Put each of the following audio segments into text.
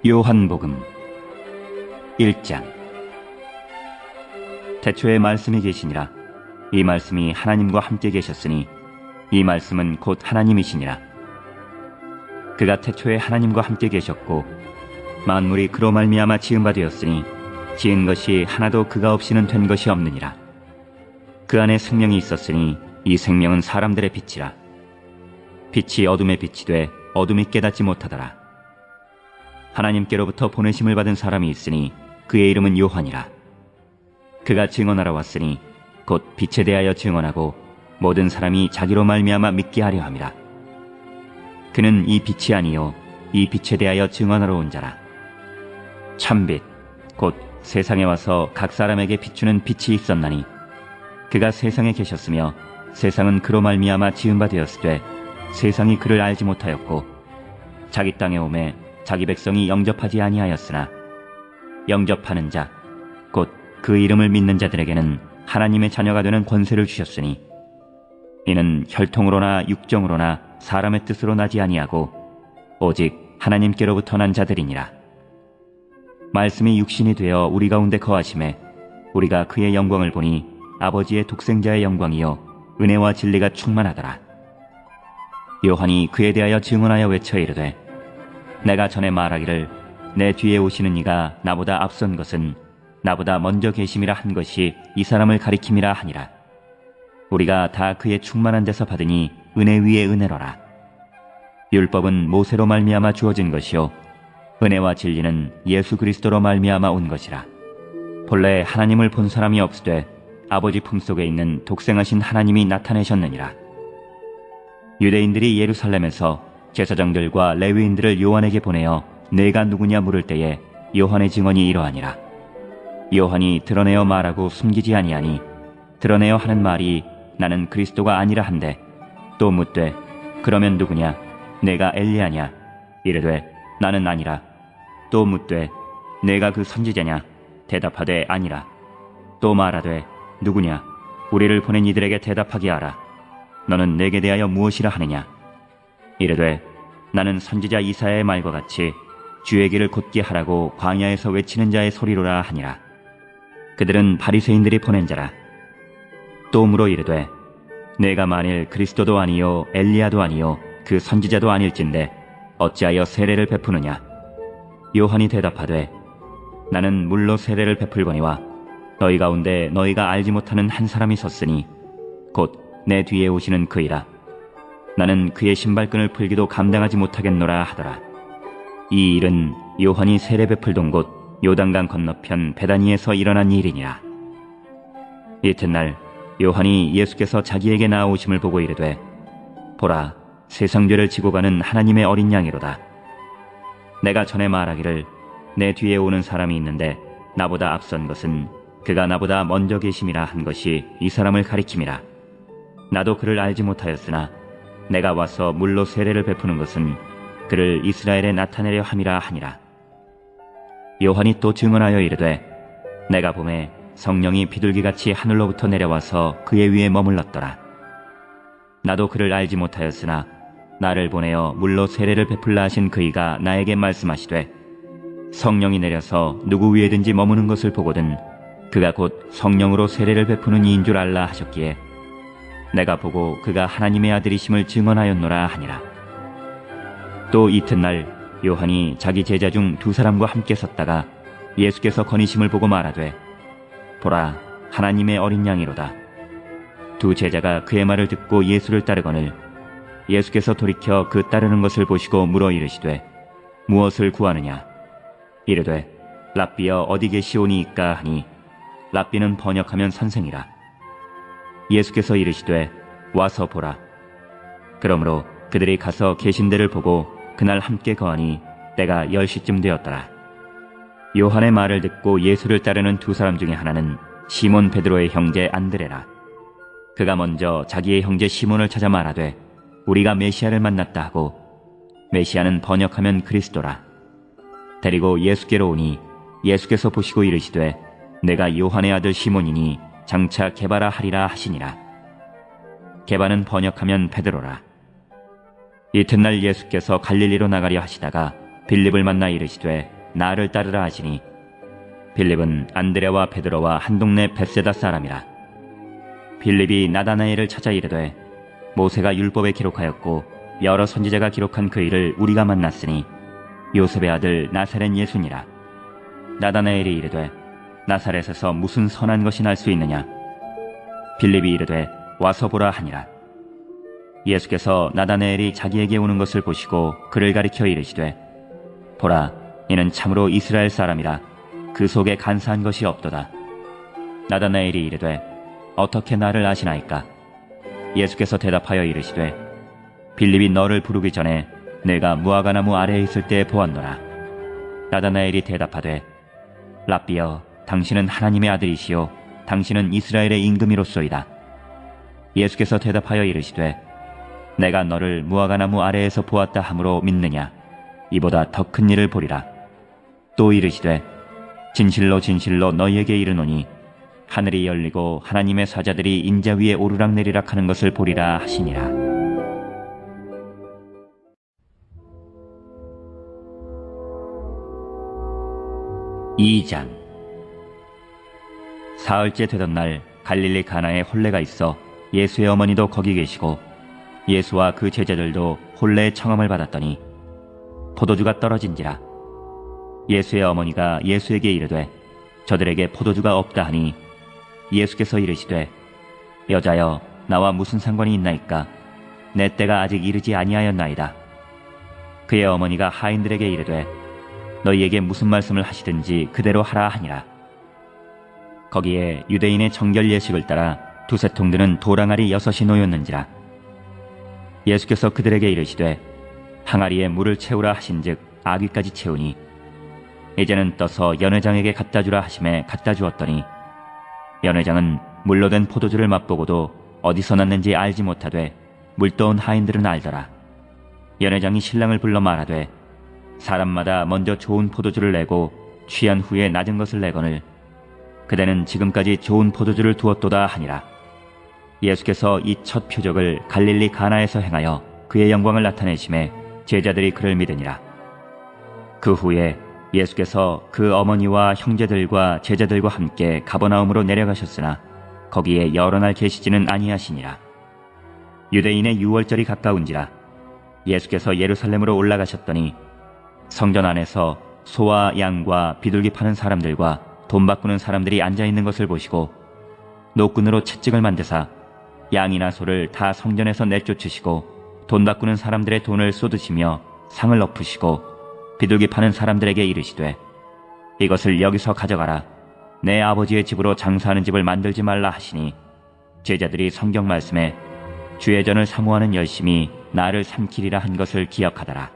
요한복음 1장. 태초에 말씀이 계시니라. 이 말씀이 하나님과 함께 계셨으니 이 말씀은 곧 하나님이시니라. 그가 태초에 하나님과 함께 계셨고 만물이 그로 말미암아 지은 바 되었으니 지은 것이 하나도 그가 없이는 된 것이 없느니라. 그 안에 생명이 있었으니 이 생명은 사람들의 빛이라. 빛이 어둠에 빛이 돼 어둠이 깨닫지 못하더라. 하나님께로부터 보내심을 받은 사람이 있으니 그의 이름은 요한이라. 그가 증언하러 왔으니 곧 빛에 대하여 증언하고 모든 사람이 자기로 말미암아 믿게 하려 함이라. 그는 이 빛이 아니요 이 빛에 대하여 증언하러 온 자라. 참빛 곧 세상에 와서 각 사람에게 비추는 빛이 있었나니 그가 세상에 계셨으며 세상은 그로 말미암아 지은 바 되었으되 세상이 그를 알지 못하였고 자기 땅에 오매 자기 백성이 영접하지 아니하였으나 영접하는 자 곧 그 이름을 믿는 자들에게는 하나님의 자녀가 되는 권세를 주셨으니 이는 혈통으로나 육정으로나 사람의 뜻으로 나지 아니하고 오직 하나님께로부터 난 자들이니라. 말씀이 육신이 되어 우리 가운데 거하심에 우리가 그의 영광을 보니 아버지의 독생자의 영광이요 은혜와 진리가 충만하더라. 요한이 그에 대하여 증언하여 외쳐 이르되 내가 전에 말하기를 내 뒤에 오시는 이가 나보다 앞선 것은 나보다 먼저 계심이라 한 것이 이 사람을 가리킴이라 하니라. 우리가 다 그의 충만한 데서 받으니 은혜 위에 은혜로라. 율법은 모세로 말미암아 주어진 것이요 은혜와 진리는 예수 그리스도로 말미암아 온 것이라. 본래 하나님을 본 사람이 없으되 아버지 품속에 있는 독생하신 하나님이 나타내셨느니라. 유대인들이 예루살렘에서 제사장들과 레위인들을 요한에게 보내어 내가 누구냐 물을 때에 요한의 증언이 이러하니라. 요한이 드러내어 말하고 숨기지 아니하니 드러내어 하는 말이 나는 그리스도가 아니라 한데 또 묻되 그러면 누구냐 내가 엘리야냐 이르되 나는 아니라. 또 묻되 내가 그 선지자냐 대답하되 아니라. 또 말하되 누구냐 우리를 보낸 이들에게 대답하게 하라. 너는 내게 대하여 무엇이라 하느냐 이르되 나는 선지자 이사야의 말과 같이 주의 길을 곧게 하라고 광야에서 외치는 자의 소리로라 하니라. 그들은 바리새인들이 보낸 자라. 또 물어 이르되 내가 만일 그리스도도 아니요 엘리야도 아니요 그 선지자도 아닐진데 어찌하여 세례를 베푸느냐. 요한이 대답하되 나는 물로 세례를 베풀거니와 너희 가운데 너희가 알지 못하는 한 사람이 섰으니 곧 내 뒤에 오시는 그이라. 나는 그의 신발끈을 풀기도 감당하지 못하겠노라 하더라. 이 일은 요한이 세례 베풀던 곳 요단강 건너편 베다니에서 일어난 일이니라. 이튿날 요한이 예수께서 자기에게 나아오심을 보고 이르되 보라 세상 죄를 지고 가는 하나님의 어린 양이로다. 내가 전에 말하기를 내 뒤에 오는 사람이 있는데 나보다 앞선 것은 그가 나보다 먼저 계심이라 한 것이 이 사람을 가리킴이라. 나도 그를 알지 못하였으나 내가 와서 물로 세례를 베푸는 것은 그를 이스라엘에 나타내려 함이라 하니라. 요한이 또 증언하여 이르되 내가 보매 성령이 비둘기같이 하늘로부터 내려와서 그의 위에 머물렀더라. 나도 그를 알지 못하였으나 나를 보내어 물로 세례를 베풀라 하신 그이가 나에게 말씀하시되 성령이 내려서 누구 위에든지 머무는 것을 보거든 그가 곧 성령으로 세례를 베푸는 이인 줄 알라 하셨기에 내가 보고 그가 하나님의 아들이심을 증언하였노라 하니라. 또 이튿날 요한이 자기 제자 중 두 사람과 함께 섰다가 예수께서 거니심을 보고 말하되 보라 하나님의 어린 양이로다. 두 제자가 그의 말을 듣고 예수를 따르거늘 예수께서 돌이켜 그 따르는 것을 보시고 물어 이르시되 무엇을 구하느냐 이르되 랍비여 어디 계시오니이까 하니 랍비는 번역하면 선생이라. 예수께서 이르시되 와서 보라. 그러므로 그들이 가서 계신 데를 보고 그날 함께 거하니 때가 10시쯤 되었더라. 요한의 말을 듣고 예수를 따르는 두 사람 중에 하나는 시몬 베드로의 형제 안드레라. 그가 먼저 자기의 형제 시몬을 찾아 말하되 우리가 메시아를 만났다 하고 메시아는 번역하면 그리스도라. 데리고 예수께로 오니 예수께서 보시고 이르시되 내가 요한의 아들 시몬이니 장차 게바라 하리라 하시니라. 게바는 번역하면 베드로라. 이튿날 예수께서 갈릴리로 나가려 하시다가 빌립을 만나 이르시되 나를 따르라 하시니 빌립은 안드레와 베드로와 한 동네 벳세다 사람이라. 빌립이 나다나엘을 찾아 이르되 모세가 율법에 기록하였고 여러 선지자가 기록한 그 일을 우리가 만났으니 요셉의 아들 나사렛 예수니라. 나다나엘이 이르되 나사렛에서 무슨 선한 것이 날 수 있느냐. 빌립이 이르되 와서 보라 하니라. 예수께서 나다나엘이 자기에게 오는 것을 보시고 그를 가리켜 이르시되 보라, 이는 참으로 이스라엘 사람이라. 그 속에 간사한 것이 없도다. 나다나엘이 이르되 어떻게 나를 아시나이까? 예수께서 대답하여 이르시되 빌립이 너를 부르기 전에 내가 무화과나무 아래에 있을 때 보았노라. 나다나엘이 대답하되 랍비여, 당신은 하나님의 아들이시요 당신은 이스라엘의 임금이로소이다. 예수께서 대답하여 이르시되 내가 너를 무화과나무 아래에서 보았다 함으로 믿느냐? 이보다 더 큰 일을 보리라. 또 이르시되 진실로 진실로 너희에게 이르노니 하늘이 열리고 하나님의 사자들이 인자 위에 오르락내리락 하는 것을 보리라 하시니라. (2장) 사흘째 되던 날 갈릴리 가나에 혼례가 있어 예수의 어머니도 거기 계시고 예수와 그 제자들도 혼례의 청함을 받았더니 포도주가 떨어진지라. 예수의 어머니가 예수에게 이르되 저들에게 포도주가 없다 하니 예수께서 이르시되 여자여, 나와 무슨 상관이 있나이까? 내 때가 아직 이르지 아니하였나이다. 그의 어머니가 하인들에게 이르되 너희에게 무슨 말씀을 하시든지 그대로 하라 하니라. 거기에 유대인의 정결 예식을 따라 두세 통 드는 도랑아리 6이 놓였는지라. 예수께서 그들에게 이르시되 항아리에 물을 채우라 하신즉 아귀까지 채우니 이제는 떠서 연회장에게 갖다 주라 하심에 갖다 주었더니 연회장은 물로 된 포도주를 맛보고도 어디서 났는지 알지 못하되 물떠온 하인들은 알더라. 연회장이 신랑을 불러 말하되 사람마다 먼저 좋은 포도주를 내고 취한 후에 낮은 것을 내거늘 그대는 지금까지 좋은 포도주를 두었도다 하니라. 예수께서 이 첫 표적을 갈릴리 가나에서 행하여 그의 영광을 나타내심에 제자들이 그를 믿으니라. 그 후에 예수께서 그 어머니와 형제들과 제자들과 함께 가버나움으로 내려가셨으나 거기에 여러 날 계시지는 아니하시니라. 유대인의 유월절이 가까운지라. 예수께서 예루살렘으로 올라가셨더니 성전 안에서 소와 양과 비둘기 파는 사람들과 돈 바꾸는 사람들이 앉아있는 것을 보시고 노끈으로 채찍을 만드사 양이나 소를 다 성전에서 내쫓으시고 돈 바꾸는 사람들의 돈을 쏟으시며 상을 엎으시고 비둘기 파는 사람들에게 이르시되 이것을 여기서 가져가라. 내 아버지의 집으로 장사하는 집을 만들지 말라 하시니 제자들이 성경 말씀에 주의 전을 사모하는 열심이 나를 삼키리라 한 것을 기억하더라.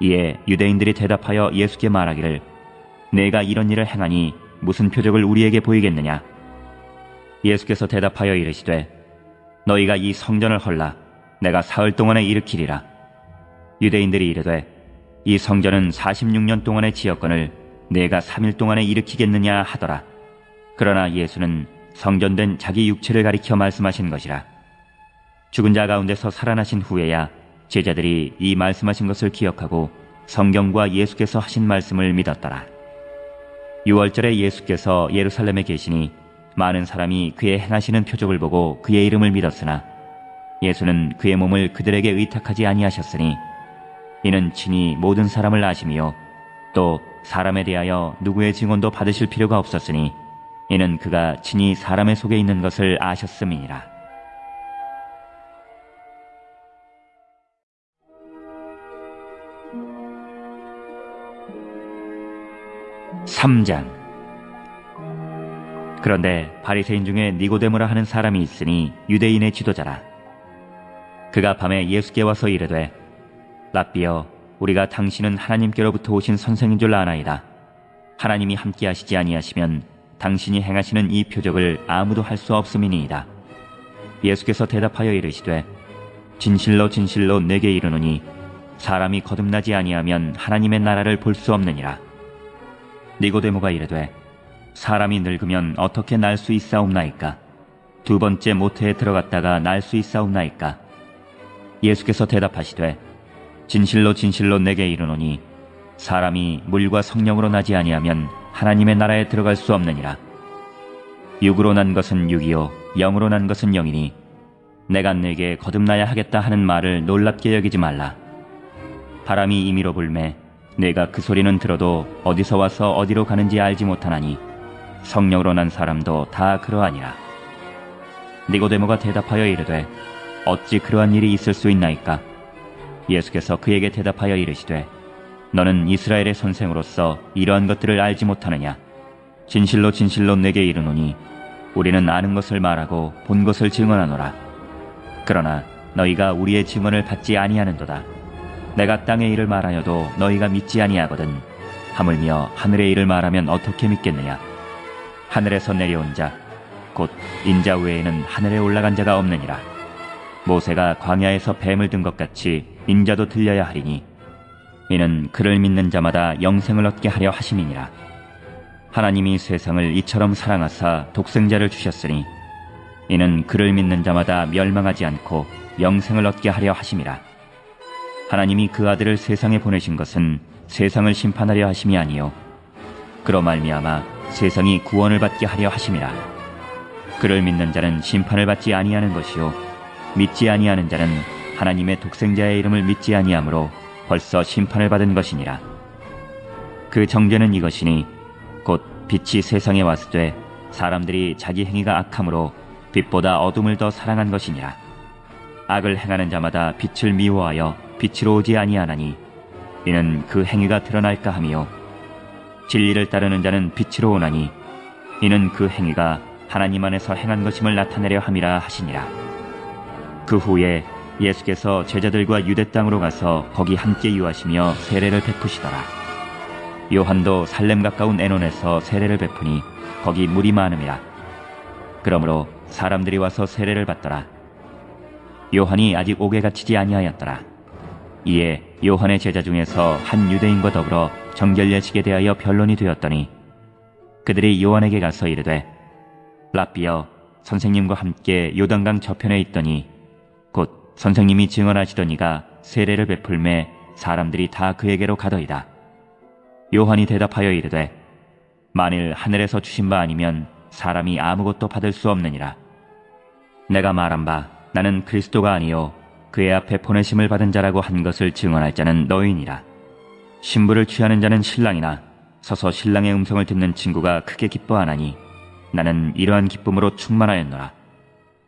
이에 유대인들이 대답하여 예수께 말하기를 내가 이런 일을 행하니 무슨 표적을 우리에게 보이겠느냐? 예수께서 대답하여 이르시되 너희가 이 성전을 헐라. 내가 사흘 동안에 일으키리라. 유대인들이 이르되 이 성전은 46년 동안의 지었건을 내가 3일 동안에 일으키겠느냐 하더라. 그러나 예수는 성전된 자기 육체를 가리켜 말씀하신 것이라. 죽은 자 가운데서 살아나신 후에야 제자들이 이 말씀하신 것을 기억하고 성경과 예수께서 하신 말씀을 믿었더라. 유월절에 예수께서 예루살렘에 계시니 많은 사람이 그의 행하시는 표적을 보고 그의 이름을 믿었으나 예수는 그의 몸을 그들에게 의탁하지 아니하셨으니 이는 친히 모든 사람을 아심이요 또 사람에 대하여 누구의 증언도 받으실 필요가 없었으니 이는 그가 친히 사람의 속에 있는 것을 아셨음이니라. (3장) 그런데 바리새인 중에 니고데모라 하는 사람이 있으니 유대인의 지도자라. 그가 밤에 예수께 와서 이르되 랍비여, 우리가 당신은 하나님께로부터 오신 선생인 줄 아나이다. 하나님이 함께 하시지 아니하시면 당신이 행하시는 이 표적을 아무도 할 수 없음이니이다. 예수께서 대답하여 이르시되 진실로 진실로 내게 이르노니 사람이 거듭나지 아니하면 하나님의 나라를 볼 수 없느니라. 니고데모가 이르되 사람이 늙으면 어떻게 날 수 있사옵나이까? 두 번째 모태에 들어갔다가 날 수 있사옵나이까? 예수께서 대답하시되 진실로 진실로 내게 이르노니 사람이 물과 성령으로 나지 아니하면 하나님의 나라에 들어갈 수 없느니라. 육으로 난 것은 육이요 영으로 난 것은 영이니 내가 네게 거듭나야 하겠다 하는 말을 놀랍게 여기지 말라. 바람이 임의로 불매 내가 그 소리는 들어도 어디서 와서 어디로 가는지 알지 못하나니 성령으로 난 사람도 다 그러하니라. 니고데모가 대답하여 이르되 어찌 그러한 일이 있을 수 있나이까? 예수께서 그에게 대답하여 이르시되 너는 이스라엘의 선생으로서 이러한 것들을 알지 못하느냐? 진실로 진실로 내게 이르노니 우리는 아는 것을 말하고 본 것을 증언하노라. 그러나 너희가 우리의 증언을 받지 아니하는도다. 내가 땅의 일을 말하여도 너희가 믿지 아니하거든. 하물며 하늘의 일을 말하면 어떻게 믿겠느냐? 하늘에서 내려온 자 곧 인자 외에는 하늘에 올라간 자가 없느니라. 모세가 광야에서 뱀을 든 것 같이 인자도 들려야 하리니 이는 그를 믿는 자마다 영생을 얻게 하려 하심이니라. 하나님이 세상을 이처럼 사랑하사 독생자를 주셨으니 이는 그를 믿는 자마다 멸망하지 않고 영생을 얻게 하려 하심이라. 하나님이 그 아들을 세상에 보내신 것은 세상을 심판하려 하심이 아니요 그로 말미암아 세상이 구원을 받게 하려 하심이라. 그를 믿는 자는 심판을 받지 아니하는 것이요 믿지 아니하는 자는 하나님의 독생자의 이름을 믿지 아니하므로 벌써 심판을 받은 것이니라. 그 정죄는 이것이니 곧 빛이 세상에 왔으되 사람들이 자기 행위가 악함으로 빛보다 어둠을 더 사랑한 것이니라. 악을 행하는 자마다 빛을 미워하여 빛으로 오지 아니하나니 이는 그 행위가 드러날까 하며 진리를 따르는 자는 빛으로 오나니 이는 그 행위가 하나님 안에서 행한 것임을 나타내려 함이라 하시니라. 그 후에 예수께서 제자들과 유대 땅으로 가서 거기 함께 유하시며 세례를 베푸시더라. 요한도 살렘 가까운 에논에서 세례를 베푸니 거기 물이 많음이라. 그러므로 사람들이 와서 세례를 받더라. 요한이 아직 옥에 갇히지 아니하였더라. 이에 요한의 제자 중에서 한 유대인과 더불어 정결례식에 대하여 변론이 되었더니 그들이 요한에게 가서 이르되 랍비여 선생님과 함께 요단강 저편에 있더니 곧 선생님이 증언하시던 이가 세례를 베풀매 사람들이 다 그에게로 가더이다. 요한이 대답하여 이르되 만일 하늘에서 주신 바 아니면 사람이 아무것도 받을 수 없느니라. 내가 말한 바 나는 그리스도가 아니요 그의 앞에 보내심을 받은 자라고 한 것을 증언할 자는 너희니라. 신부를 취하는 자는 신랑이나 서서 신랑의 음성을 듣는 친구가 크게 기뻐하나니 나는 이러한 기쁨으로 충만하였노라.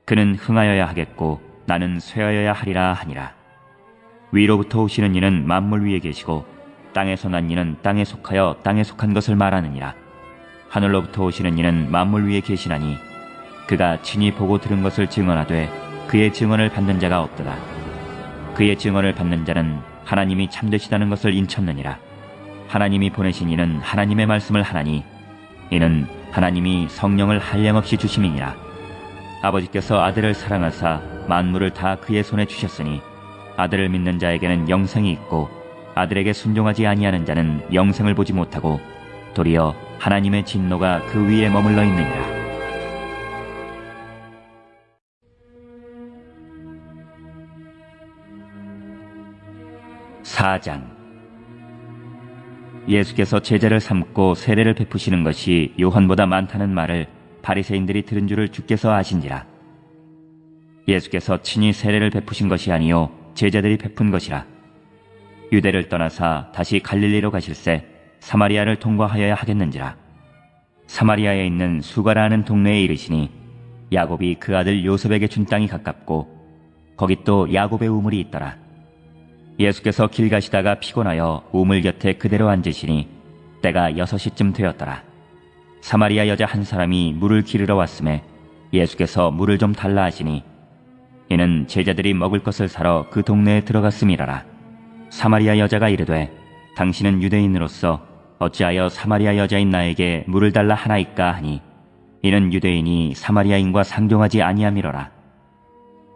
그는 흥하여야 하겠고 나는 쇠하여야 하리라 하니라. 위로부터 오시는 이는 만물 위에 계시고 땅에서 난 이는 땅에 속하여 땅에 속한 것을 말하느니라. 하늘로부터 오시는 이는 만물 위에 계시나니 그가 친히 보고 들은 것을 증언하되 그의 증언을 받는 자가 없도다. 그의 증언을 받는 자는 하나님이 참되시다는 것을 인쳤느니라. 하나님이 보내신 이는 하나님의 말씀을 하나니 이는 하나님이 성령을 한량없이 주심이니라. 아버지께서 아들을 사랑하사 만물을 다 그의 손에 주셨으니 아들을 믿는 자에게는 영생이 있고 아들에게 순종하지 아니하는 자는 영생을 보지 못하고 도리어 하나님의 진노가 그 위에 머물러 있느니라. (4장) 예수께서 제자를 삼고 세례를 베푸시는 것이 요한보다 많다는 말을 바리새인들이 들은 줄을 주께서 아신지라. 예수께서 친히 세례를 베푸신 것이 아니요 제자들이 베푼 것이라. 유대를 떠나사 다시 갈릴리로 가실새 사마리아를 통과하여야 하겠는지라. 사마리아에 있는 수가라 하는 동네에 이르시니 야곱이 그 아들 요셉에게 준 땅이 가깝고 거기 또 야곱의 우물이 있더라. 예수께서 길 가시다가 피곤하여 우물 곁에 그대로 앉으시니 때가 6시쯤 되었더라. 사마리아 여자 한 사람이 물을 기르러 왔음에 예수께서 물을 좀 달라 하시니 이는 제자들이 먹을 것을 사러 그 동네에 들어갔음이라라. 사마리아 여자가 이르되 당신은 유대인으로서 어찌하여 사마리아 여자인 나에게 물을 달라 하나이까 하니 이는 유대인이 사마리아인과 상종하지 아니함이로라.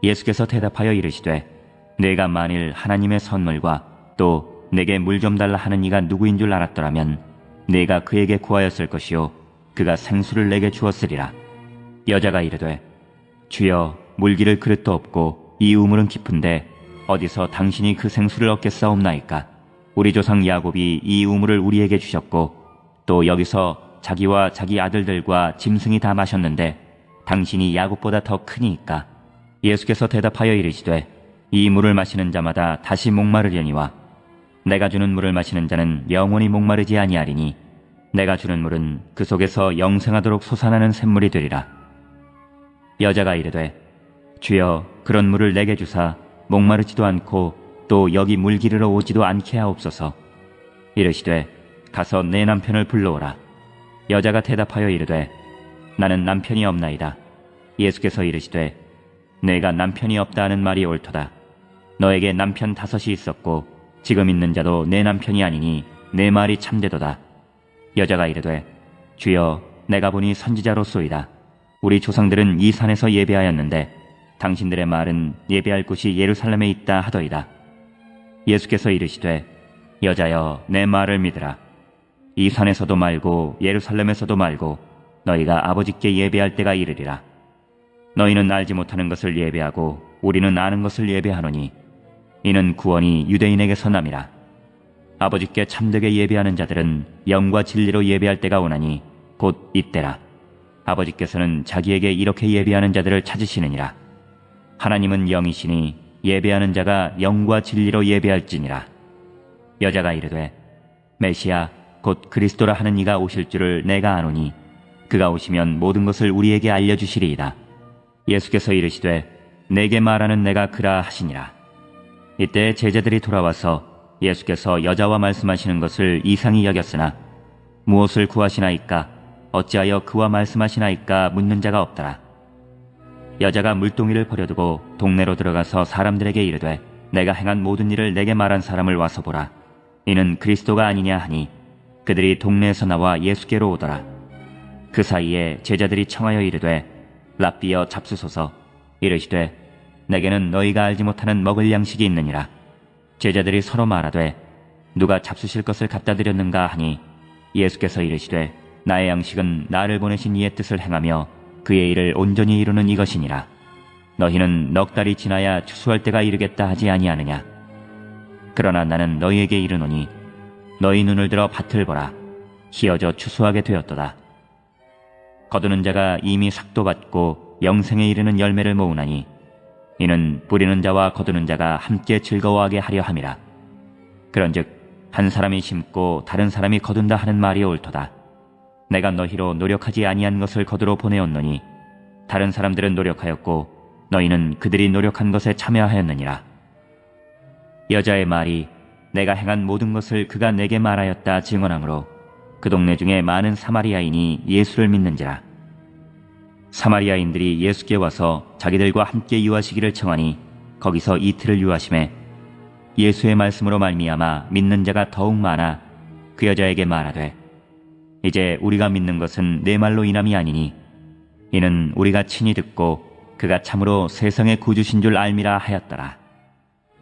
예수께서 대답하여 이르시되 내가 만일 하나님의 선물과 또 내게 물 좀 달라 하는 이가 누구인 줄 알았더라면 내가 그에게 구하였을 것이요 그가 생수를 내게 주었으리라. 여자가 이르되 주여 물기를 그릇도 없고 이 우물은 깊은데 어디서 당신이 그 생수를 얻겠사옵나이까? 우리 조상 야곱이 이 우물을 우리에게 주셨고 또 여기서 자기와 자기 아들들과 짐승이 다 마셨는데 당신이 야곱보다 더 크니까. 예수께서 대답하여 이르시되 이 물을 마시는 자마다 다시 목마르려니와 내가 주는 물을 마시는 자는 영원히 목마르지 아니하리니 내가 주는 물은 그 속에서 영생하도록 솟아나는 샘물이 되리라. 여자가 이르되 주여 그런 물을 내게 주사 목마르지도 않고 또 여기 물 기르러 오지도 않게 하옵소서. 이르시되 가서 내 남편을 불러오라. 여자가 대답하여 이르되 나는 남편이 없나이다. 예수께서 이르시되 내가 남편이 없다 하는 말이 옳도다. 너에게 남편 5이 있었고 지금 있는 자도 내 남편이 아니니 내 말이 참되도다. 여자가 이르되 주여 내가 보니 선지자로소이다. 우리 조상들은 이 산에서 예배하였는데 당신들의 말은 예배할 곳이 예루살렘에 있다 하더이다. 예수께서 이르시되 여자여 내 말을 믿으라. 이 산에서도 말고 예루살렘에서도 말고 너희가 아버지께 예배할 때가 이르리라. 너희는 알지 못하는 것을 예배하고 우리는 아는 것을 예배하노니 이는 구원이 유대인에게서 남이라. 아버지께 참되게 예배하는 자들은 영과 진리로 예배할 때가 오나니 곧 이때라. 아버지께서는 자기에게 이렇게 예배하는 자들을 찾으시느니라. 하나님은 영이시니 예배하는 자가 영과 진리로 예배할지니라. 여자가 이르되 메시아 곧 그리스도라 하는 이가 오실 줄을 내가 아노니 그가 오시면 모든 것을 우리에게 알려주시리이다. 예수께서 이르시되 내게 말하는 내가 그라 하시니라. 이때 제자들이 돌아와서 예수께서 여자와 말씀하시는 것을 이상히 여겼으나 무엇을 구하시나이까 어찌하여 그와 말씀하시나이까 묻는 자가 없더라. 여자가 물동이를 버려두고 동네로 들어가서 사람들에게 이르되 내가 행한 모든 일을 내게 말한 사람을 와서 보라. 이는 그리스도가 아니냐 하니 그들이 동네에서 나와 예수께로 오더라. 그 사이에 제자들이 청하여 이르되 랍비여 잡수소서. 이르시되 내게는 너희가 알지 못하는 먹을 양식이 있느니라. 제자들이 서로 말하되 누가 잡수실 것을 갖다 드렸는가 하니 예수께서 이르시되 나의 양식은 나를 보내신 이의 뜻을 행하며 그의 일을 온전히 이루는 이것이니라. 너희는 넉 달이 지나야 추수할 때가 이르겠다 하지 아니하느냐. 그러나 나는 너희에게 이르노니 너희 눈을 들어 밭을 보라. 희어져 추수하게 되었도다. 거두는 자가 이미 삭도 받고 영생에 이르는 열매를 모으나니 이는 뿌리는 자와 거두는 자가 함께 즐거워하게 하려 함이라. 그런즉 한 사람이 심고 다른 사람이 거둔다 하는 말이 옳도다. 내가 너희로 노력하지 아니한 것을 거두러 보내었노니 다른 사람들은 노력하였고 너희는 그들이 노력한 것에 참여하였느니라. 여자의 말이 내가 행한 모든 것을 그가 내게 말하였다 증언하므로 그 동네 중에 많은 사마리아인이 예수를 믿는지라. 사마리아인들이 예수께 와서 자기들과 함께 유하시기를 청하니 거기서 이틀을 유하심에 예수의 말씀으로 말미암아 믿는 자가 더욱 많아 그 여자에게 말하되 이제 우리가 믿는 것은 내 말로 인함이 아니니 이는 우리가 친히 듣고 그가 참으로 세상의 구주신 줄 알미라 하였더라.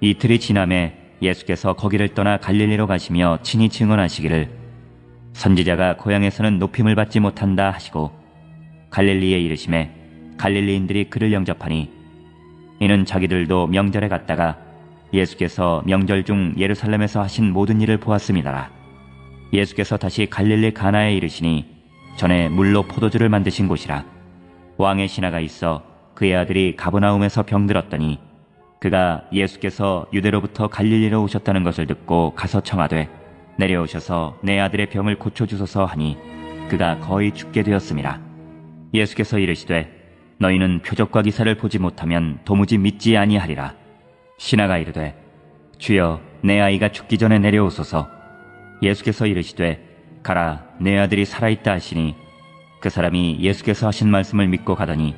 이틀이 지남에 예수께서 거기를 떠나 갈릴리로 가시며 친히 증언하시기를 선지자가 고향에서는 높임을 받지 못한다 하시고 갈릴리에 이르심에 갈릴리인들이 그를 영접하니 이는 자기들도 명절에 갔다가 예수께서 명절 중 예루살렘에서 하신 모든 일을 보았음이더라. 예수께서 다시 갈릴리 가나에 이르시니 전에 물로 포도주를 만드신 곳이라. 왕의 신하가 있어 그의 아들이 가버나움에서 병들었더니 그가 예수께서 유대로부터 갈릴리로 오셨다는 것을 듣고 가서 청하되 내려오셔서 내 아들의 병을 고쳐주소서 하니 그가 거의 죽게 되었음이라. 예수께서 이르시되 너희는 표적과 기사를 보지 못하면 도무지 믿지 아니하리라. 신하가 이르되 주여 내 아이가 죽기 전에 내려오소서. 예수께서 이르시되 가라 내 아들이 살아있다 하시니 그 사람이 예수께서 하신 말씀을 믿고 가더니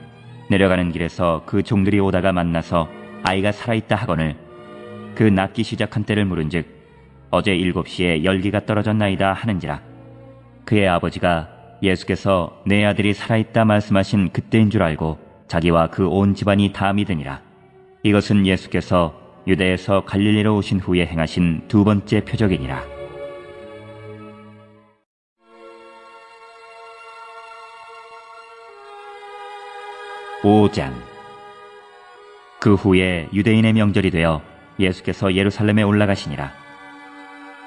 내려가는 길에서 그 종들이 오다가 만나서 아이가 살아있다 하거늘 그 낫기 시작한 때를 물은즉 어제 7시에 열기가 떨어졌나이다 하는지라. 그의 아버지가 예수께서 내 아들이 살아있다 말씀하신 그때인 줄 알고 자기와 그 온 집안이 다 믿으니라. 이것은 예수께서 유대에서 갈릴리로 오신 후에 행하신 두 번째 표적이니라. (5장) 그 후에 유대인의 명절이 되어 예수께서 예루살렘에 올라가시니라.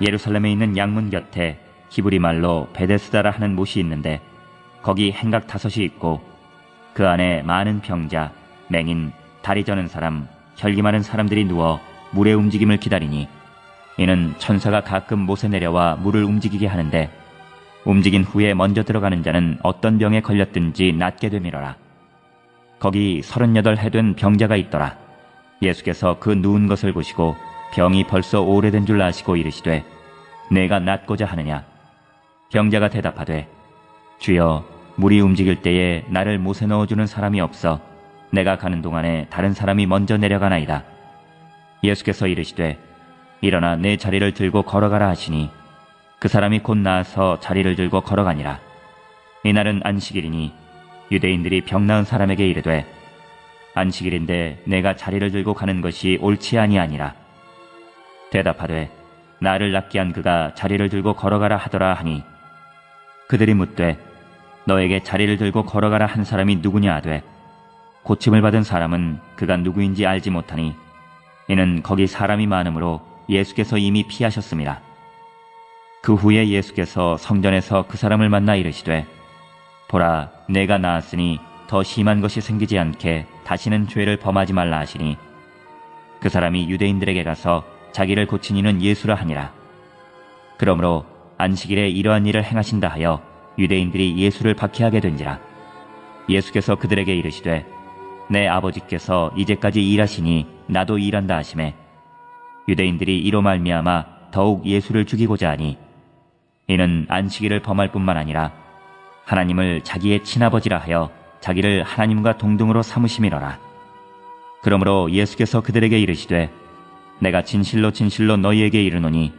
예루살렘에 있는 양문 곁에 히브리 말로 베데스다라 하는 못이 있는데 거기 행각 5이 있고 그 안에 많은 병자, 맹인, 다리 저는 사람, 혈기 많은 사람들이 누워 물의 움직임을 기다리니 이는 천사가 가끔 못에 내려와 물을 움직이게 하는데 움직인 후에 먼저 들어가는 자는 어떤 병에 걸렸든지 낫게 되밀어라. 거기 38해 된 병자가 있더라. 예수께서 그 누운 것을 보시고 병이 벌써 오래된 줄 아시고 이르시되 내가 낫고자 하느냐. 병자가 대답하되 주여, 물이 움직일 때에 나를 못에 넣어주는 사람이 없어 내가 가는 동안에 다른 사람이 먼저 내려가나이다. 예수께서 이르시되 일어나 내 자리를 들고 걸어가라 하시니 그 사람이 곧 나아서 자리를 들고 걸어가니라. 이날은 안식일이니 유대인들이 병 나은 사람에게 이르되 안식일인데 내가 자리를 들고 가는 것이 옳지 아니하니라. 대답하되 나를 낫게 한 그가 자리를 들고 걸어가라 하더라 하니 그들이 묻되 너에게 자리를 들고 걸어가라 한 사람이 누구냐 하되 고침을 받은 사람은 그가 누구인지 알지 못하니 이는 거기 사람이 많으므로 예수께서 이미 피하셨습니다. 그 후에 예수께서 성전에서 그 사람을 만나 이르시되 보라, 내가 나았으니 더 심한 것이 생기지 않게 다시는 죄를 범하지 말라 하시니 그 사람이 유대인들에게 가서 자기를 고친 이는 예수라 하니라. 그러므로 안식일에 이러한 일을 행하신다 하여 유대인들이 예수를 박해하게 된지라. 예수께서 그들에게 이르시되 내 아버지께서 이제까지 일하시니 나도 일한다 하시매 유대인들이 이로 말미암아 더욱 예수를 죽이고자 하니 이는 안식일을 범할 뿐만 아니라 하나님을 자기의 친아버지라 하여 자기를 하나님과 동등으로 삼으심이로라. 그러므로 예수께서 그들에게 이르시되 내가 진실로 진실로 너희에게 이르노니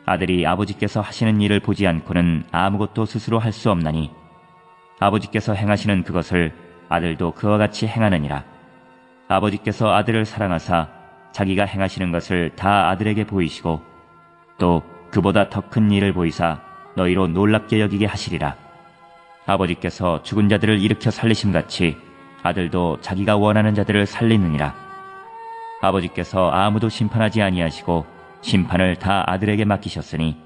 아들이 아버지께서 하시는 일을 보지 않고는 아무것도 스스로 할 수 없나니 아버지께서 행하시는 그것을 아들도 그와 같이 행하느니라. 아버지께서 아들을 사랑하사 자기가 행하시는 것을 다 아들에게 보이시고 또 그보다 더 큰 일을 보이사 너희로 놀랍게 여기게 하시리라. 아버지께서 죽은 자들을 일으켜 살리심같이 아들도 자기가 원하는 자들을 살리느니라. 아버지께서 아무도 심판하지 아니하시고 심판을 다 아들에게 맡기셨으니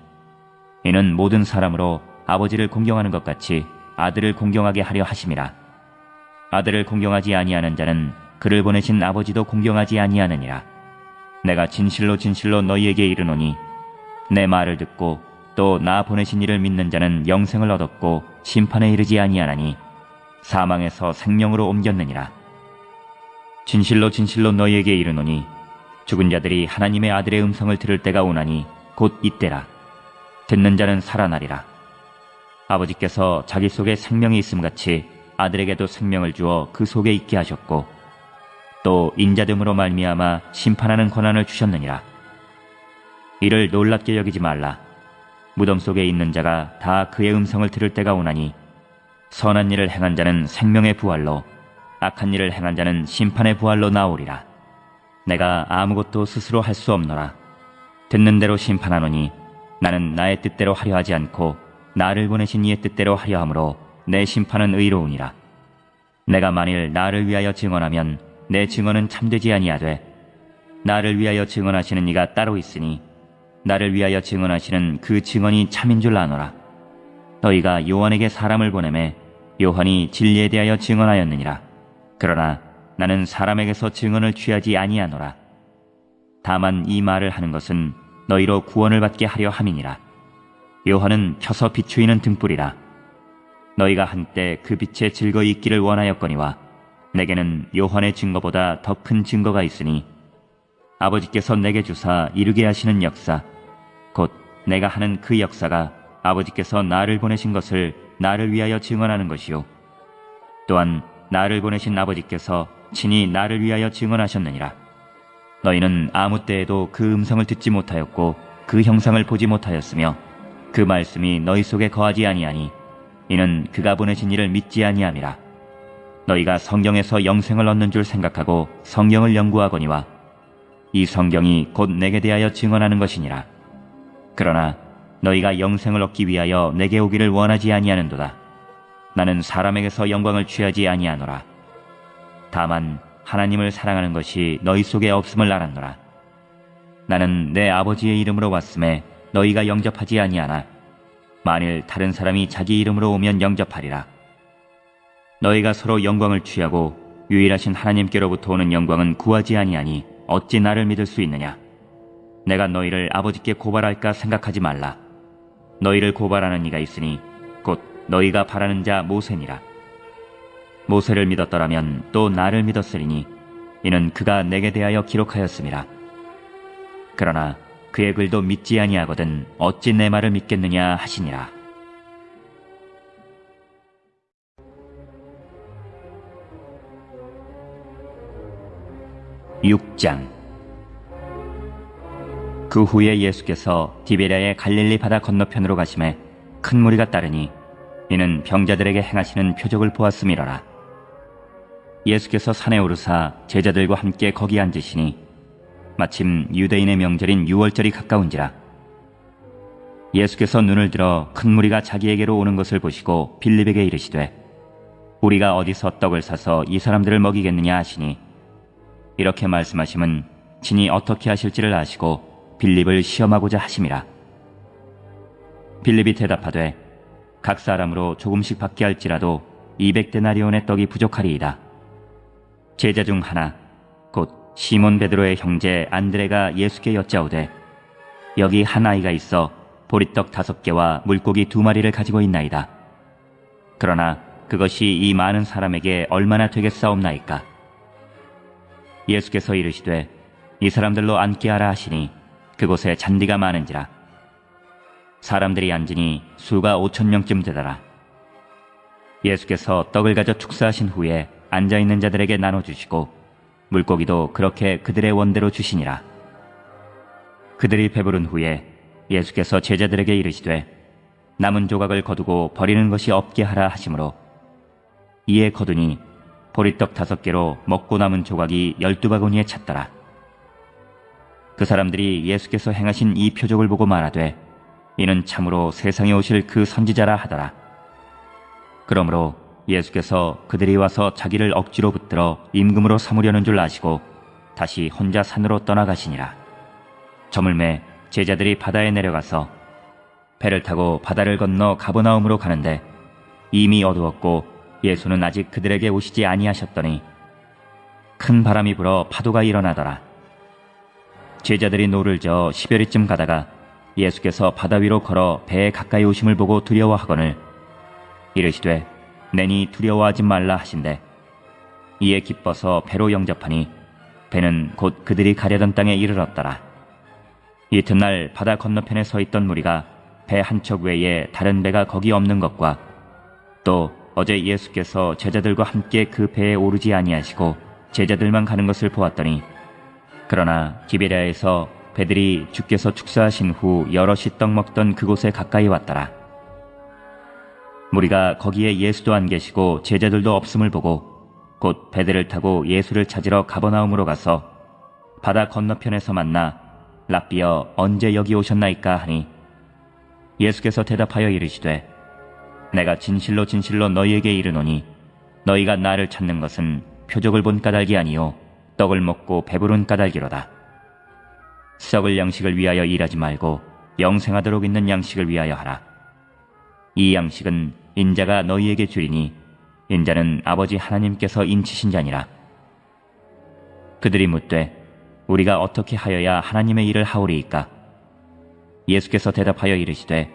이는 모든 사람으로 아버지를 공경하는 것 같이 아들을 공경하게 하려 하심이라. 아들을 공경하지 아니하는 자는 그를 보내신 아버지도 공경하지 아니하느니라. 내가 진실로 진실로 너희에게 이르노니 내 말을 듣고 또 나 보내신 이를 믿는 자는 영생을 얻었고 심판에 이르지 아니하나니 사망에서 생명으로 옮겼느니라. 진실로 진실로 너희에게 이르노니 죽은 자들이 하나님의 아들의 음성을 들을 때가 오나니 곧 이때라. 듣는 자는 살아나리라. 아버지께서 자기 속에 생명이 있음같이 아들에게도 생명을 주어 그 속에 있게 하셨고 또 인자됨으로 말미암아 심판하는 권한을 주셨느니라. 이를 놀랍게 여기지 말라. 무덤 속에 있는 자가 다 그의 음성을 들을 때가 오나니 선한 일을 행한 자는 생명의 부활로 악한 일을 행한 자는 심판의 부활로 나오리라. 내가 아무것도 스스로 할 수 없노라. 듣는 대로 심판하노니 나는 나의 뜻대로 하려 하지 않고 나를 보내신 이의 뜻대로 하려 함으로 내 심판은 의로우니라. 내가 만일 나를 위하여 증언하면 내 증언은 참되지 아니하되 나를 위하여 증언하시는 이가 따로 있으니 나를 위하여 증언하시는 그 증언이 참인 줄 아노라. 너희가 요한에게 사람을 보내매 요한이 진리에 대하여 증언하였느니라. 그러나 나는 사람에게서 증언을 취하지 아니하노라. 다만 이 말을 하는 것은 너희로 구원을 받게 하려 함이니라. 요한은 켜서 비추이는 등불이라. 너희가 한때 그 빛에 즐거이 있기를 원하였거니와 내게는 요한의 증거보다 더 큰 증거가 있으니 아버지께서 내게 주사 이루게 하시는 역사 곧 내가 하는 그 역사가 아버지께서 나를 보내신 것을 나를 위하여 증언하는 것이요 또한 나를 보내신 아버지께서 친히 나를 위하여 증언하셨느니라. 너희는 아무 때에도 그 음성을 듣지 못하였고 그 형상을 보지 못하였으며 그 말씀이 너희 속에 거하지 아니하니 이는 그가 보내신 이를 믿지 아니함이라. 너희가 성경에서 영생을 얻는 줄 생각하고 성경을 연구하거니와 이 성경이 곧 내게 대하여 증언하는 것이니라. 그러나 너희가 영생을 얻기 위하여 내게 오기를 원하지 아니하는도다. 나는 사람에게서 영광을 취하지 아니하노라. 다만 하나님을 사랑하는 것이 너희 속에 없음을 알았노라. 나는 내 아버지의 이름으로 왔음에 너희가 영접하지 아니하나 만일 다른 사람이 자기 이름으로 오면 영접하리라. 너희가 서로 영광을 취하고 유일하신 하나님께로부터 오는 영광은 구하지 아니하니 어찌 나를 믿을 수 있느냐. 내가 너희를 아버지께 고발할까 생각하지 말라. 너희를 고발하는 이가 있으니 곧 너희가 바라는 자 모세니라. 모세를 믿었더라면 또 나를 믿었으리니 이는 그가 내게 대하여 기록하였음이라. 그러나 그의 글도 믿지 아니하거든 어찌 내 말을 믿겠느냐 하시니라. (6장) 그 후에 예수께서 디베랴의 갈릴리 바다 건너편으로 가심에 큰 무리가 따르니 이는 병자들에게 행하시는 표적을 보았음이로라. 예수께서 산에 오르사 제자들과 함께 거기 앉으시니 마침 유대인의 명절인 유월절이 가까운지라. 예수께서 눈을 들어 큰 무리가 자기에게로 오는 것을 보시고 빌립에게 이르시되 우리가 어디서 떡을 사서 이 사람들을 먹이겠느냐 하시니 이렇게 말씀하심은 진이 어떻게 하실지를 아시고 빌립을 시험하고자 하심이라. 빌립이 대답하되 각 사람으로 조금씩 받게 할지라도 200데나리온의 떡이 부족하리이다. 제자 중 하나 곧 시몬 베드로의 형제 안드레가 예수께 여짜오되 여기 한 아이가 있어 보리떡 5개와 물고기 2마리를 가지고 있나이다. 그러나 그것이 이 많은 사람에게 얼마나 되겠사옵나이까. 예수께서 이르시되 이 사람들로 앉게 하라 하시니 그곳에 잔디가 많은지라. 사람들이 앉으니 수가 5,000명쯤 되더라. 예수께서 떡을 가져 축사하신 후에 앉아있는 자들에게 나눠주시고 물고기도 그렇게 그들의 원대로 주시니라. 그들이 배부른 후에 예수께서 제자들에게 이르시되 남은 조각을 거두고 버리는 것이 없게 하라 하시므로 이에 거두니 보리떡 5개로 먹고 남은 조각이 12바구니에 찼더라. 그 사람들이 예수께서 행하신 이 표적을 보고 말하되 이는 참으로 세상에 오실 그 선지자라 하더라. 그러므로 예수께서 그들이 와서 자기를 억지로 붙들어 임금으로 삼으려는 줄 아시고 다시 혼자 산으로 떠나가시니라. 저물매 제자들이 바다에 내려가서 배를 타고 바다를 건너 가버나움으로 가는데 이미 어두웠고 예수는 아직 그들에게 오시지 아니하셨더니 큰 바람이 불어 파도가 일어나더라. 제자들이 노를 저어 10여리쯤 가다가 예수께서 바다 위로 걸어 배에 가까이 오심을 보고 두려워하거늘 이르시되 내니 두려워하지 말라 하신대 이에 기뻐서 배로 영접하니 배는 곧 그들이 가려던 땅에 이르렀더라. 이튿날 바다 건너편에 서 있던 무리가 배 한 척 외에 다른 배가 거기 없는 것과 또 어제 예수께서 제자들과 함께 그 배에 오르지 아니하시고 제자들만 가는 것을 보았더니 그러나 디베랴에서 배들이 주께서 축사하신 후 여럿이 떡 먹던 그곳에 가까이 왔더라. 무리가 거기에 예수도 안 계시고 제자들도 없음을 보고 곧 배들을 타고 예수를 찾으러 가버나움으로 가서 바다 건너편에서 만나 랍비여 언제 여기 오셨나이까 하니 예수께서 대답하여 이르시되 내가 진실로 진실로 너희에게 이르노니 너희가 나를 찾는 것은 표적을 본 까닭이 아니요 떡을 먹고 배부른 까닭이로다. 썩을 양식을 위하여 일하지 말고 영생하도록 있는 양식을 위하여 하라. 이 양식은 인자가 너희에게 주리니 인자는 아버지 하나님께서 인치신 자니라. 그들이 묻되 우리가 어떻게 하여야 하나님의 일을 하오리이까? 예수께서 대답하여 이르시되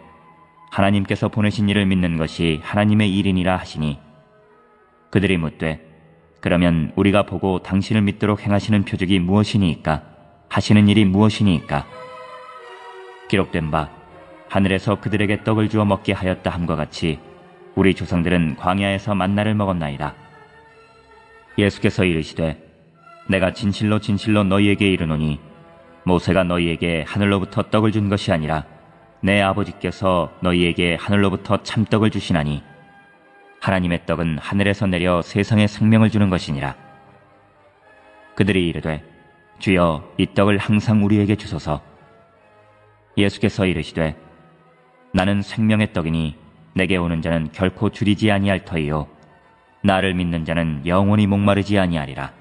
하나님께서 보내신 이를 믿는 것이 하나님의 일이니라 하시니 그들이 묻되 그러면 우리가 보고 당신을 믿도록 행하시는 표적이 무엇이니이까? 하시는 일이 무엇이니이까? 기록된 바 하늘에서 그들에게 떡을 주어 먹게 하였다 함과 같이 우리 조상들은 광야에서 만나를 먹었나이다. 예수께서 이르시되 내가 진실로 진실로 너희에게 이르노니 모세가 너희에게 하늘로부터 떡을 준 것이 아니라 내 아버지께서 너희에게 하늘로부터 참떡을 주시나니 하나님의 떡은 하늘에서 내려 세상에 생명을 주는 것이니라. 그들이 이르되 주여 이 떡을 항상 우리에게 주소서. 예수께서 이르시되 나는 생명의 떡이니 내게 오는 자는 결코 줄이지 아니할 터이요 나를 믿는 자는 영원히 목마르지 아니하리라.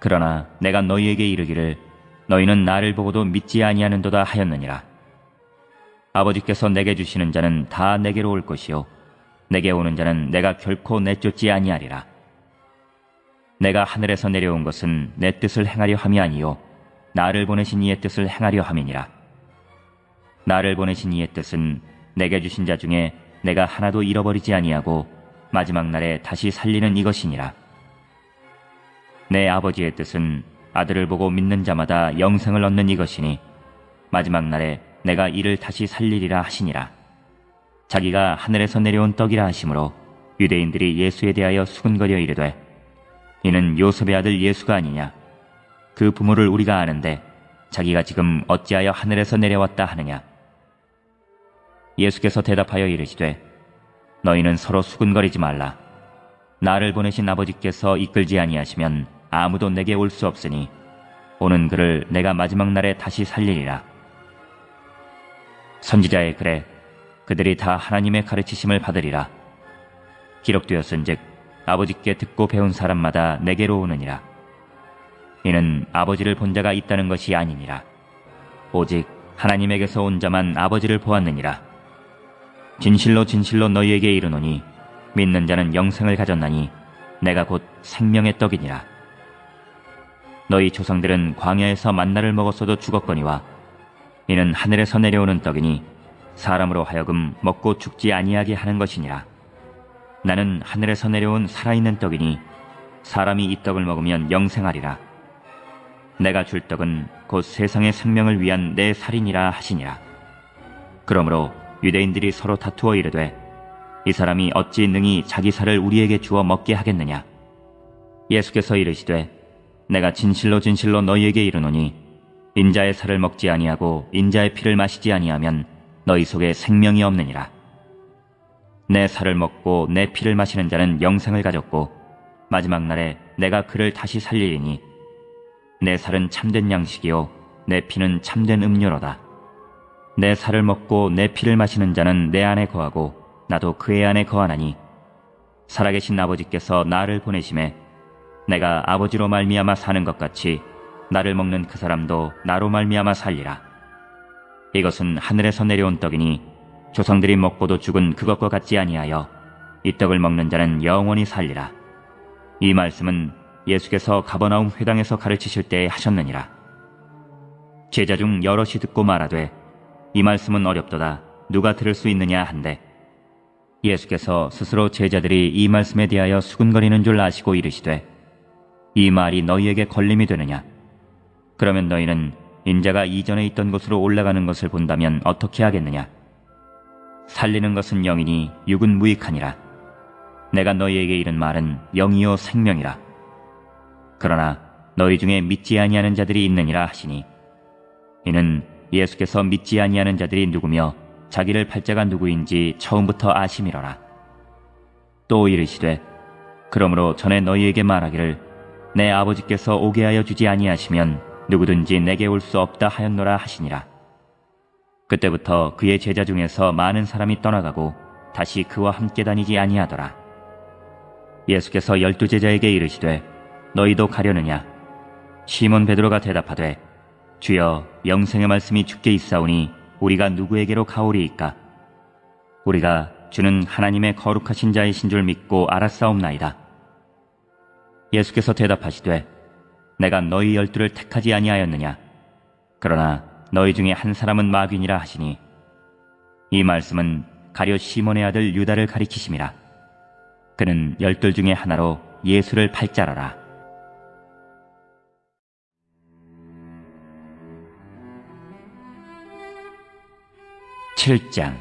그러나 내가 너희에게 이르기를 너희는 나를 보고도 믿지 아니하는도다 하였느니라. 아버지께서 내게 주시는 자는 다 내게로 올 것이요 내게 오는 자는 내가 결코 내쫓지 아니하리라. 내가 하늘에서 내려온 것은 내 뜻을 행하려 함이 아니요 나를 보내신 이의 뜻을 행하려 함이니라. 나를 보내신 이의 뜻은 내게 주신 자 중에 내가 하나도 잃어버리지 아니하고 마지막 날에 다시 살리는 이것이니라. 내 아버지의 뜻은 아들을 보고 믿는 자마다 영생을 얻는 이것이니 마지막 날에 내가 이를 다시 살리리라 하시니라. 자기가 하늘에서 내려온 떡이라 하시므로 유대인들이 예수에 대하여 수군거려 이르되 이는 요셉의 아들 예수가 아니냐. 그 부모를 우리가 아는데 자기가 지금 어찌하여 하늘에서 내려왔다 하느냐. 예수께서 대답하여 이르시되 너희는 서로 수군거리지 말라. 나를 보내신 아버지께서 이끌지 아니하시면 아무도 내게 올 수 없으니 오는 그를 내가 마지막 날에 다시 살리리라. 선지자의 글에 그들이 다 하나님의 가르치심을 받으리라. 기록되었은즉 아버지께 듣고 배운 사람마다 내게로 오느니라. 이는 아버지를 본 자가 있다는 것이 아니니라. 오직 하나님에게서 온 자만 아버지를 보았느니라. 진실로 진실로 너희에게 이르노니 믿는 자는 영생을 가졌나니 내가 곧 생명의 떡이니라. 너희 조상들은 광야에서 만나를 먹었어도 죽었거니와 이는 하늘에서 내려오는 떡이니 사람으로 하여금 먹고 죽지 아니하게 하는 것이니라. 나는 하늘에서 내려온 살아있는 떡이니 사람이 이 떡을 먹으면 영생하리라. 내가 줄 떡은 곧 세상의 생명을 위한 내 살이니라 하시니라. 그러므로 유대인들이 서로 다투어 이르되 이 사람이 어찌 능히 자기 살을 우리에게 주어 먹게 하겠느냐. 예수께서 이르시되 내가 진실로 진실로 너희에게 이르노니 인자의 살을 먹지 아니하고 인자의 피를 마시지 아니하면 너희 속에 생명이 없느니라. 내 살을 먹고 내 피를 마시는 자는 영생을 가졌고 마지막 날에 내가 그를 다시 살리리니 내 살은 참된 양식이요 내 피는 참된 음료로다. 내 살을 먹고 내 피를 마시는 자는 내 안에 거하고 나도 그의 안에 거하나니 살아계신 아버지께서 나를 보내심에 내가 아버지로 말미암아 사는 것 같이 나를 먹는 그 사람도 나로 말미암아 살리라. 이것은 하늘에서 내려온 떡이니 조상들이 먹고도 죽은 그것과 같지 아니하여 이 떡을 먹는 자는 영원히 살리라. 이 말씀은 예수께서 가버나움 회당에서 가르치실 때에 하셨느니라. 제자 중 여럿이 듣고 말하되 이 말씀은 어렵도다. 누가 들을 수 있느냐 한데 예수께서 스스로 제자들이 이 말씀에 대하여 수군거리는 줄 아시고 이르시되 이 말이 너희에게 걸림이 되느냐. 그러면 너희는 인자가 이전에 있던 곳으로 올라가는 것을 본다면 어떻게 하겠느냐. 살리는 것은 영이니 육은 무익하니라. 내가 너희에게 이른 말은 영이요 생명이라. 그러나 너희 중에 믿지 아니하는 자들이 있느니라 하시니 이는 예수께서 믿지 아니하는 자들이 누구며 자기를 팔 자가 누구인지 처음부터 아심이로라. 또 이르시되 그러므로 전에 너희에게 말하기를 내 아버지께서 오게 하여 주지 아니하시면 누구든지 내게 올 수 없다 하였노라 하시니라. 그때부터 그의 제자 중에서 많은 사람이 떠나가고 다시 그와 함께 다니지 아니하더라. 예수께서 12제자에게 이르시되 너희도 가려느냐. 시몬 베드로가 대답하되 주여 영생의 말씀이 주께 있사오니 우리가 누구에게로 가오리이까. 우리가 주는 하나님의 거룩하신 자이신 줄 믿고 알았사옵나이다. 예수께서 대답하시되 내가 너희 12를 택하지 아니하였느냐. 그러나 너희 중에 한 사람은 마귀니라 하시니 이 말씀은 가룟 시몬의 아들 유다를 가리키심이라. 그는 12 중에 하나로 예수를 팔 자라라. (7장)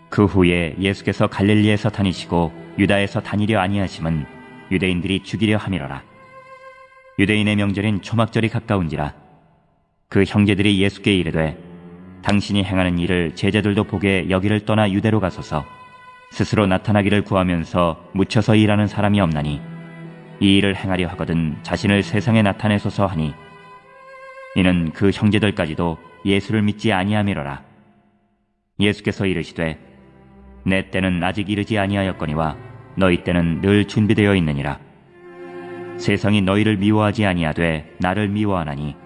그 후에 예수께서 갈릴리에서 다니시고 유다에서 다니려 아니하심은 유대인들이 죽이려 함이로라. 유대인의 명절인 초막절이 가까운지라. 그 형제들이 예수께 이르되 당신이 행하는 일을 제자들도 보게 여기를 떠나 유대로 가소서. 스스로 나타나기를 구하면서 묻혀서 일하는 사람이 없나니 이 일을 행하려 하거든 자신을 세상에 나타내소서 하니 이는 그 형제들까지도 예수를 믿지 아니함이로라. 예수께서 이르시되 내 때는 아직 이르지 아니하였거니와 너희 때는 늘 준비되어 있느니라. 세상이 너희를 미워하지 아니하되 나를 미워하나니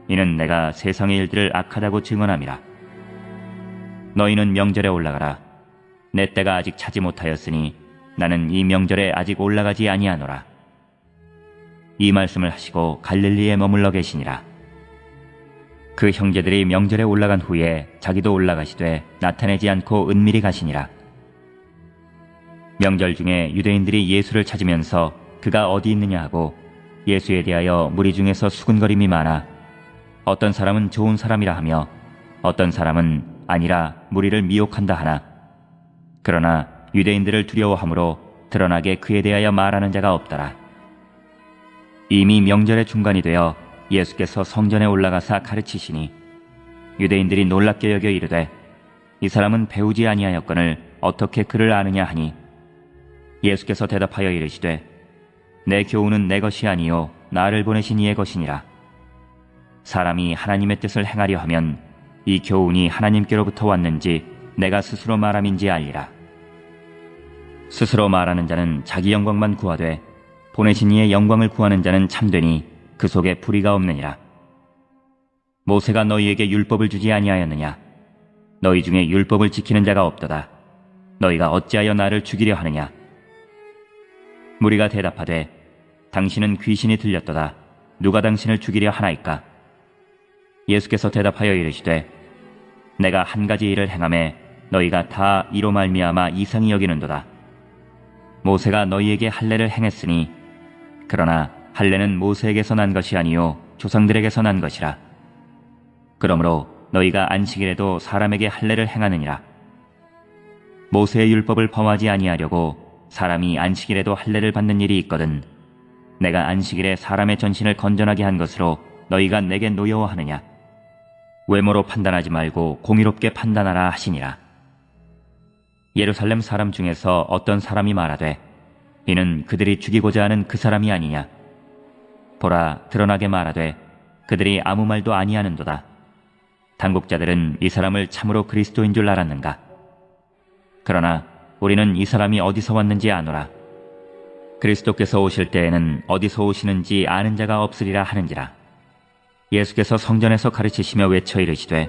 이는 내가 세상의 일들을 악하다고 증언함이라. 너희는 명절에 올라가라. 내 때가 아직 차지 못하였으니 나는 이 명절에 아직 올라가지 아니하노라. 이 말씀을 하시고 갈릴리에 머물러 계시니라. 그 형제들이 명절에 올라간 후에 자기도 올라가시되 나타내지 않고 은밀히 가시니라. 명절 중에 유대인들이 예수를 찾으면서 그가 어디 있느냐 하고 예수에 대하여 무리 중에서 수군거림이 많아 어떤 사람은 좋은 사람이라 하며 어떤 사람은 아니라 무리를 미혹한다 하나 그러나 유대인들을 두려워하므로 드러나게 그에 대하여 말하는 자가 없더라. 이미 명절의 중간이 되어 예수께서 성전에 올라가사 가르치시니 유대인들이 놀랍게 여겨 이르되 이 사람은 배우지 아니하였거늘 어떻게 그를 아느냐 하니 예수께서 대답하여 이르시되 내 교훈은 내 것이 아니요 나를 보내신 이의 것이니라. 사람이 하나님의 뜻을 행하려 하면 이 교훈이 하나님께로부터 왔는지 내가 스스로 말함인지 알리라. 스스로 말하는 자는 자기 영광만 구하되 보내신 이의 영광을 구하는 자는 참되니 그 속에 불의가 없느니라. 모세가 너희에게 율법을 주지 아니하였느냐? 너희 중에 율법을 지키는 자가 없도다. 너희가 어찌하여 나를 죽이려 하느냐? 무리가 대답하되 당신은 귀신이 들렸도다. 누가 당신을 죽이려 하나이까? 예수께서 대답하여 이르시되 내가 한 가지 일을 행하매 너희가 다 이로 말미암아 이상히 여기는도다. 모세가 너희에게 할례를 행했으니 그러나 할례는 모세에게서 난 것이 아니요 조상들에게서 난 것이라. 그러므로 너희가 안식일에도 사람에게 할례를 행하느니라. 모세의 율법을 범하지 아니하려고 사람이 안식일에도 할례를 받는 일이 있거든 내가 안식일에 사람의 전신을 건전하게 한 것으로 너희가 내게 노여워하느냐? 외모로 판단하지 말고 공의롭게 판단하라 하시니라. 예루살렘 사람 중에서 어떤 사람이 말하되 이는 그들이 죽이고자 하는 그 사람이 아니냐? 보라, 드러나게 말하되 그들이 아무 말도 아니하는도다. 당국자들은 이 사람을 참으로 그리스도인 줄 알았는가? 그러나 우리는 이 사람이 어디서 왔는지 아노라. 그리스도께서 오실 때에는 어디서 오시는지 아는 자가 없으리라 하는지라. 예수께서 성전에서 가르치시며 외쳐 이르시되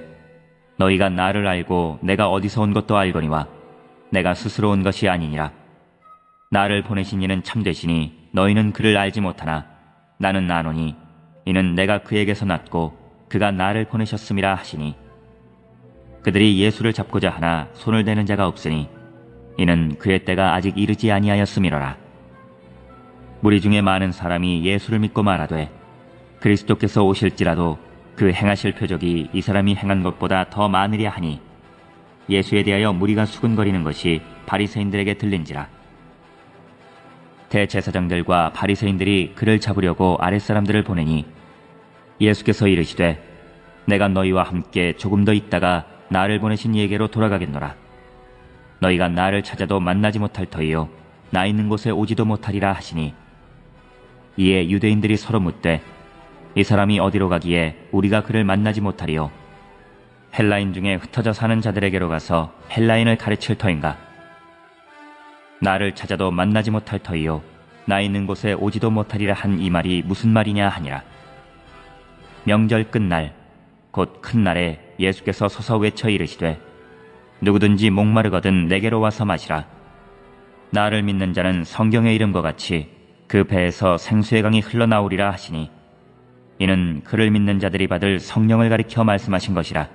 너희가 나를 알고 내가 어디서 온 것도 알거니와 내가 스스로 온 것이 아니니라. 나를 보내신 이는 참되시니 너희는 그를 알지 못하나 나는 아노니 이는 내가 그에게서 났고 그가 나를 보내셨음이라 하시니 그들이 예수를 잡고자 하나 손을 대는 자가 없으니 이는 그의 때가 아직 이르지 아니하였음이로라. 무리 중에 많은 사람이 예수를 믿고 말하되 그리스도께서 오실지라도 그 행하실 표적이 이 사람이 행한 것보다 더 많으랴 하니 예수에 대하여 무리가 수군거리는 것이 바리새인들에게 들린지라. 대제사장들과 바리새인들이 그를 잡으려고 아랫사람들을 보내니 예수께서 이르시되 내가 너희와 함께 조금 더 있다가 나를 보내신 이에게로 돌아가겠노라. 너희가 나를 찾아도 만나지 못할 터이요 나 있는 곳에 오지도 못하리라 하시니 이에 유대인들이 서로 묻되 이 사람이 어디로 가기에 우리가 그를 만나지 못하리요? 헬라인 중에 흩어져 사는 자들에게로 가서 헬라인을 가르칠 터인가? 나를 찾아도 만나지 못할 터이요 나 있는 곳에 오지도 못하리라 한 이 말이 무슨 말이냐 하니라. 명절 끝날 곧 큰 날에 예수께서 서서 외쳐 이르시되 누구든지 목마르거든 내게로 와서 마시라. 나를 믿는 자는 성경의 이름과 같이 그 배에서 생수의 강이 흘러나오리라 하시니 이는 그를 믿는 자들이 받을 성령을 가리켜 말씀하신 것이라.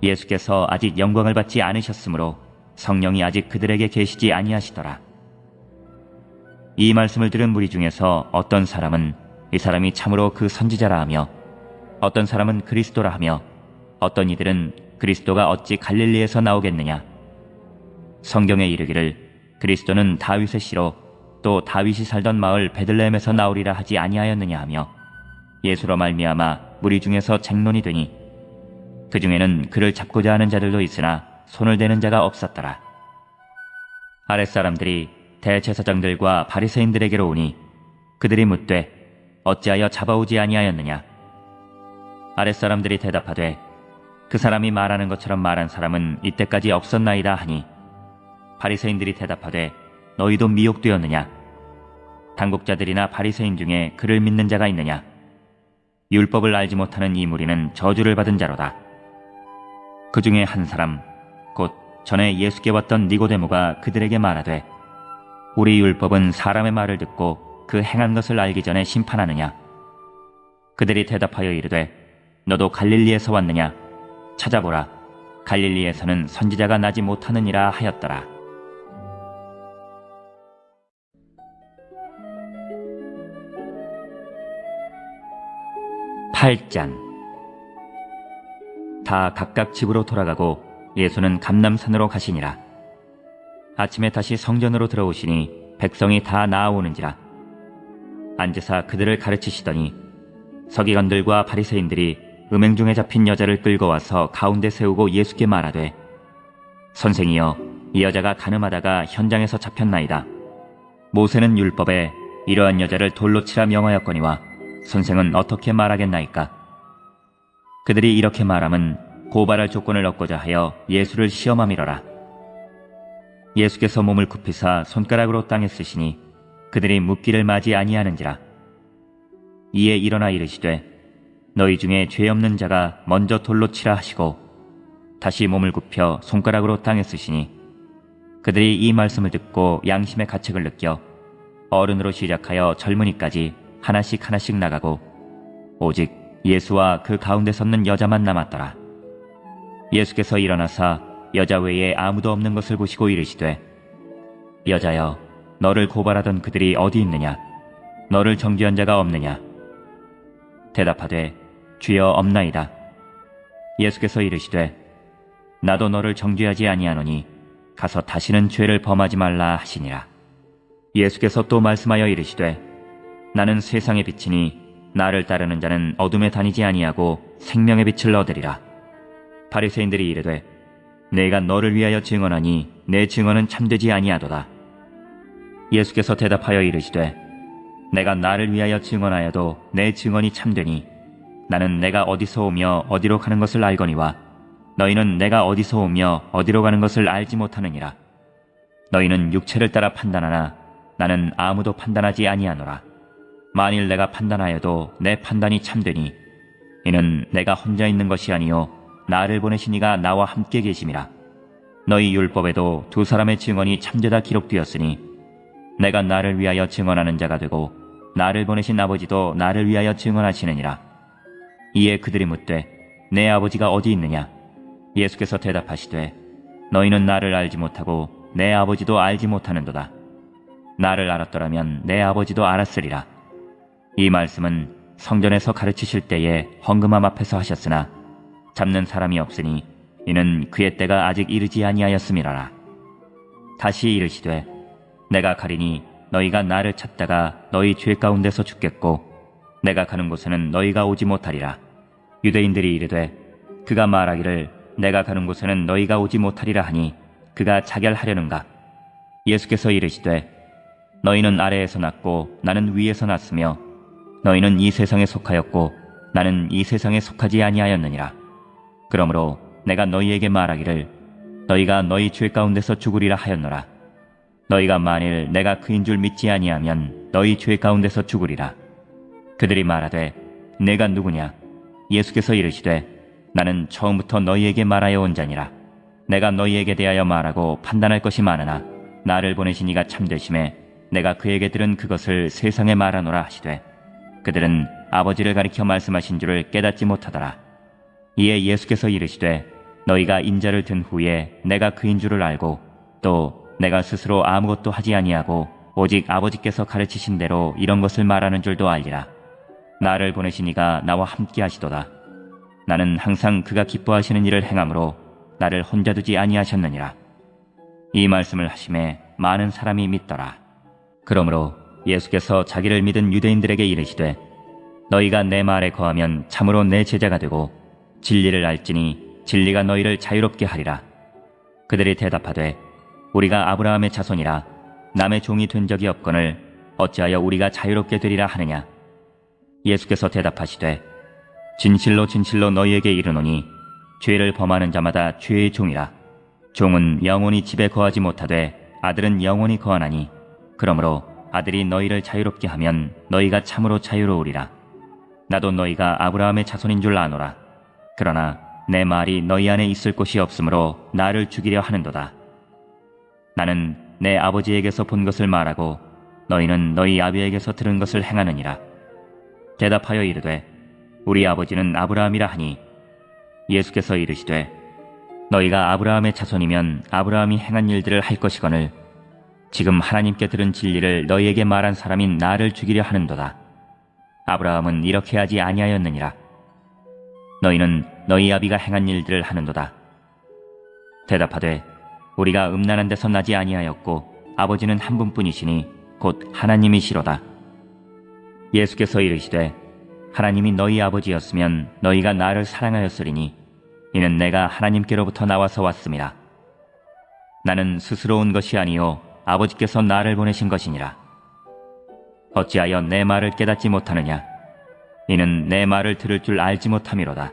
예수께서 아직 영광을 받지 않으셨으므로 성령이 아직 그들에게 계시지 아니하시더라. 이 말씀을 들은 무리 중에서 어떤 사람은 이 사람이 참으로 그 선지자라 하며 어떤 사람은 그리스도라 하며 어떤 이들은 그리스도가 어찌 갈릴리에서 나오겠느냐? 성경에 이르기를 그리스도는 다윗의 씨로 또 다윗이 살던 마을 베들레헴에서 나오리라 하지 아니하였느냐 하며 예수로 말미암아 무리 중에서 쟁론이 되니 그 중에는 그를 잡고자 하는 자들도 있으나 손을 대는 자가 없었더라. 아랫사람들이 대제사장들과 바리새인들에게로 오니 그들이 묻되 어찌하여 잡아오지 아니하였느냐? 아랫사람들이 대답하되 그 사람이 말하는 것처럼 말한 사람은 이때까지 없었나이다 하니 바리새인들이 대답하되 너희도 미혹되었느냐? 당국자들이나 바리새인 중에 그를 믿는 자가 있느냐? 율법을 알지 못하는 이 무리는 저주를 받은 자로다. 그 중에 한 사람 곧 전에 예수께 왔던 니고데모가 그들에게 말하되 우리 율법은 사람의 말을 듣고 그 행한 것을 알기 전에 심판하느냐? 그들이 대답하여 이르되 너도 갈릴리에서 왔느냐? 찾아보라. 갈릴리에서는 선지자가 나지 못하느니라 하였더라. (8장) 다 각각 집으로 돌아가고 예수는 감람산으로 가시니라. 아침에 다시 성전으로 들어오시니 백성이 다 나아오는지라. 앉으사 그들을 가르치시더니 서기관들과 바리새인들이 음행 중에 잡힌 여자를 끌고 와서 가운데 세우고 예수께 말하되 선생이여, 이 여자가 간음하다가 현장에서 잡혔나이다. 모세는 율법에 이러한 여자를 돌로 치라 명하였거니와 선생은 어떻게 말하겠나이까? 그들이 이렇게 말함은 고발할 조건을 얻고자 하여 예수를 시험함이러라. 예수께서 몸을 굽히사 손가락으로 땅에 쓰시니 그들이 묻기를 마지 아니하는지라. 이에 일어나 이르시되 너희 중에 죄 없는 자가 먼저 돌로 치라 하시고 다시 몸을 굽혀 손가락으로 땅에 쓰시니 그들이 이 말씀을 듣고 양심의 가책을 느껴 어른으로 시작하여 젊은이까지 하나씩 하나씩 나가고 오직 예수와 그 가운데 섰는 여자만 남았더라. 예수께서 일어나사 여자 외에 아무도 없는 것을 보시고 이르시되 여자여, 너를 고발하던 그들이 어디 있느냐? 너를 정죄한 자가 없느냐? 대답하되 주여 없나이다. 예수께서 이르시되 나도 너를 정죄하지 아니하노니 가서 다시는 죄를 범하지 말라 하시니라. 예수께서 또 말씀하여 이르시되 나는 세상의 빛이니 나를 따르는 자는 어둠에 다니지 아니하고 생명의 빛을 얻으리라. 바리새인들이 이르되 내가 너를 위하여 증언하니 내 증언은 참되지 아니하도다. 예수께서 대답하여 이르시되 내가 나를 위하여 증언하여도 내 증언이 참되니 나는 내가 어디서 오며 어디로 가는 것을 알거니와 너희는 내가 어디서 오며 어디로 가는 것을 알지 못하느니라. 너희는 육체를 따라 판단하나 나는 아무도 판단하지 아니하노라. 만일 내가 판단하여도 내 판단이 참되니 이는 내가 혼자 있는 것이 아니요 나를 보내신 이가 나와 함께 계심이라. 너희 율법에도 두 사람의 증언이 참되다 기록되었으니 내가 나를 위하여 증언하는 자가 되고 나를 보내신 아버지도 나를 위하여 증언하시느니라. 이에 그들이 묻되 내 아버지가 어디 있느냐? 예수께서 대답하시되 너희는 나를 알지 못하고 내 아버지도 알지 못하는도다. 나를 알았더라면 내 아버지도 알았으리라. 이 말씀은 성전에서 가르치실 때에 헌금함 앞에서 하셨으나 잡는 사람이 없으니 이는 그의 때가 아직 이르지 아니하였음이라라. 다시 이르시되 내가 가리니 너희가 나를 찾다가 너희 죄 가운데서 죽겠고 내가 가는 곳에는 너희가 오지 못하리라. 유대인들이 이르되 그가 말하기를 내가 가는 곳에는 너희가 오지 못하리라 하니 그가 자결하려는가? 예수께서 이르시되 너희는 아래에서 났고 나는 위에서 났으며 너희는 이 세상에 속하였고 나는 이 세상에 속하지 아니하였느니라. 그러므로 내가 너희에게 말하기를 너희가 너희 죄 가운데서 죽으리라 하였노라. 너희가 만일 내가 그인 줄 믿지 아니하면 너희 죄 가운데서 죽으리라. 그들이 말하되 내가 누구냐? 예수께서 이르시되 나는 처음부터 너희에게 말하여 온 자니라. 내가 너희에게 대하여 말하고 판단할 것이 많으나 나를 보내신 이가 참되심에 내가 그에게 들은 그것을 세상에 말하노라 하시되 그들은 아버지를 가리켜 말씀하신 줄을 깨닫지 못하더라. 이에 예수께서 이르시되 너희가 인자를 든 후에 내가 그인 줄을 알고 또 내가 스스로 아무것도 하지 아니하고 오직 아버지께서 가르치신 대로 이런 것을 말하는 줄도 알리라. 나를 보내신 이가 나와 함께 하시도다. 나는 항상 그가 기뻐하시는 일을 행함으로 나를 혼자 두지 아니하셨느니라. 이 말씀을 하심에 많은 사람이 믿더라. 그러므로 예수께서 자기를 믿은 유대인들에게 이르시되 너희가 내 말에 거하면 참으로 내 제자가 되고 진리를 알지니 진리가 너희를 자유롭게 하리라. 그들이 대답하되 우리가 아브라함의 자손이라 남의 종이 된 적이 없거늘 어찌하여 우리가 자유롭게 되리라 하느냐? 예수께서 대답하시되 진실로 진실로 너희에게 이르노니 죄를 범하는 자마다 죄의 종이라. 종은 영원히 집에 거하지 못하되 아들은 영원히 거하나니 그러므로 아들이 너희를 자유롭게 하면 너희가 참으로 자유로우리라. 나도 너희가 아브라함의 자손인 줄 아노라. 그러나 내 말이 너희 안에 있을 곳이 없으므로 나를 죽이려 하는도다. 나는 내 아버지에게서 본 것을 말하고 너희는 너희 아비에게서 들은 것을 행하느니라. 대답하여 이르되 우리 아버지는 아브라함이라 하니 예수께서 이르시되 너희가 아브라함의 자손이면 아브라함이 행한 일들을 할 것이거늘 지금 하나님께 들은 진리를 너희에게 말한 사람인 나를 죽이려 하는도다. 아브라함은 이렇게 하지 아니하였느니라. 너희는 너희 아비가 행한 일들을 하는도다. 대답하되 우리가 음란한 데서 나지 아니하였고 아버지는 한 분뿐이시니 곧 하나님이시로다. 예수께서 이르시되 하나님이 너희 아버지였으면 너희가 나를 사랑하였으리니 이는 내가 하나님께로부터 나와서 왔음이라. 나는 스스로 온 것이 아니요 아버지께서 나를 보내신 것이니라. 어찌하여 내 말을 깨닫지 못하느냐? 이는 내 말을 들을 줄 알지 못함이로다.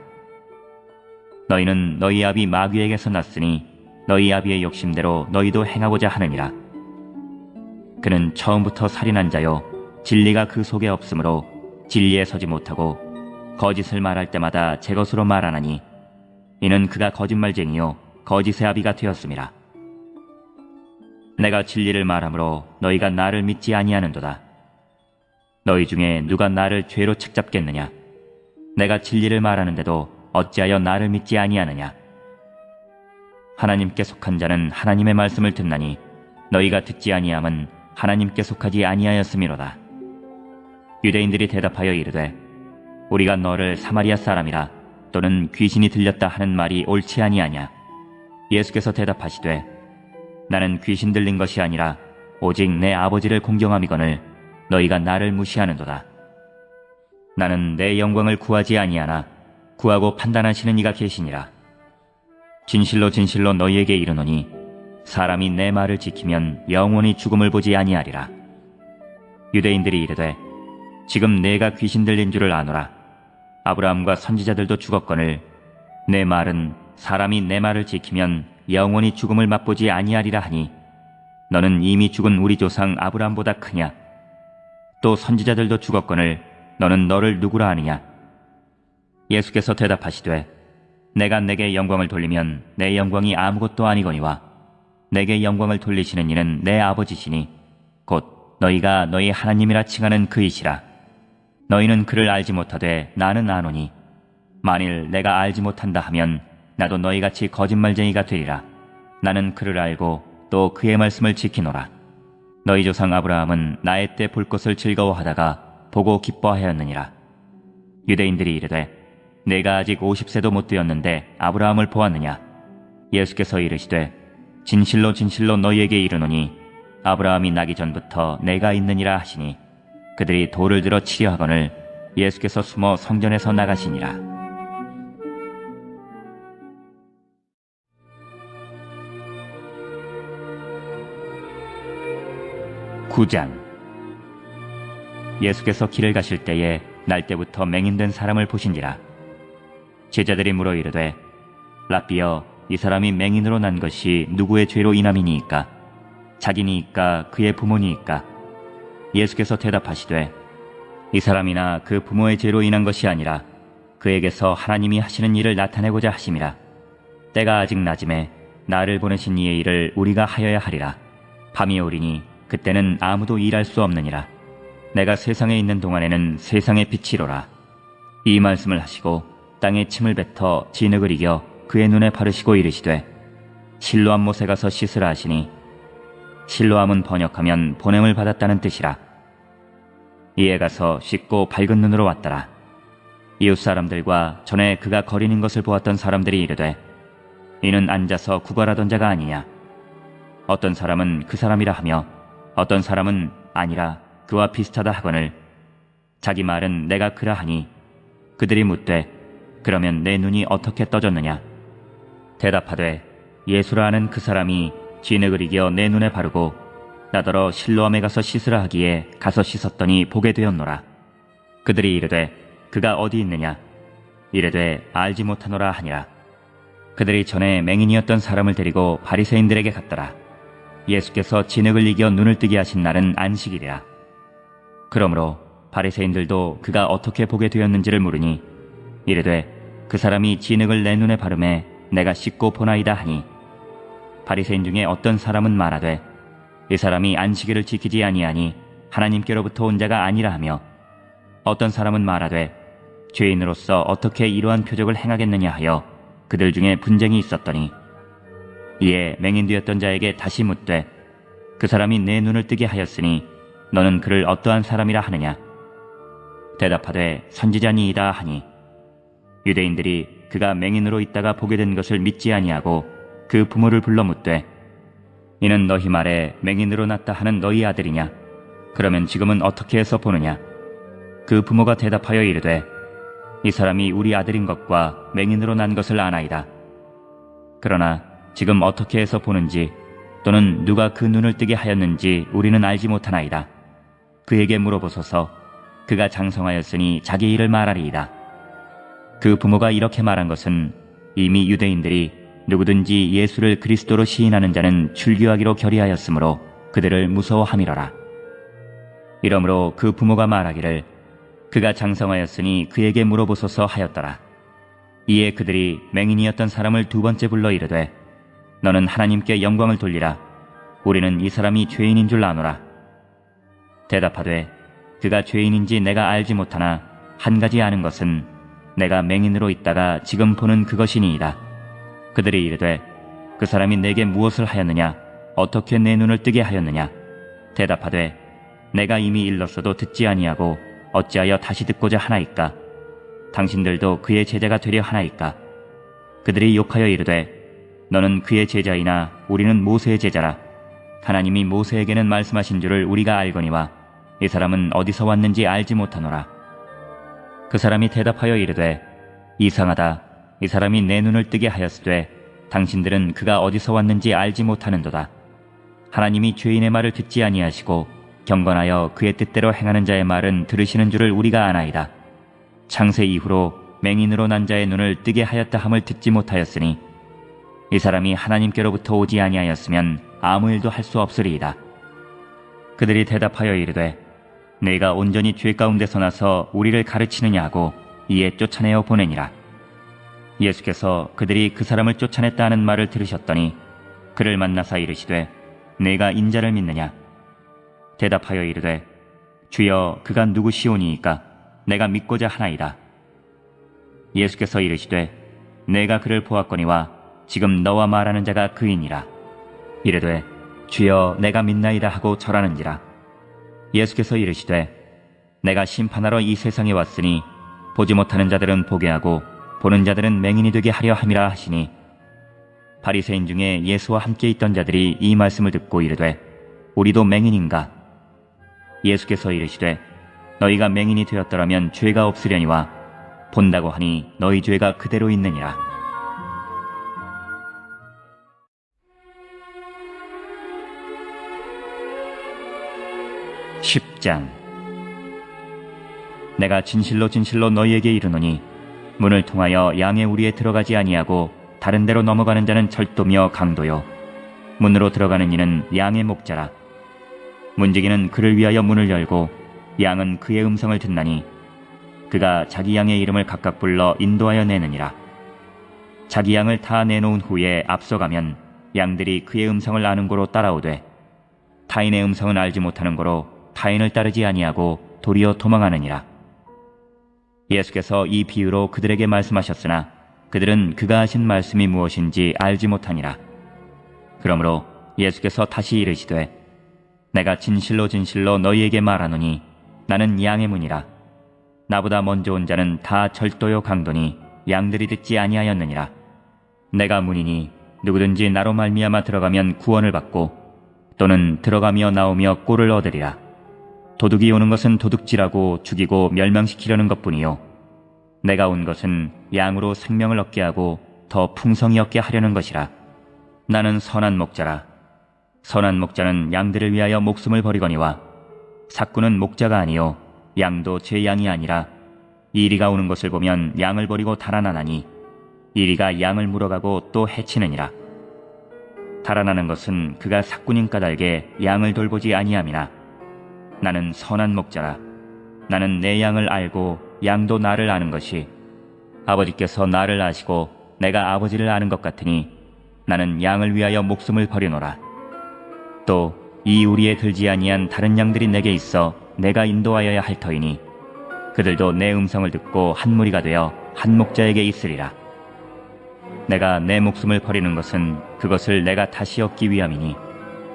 너희는 너희 아비 마귀에게서 났으니 너희 아비의 욕심대로 너희도 행하고자 하느니라. 그는 처음부터 살인한 자요 진리가 그 속에 없으므로 진리에 서지 못하고 거짓을 말할 때마다 제 것으로 말하나니 이는 그가 거짓말쟁이요 거짓의 아비가 되었음이라. 내가 진리를 말하므로 너희가 나를 믿지 아니하는도다. 너희 중에 누가 나를 죄로 책잡겠느냐? 내가 진리를 말하는데도 어찌하여 나를 믿지 아니하느냐? 하나님께 속한 자는 하나님의 말씀을 듣나니 너희가 듣지 아니함은 하나님께 속하지 아니하였음이로다. 유대인들이 대답하여 이르되 우리가 너를 사마리아 사람이라 또는 귀신이 들렸다 하는 말이 옳지 아니하냐? 예수께서 대답하시되 나는 귀신 들린 것이 아니라 오직 내 아버지를 공경함이거늘 너희가 나를 무시하는도다. 나는 내 영광을 구하지 아니하나 구하고 판단하시는 이가 계시니라. 진실로 진실로 너희에게 이르노니 사람이 내 말을 지키면 영원히 죽음을 보지 아니하리라. 유대인들이 이르되 지금 내가 귀신 들린 줄을 아노라. 아브라함과 선지자들도 죽었거늘 내 말은 사람이 내 말을 지키면 영원히 죽음을 맛보지 아니하리라 하니 너는 이미 죽은 우리 조상 아브라함보다 크냐? 또 선지자들도 죽었거늘 너는 너를 누구라 하느냐? 예수께서 대답하시되 내가 내게 영광을 돌리면 내 영광이 아무것도 아니거니와 내게 영광을 돌리시는 이는 내 아버지시니 곧 너희가 너희 하나님이라 칭하는 그이시라. 너희는 그를 알지 못하되 나는 아노니 만일 내가 알지 못한다 하면 나도 너희같이 거짓말쟁이가 되리라. 나는 그를 알고 또 그의 말씀을 지키노라. 너희 조상 아브라함은 나의 때 볼 것을 즐거워하다가 보고 기뻐하였느니라. 유대인들이 이르되 내가 아직 50세도 못 되었는데 아브라함을 보았느냐? 예수께서 이르시되 진실로 진실로 너희에게 이르노니 아브라함이 나기 전부터 내가 있느니라 하시니 그들이 돌을 들어 치려 하거늘 예수께서 숨어 성전에서 나가시니라. 9장. 예수께서 길을 가실 때에 날 때부터 맹인된 사람을 보신지라. 제자들이 물어 이르되 랍비여 이 사람이 맹인으로 난 것이 누구의 죄로 인함이니이까? 자기니이까 그의 부모니이까? 예수께서 대답하시되 이 사람이나 그 부모의 죄로 인한 것이 아니라 그에게서 하나님이 하시는 일을 나타내고자 하심이라. 때가 아직 낮음에 나를 보내신 이의 일을 우리가 하여야 하리라. 밤이 오리니 그때는 아무도 일할 수 없느니라. 내가 세상에 있는 동안에는 세상의 빛이로라. 이 말씀을 하시고 땅에 침을 뱉어 진흙을 이겨 그의 눈에 바르시고 이르시되 실로암 못에 가서 씻으라 하시니 실로암은 번역하면 보냄을 받았다는 뜻이라. 이에 가서 씻고 밝은 눈으로 왔더라. 이웃 사람들과 전에 그가 거리는 것을 보았던 사람들이 이르되 이는 앉아서 구걸하던 자가 아니냐? 어떤 사람은 그 사람이라 하며 어떤 사람은 아니라 그와 비슷하다 하거늘 자기 말은 내가 그라 하니 그들이 묻되 그러면 내 눈이 어떻게 떠졌느냐? 대답하되 예수라 하는 그 사람이 진흙을 이겨 내 눈에 바르고 나더러 실로암에 가서 씻으라 하기에 가서 씻었더니 보게 되었노라. 그들이 이르되 그가 어디 있느냐? 이르되 알지 못하노라 하니라. 그들이 전에 맹인이었던 사람을 데리고 바리새인들에게 갔더라. 예수께서 진흙을 이겨 눈을 뜨게 하신 날은 안식일이라. 그러므로 바리새인들도 그가 어떻게 보게 되었는지를 물으니 이르되 그 사람이 진흙을 내 눈에 바르매 내가 씻고 보나이다 하니, 바리새인 중에 어떤 사람은 말하되 이 사람이 안식일을 지키지 아니하니 하나님께로부터 온 자가 아니라 하며, 어떤 사람은 말하되 죄인으로서 어떻게 이러한 표적을 행하겠느냐 하여 그들 중에 분쟁이 있었더니, 이에 맹인되었던 자에게 다시 묻되 그 사람이 내 눈을 뜨게 하였으니 너는 그를 어떠한 사람이라 하느냐? 대답하되 선지자니이다 하니, 유대인들이 그가 맹인으로 있다가 보게 된 것을 믿지 아니하고 그 부모를 불러 묻되, 이는 너희 말에 맹인으로 났다 하는 너희 아들이냐? 그러면 지금은 어떻게 해서 보느냐? 그 부모가 대답하여 이르되, 이 사람이 우리 아들인 것과 맹인으로 난 것을 아나이다. 그러나 지금 어떻게 해서 보는지 또는 누가 그 눈을 뜨게 하였는지 우리는 알지 못하나이다. 그에게 물어보소서. 그가 장성하였으니 자기 일을 말하리이다. 그 부모가 이렇게 말한 것은 이미 유대인들이 누구든지 예수를 그리스도로 시인하는 자는 출교하기로 결의하였으므로 그들을 무서워함이로라. 이러므로 그 부모가 말하기를 그가 장성하였으니 그에게 물어보소서 하였더라. 이에 그들이 맹인이었던 사람을 두 번째 불러 이르되, 너는 하나님께 영광을 돌리라. 우리는 이 사람이 죄인인 줄 아노라. 대답하되 그가 죄인인지 내가 알지 못하나 한 가지 아는 것은 내가 맹인으로 있다가 지금 보는 그것이니이다. 그들이 이르되 그 사람이 내게 무엇을 하였느냐? 어떻게 내 눈을 뜨게 하였느냐? 대답하되 내가 이미 일렀어도 듣지 아니하고 어찌하여 다시 듣고자 하나이까? 당신들도 그의 제자가 되려 하나이까? 그들이 욕하여 이르되 너는 그의 제자이나 우리는 모세의 제자라. 하나님이 모세에게는 말씀하신 줄을 우리가 알거니와 이 사람은 어디서 왔는지 알지 못하노라. 그 사람이 대답하여 이르되 이상하다. 이 사람이 내 눈을 뜨게 하였으되 당신들은 그가 어디서 왔는지 알지 못하는도다. 하나님이 죄인의 말을 듣지 아니하시고 경건하여 그의 뜻대로 행하는 자의 말은 들으시는 줄을 우리가 아나이다. 창세 이후로 맹인으로 난 자의 눈을 뜨게 하였다 함을 듣지 못하였으니 이 사람이 하나님께로부터 오지 아니하였으면 아무 일도 할 수 없으리이다. 그들이 대답하여 이르되 네가 온전히 죄 가운데서 나서 우리를 가르치느냐 하고 이에 쫓아내어 보내니라. 예수께서 그들이 그 사람을 쫓아냈다 하는 말을 들으셨더니 그를 만나사 이르시되 네가 인자를 믿느냐? 대답하여 이르되 주여 그가 누구시오니이까? 내가 믿고자 하나이다. 예수께서 이르시되 내가 그를 보았거니와 지금 너와 말하는 자가 그이니라. 이르되 주여 내가 믿나이다 하고 절하는지라. 예수께서 이르시되 내가 심판하러 이 세상에 왔으니 보지 못하는 자들은 보게 하고 보는 자들은 맹인이 되게 하려 함이라 하시니, 바리새인 중에 예수와 함께 있던 자들이 이 말씀을 듣고 이르되 우리도 맹인인가? 예수께서 이르시되 너희가 맹인이 되었더라면 죄가 없으려니와 본다고 하니 너희 죄가 그대로 있느니라. (10장) 내가 진실로 진실로 너희에게 이르노니 문을 통하여 양의 우리에 들어가지 아니하고 다른 데로 넘어가는 자는 절도며 강도요 문으로 들어가는 이는 양의 목자라. 문지기는 그를 위하여 문을 열고 양은 그의 음성을 듣나니 그가 자기 양의 이름을 각각 불러 인도하여 내느니라. 자기 양을 다 내놓은 후에 앞서가면 양들이 그의 음성을 아는 고로 따라오되 타인의 음성은 알지 못하는 고로 타인을 따르지 아니하고 도리어 도망하느니라. 예수께서 이 비유로 그들에게 말씀하셨으나 그들은 그가 하신 말씀이 무엇인지 알지 못하니라. 그러므로 예수께서 다시 이르시되 내가 진실로 진실로 너희에게 말하노니 나는 양의 문이라. 나보다 먼저 온 자는 다 절도요 강도니 양들이 듣지 아니하였느니라. 내가 문이니 누구든지 나로 말미암아 들어가면 구원을 받고 또는 들어가며 나오며 꼴을 얻으리라. 도둑이 오는 것은 도둑질하고 죽이고 멸망시키려는 것뿐이요 내가 온 것은 양으로 생명을 얻게 하고 더 풍성히 얻게 하려는 것이라. 나는 선한 목자라. 선한 목자는 양들을 위하여 목숨을 버리거니와 삭구는 목자가 아니요 양도 제 양이 아니라 이리가 오는 것을 보면 양을 버리고 달아나나니 이리가 양을 물어가고 또 해치느니라. 달아나는 것은 그가 삭군인 까닭에 양을 돌보지 아니함이나 나는 선한 목자라. 나는 내 양을 알고 양도 나를 아는 것이 아버지께서 나를 아시고 내가 아버지를 아는 것 같으니 나는 양을 위하여 목숨을 버리노라. 또 이 우리에 들지 아니한 다른 양들이 내게 있어 내가 인도하여야 할 터이니 그들도 내 음성을 듣고 한 무리가 되어 한 목자에게 있으리라. 내가 내 목숨을 버리는 것은 그것을 내가 다시 얻기 위함이니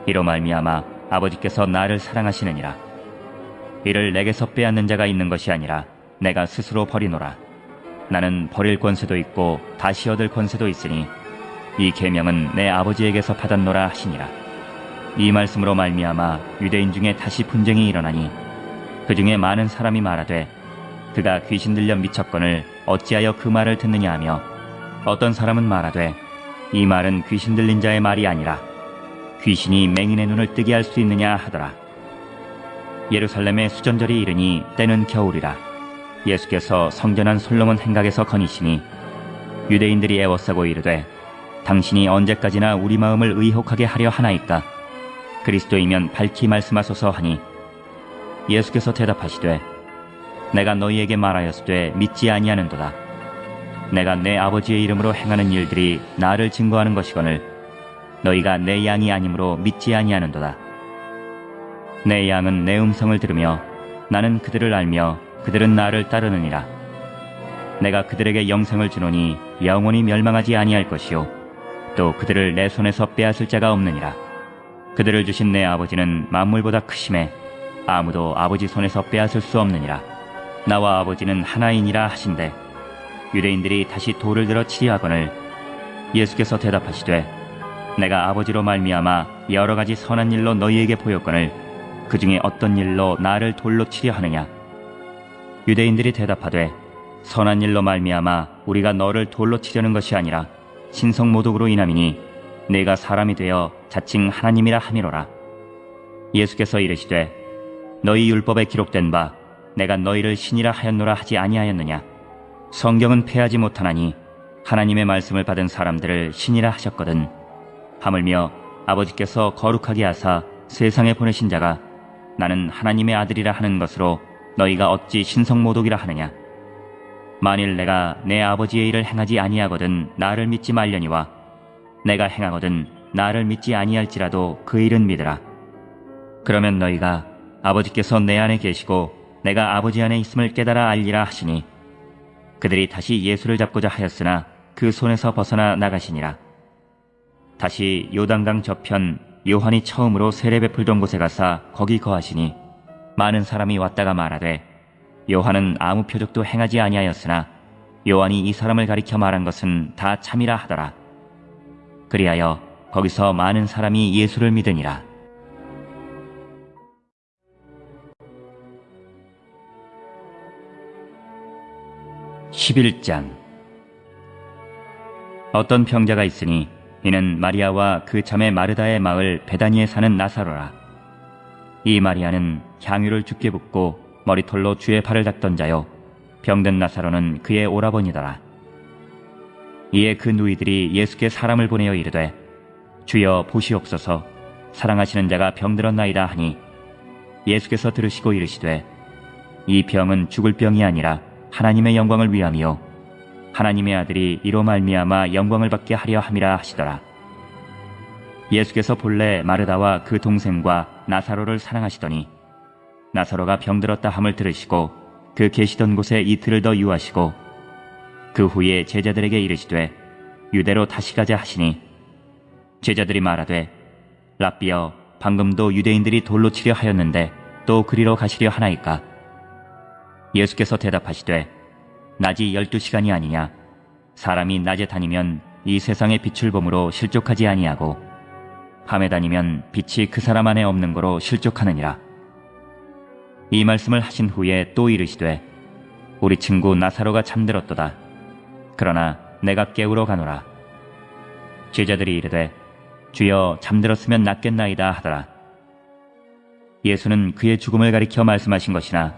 이로 말미암아 아버지께서 나를 사랑하시느니라. 이를 내게서 빼앗는 자가 있는 것이 아니라 내가 스스로 버리노라. 나는 버릴 권세도 있고 다시 얻을 권세도 있으니 이 계명은 내 아버지에게서 받았노라 하시니라. 이 말씀으로 말미암아 유대인 중에 다시 분쟁이 일어나니 그 중에 많은 사람이 말하되 그가 귀신 들려 미쳤거늘 어찌하여 그 말을 듣느냐 하며 어떤 사람은 말하되 이 말은 귀신 들린 자의 말이 아니라 귀신이 맹인의 눈을 뜨게 할 수 있느냐 하더라. 예루살렘의 수전절이 이르니 때는 겨울이라. 예수께서 성전한 솔로몬 행각에서 거니시니 유대인들이 애워싸고 이르되 당신이 언제까지나 우리 마음을 의혹하게 하려 하나이까? 그리스도이면 밝히 말씀하소서 하니 예수께서 대답하시되 내가 너희에게 말하였으되 믿지 아니하는도다. 내가 내 아버지의 이름으로 행하는 일들이 나를 증거하는 것이거늘 너희가 내 양이 아니므로 믿지 아니하는도다. 내 양은 내 음성을 들으며 나는 그들을 알며 그들은 나를 따르느니라. 내가 그들에게 영생을 주노니 영원히 멸망하지 아니할 것이요 또 그들을 내 손에서 빼앗을 자가 없느니라. 그들을 주신 내 아버지는 만물보다 크심에 아무도 아버지 손에서 빼앗을 수 없느니라. 나와 아버지는 하나이니라 하신대 유대인들이 다시 돌을 들어 치려 하거늘 예수께서 대답하시되 내가 아버지로 말미암아 여러 가지 선한 일로 너희에게 보였거늘 그 중에 어떤 일로 나를 돌로 치려 하느냐? 유대인들이 대답하되 선한 일로 말미암아 우리가 너를 돌로 치려는 것이 아니라 신성모독으로 인함이니 내가 사람이 되어 자칭 하나님이라 함이로라. 예수께서 이르시되 너희 율법에 기록된 바 내가 너희를 신이라 하였노라 하지 아니하였느냐? 성경은 패하지 못하나니 하나님의 말씀을 받은 사람들을 신이라 하셨거든. 하물며 아버지께서 거룩하게 하사 세상에 보내신 자가 나는 하나님의 아들이라 하는 것으로 너희가 어찌 신성모독이라 하느냐? 만일 내가 내 아버지의 일을 행하지 아니하거든 나를 믿지 말려니와 내가 행하거든 나를 믿지 아니할지라도 그 일은 믿으라. 그러면 너희가 아버지께서 내 안에 계시고 내가 아버지 안에 있음을 깨달아 알리라 하시니 그들이 다시 예수를 잡고자 하였으나 그 손에서 벗어나 나가시니라. 다시 요단강 저편 요한이 처음으로 세례 베풀던 곳에 가사 거기 거하시니 많은 사람이 왔다가 말하되 요한은 아무 표적도 행하지 아니하였으나 요한이 이 사람을 가리켜 말한 것은 다 참이라 하더라. 그리하여 거기서 많은 사람이 예수를 믿으니라. 11장. 어떤 병자가 있으니 이는 마리아와 그 자매 마르다의 마을 베다니에 사는 나사로라. 이 마리아는 향유를 죽게 붓고 머리털로 주의 발을 닦던 자요 병든 나사로는 그의 오라버니더라. 이에 그 누이들이 예수께 사람을 보내어 이르되 주여 보시옵소서 사랑하시는 자가 병들었나이다 하니 예수께서 들으시고 이르시되 이 병은 죽을 병이 아니라 하나님의 영광을 위함이요 하나님의 아들이 이로 말미암아 영광을 받게 하려 함이라 하시더라. 예수께서 본래 마르다와 그 동생과 나사로를 사랑하시더니 나사로가 병들었다 함을 들으시고 그 계시던 곳에 이틀을 더 유하시고 그 후에 제자들에게 이르시되 유대로 다시 가자 하시니 제자들이 말하되 랍비여 방금도 유대인들이 돌로 치려 하였는데 또 그리로 가시려 하나이까? 예수께서 대답하시되 낮이 12시간이 아니냐? 사람이 낮에 다니면 이 세상의 빛을 보므로 실족하지 아니하고 밤에 다니면 빛이 그 사람 안에 없는 거로 실족하느니라. 이 말씀을 하신 후에 또 이르시되 우리 친구 나사로가 잠들었도다. 그러나 내가 깨우러 가노라. 제자들이 이르되 주여 잠들었으면 낫겠나이다 하더라. 예수는 그의 죽음을 가리켜 말씀하신 것이나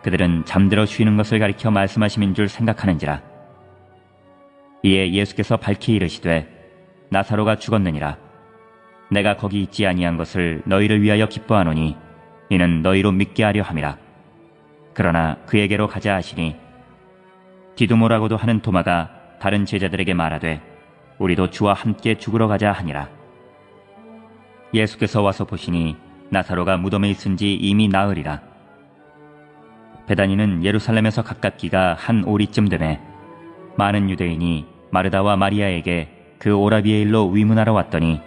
그들은 잠들어 쉬는 것을 가리켜 말씀하심인 줄 생각하는지라. 이에 예수께서 밝히 이르시되 나사로가 죽었느니라. 내가 거기 있지 아니한 것을 너희를 위하여 기뻐하노니 이는 너희로 믿게 하려 함이라. 그러나 그에게로 가자 하시니 디두모라고도 하는 도마가 다른 제자들에게 말하되 우리도 주와 함께 죽으러 가자 하니라. 예수께서 와서 보시니 나사로가 무덤에 있은지 이미 나으리라. 베다니는 예루살렘에서 가깝기가 한 오리쯤 되매 많은 유대인이 마르다와 마리아에게 그 오라비의 일로 위문하러 왔더니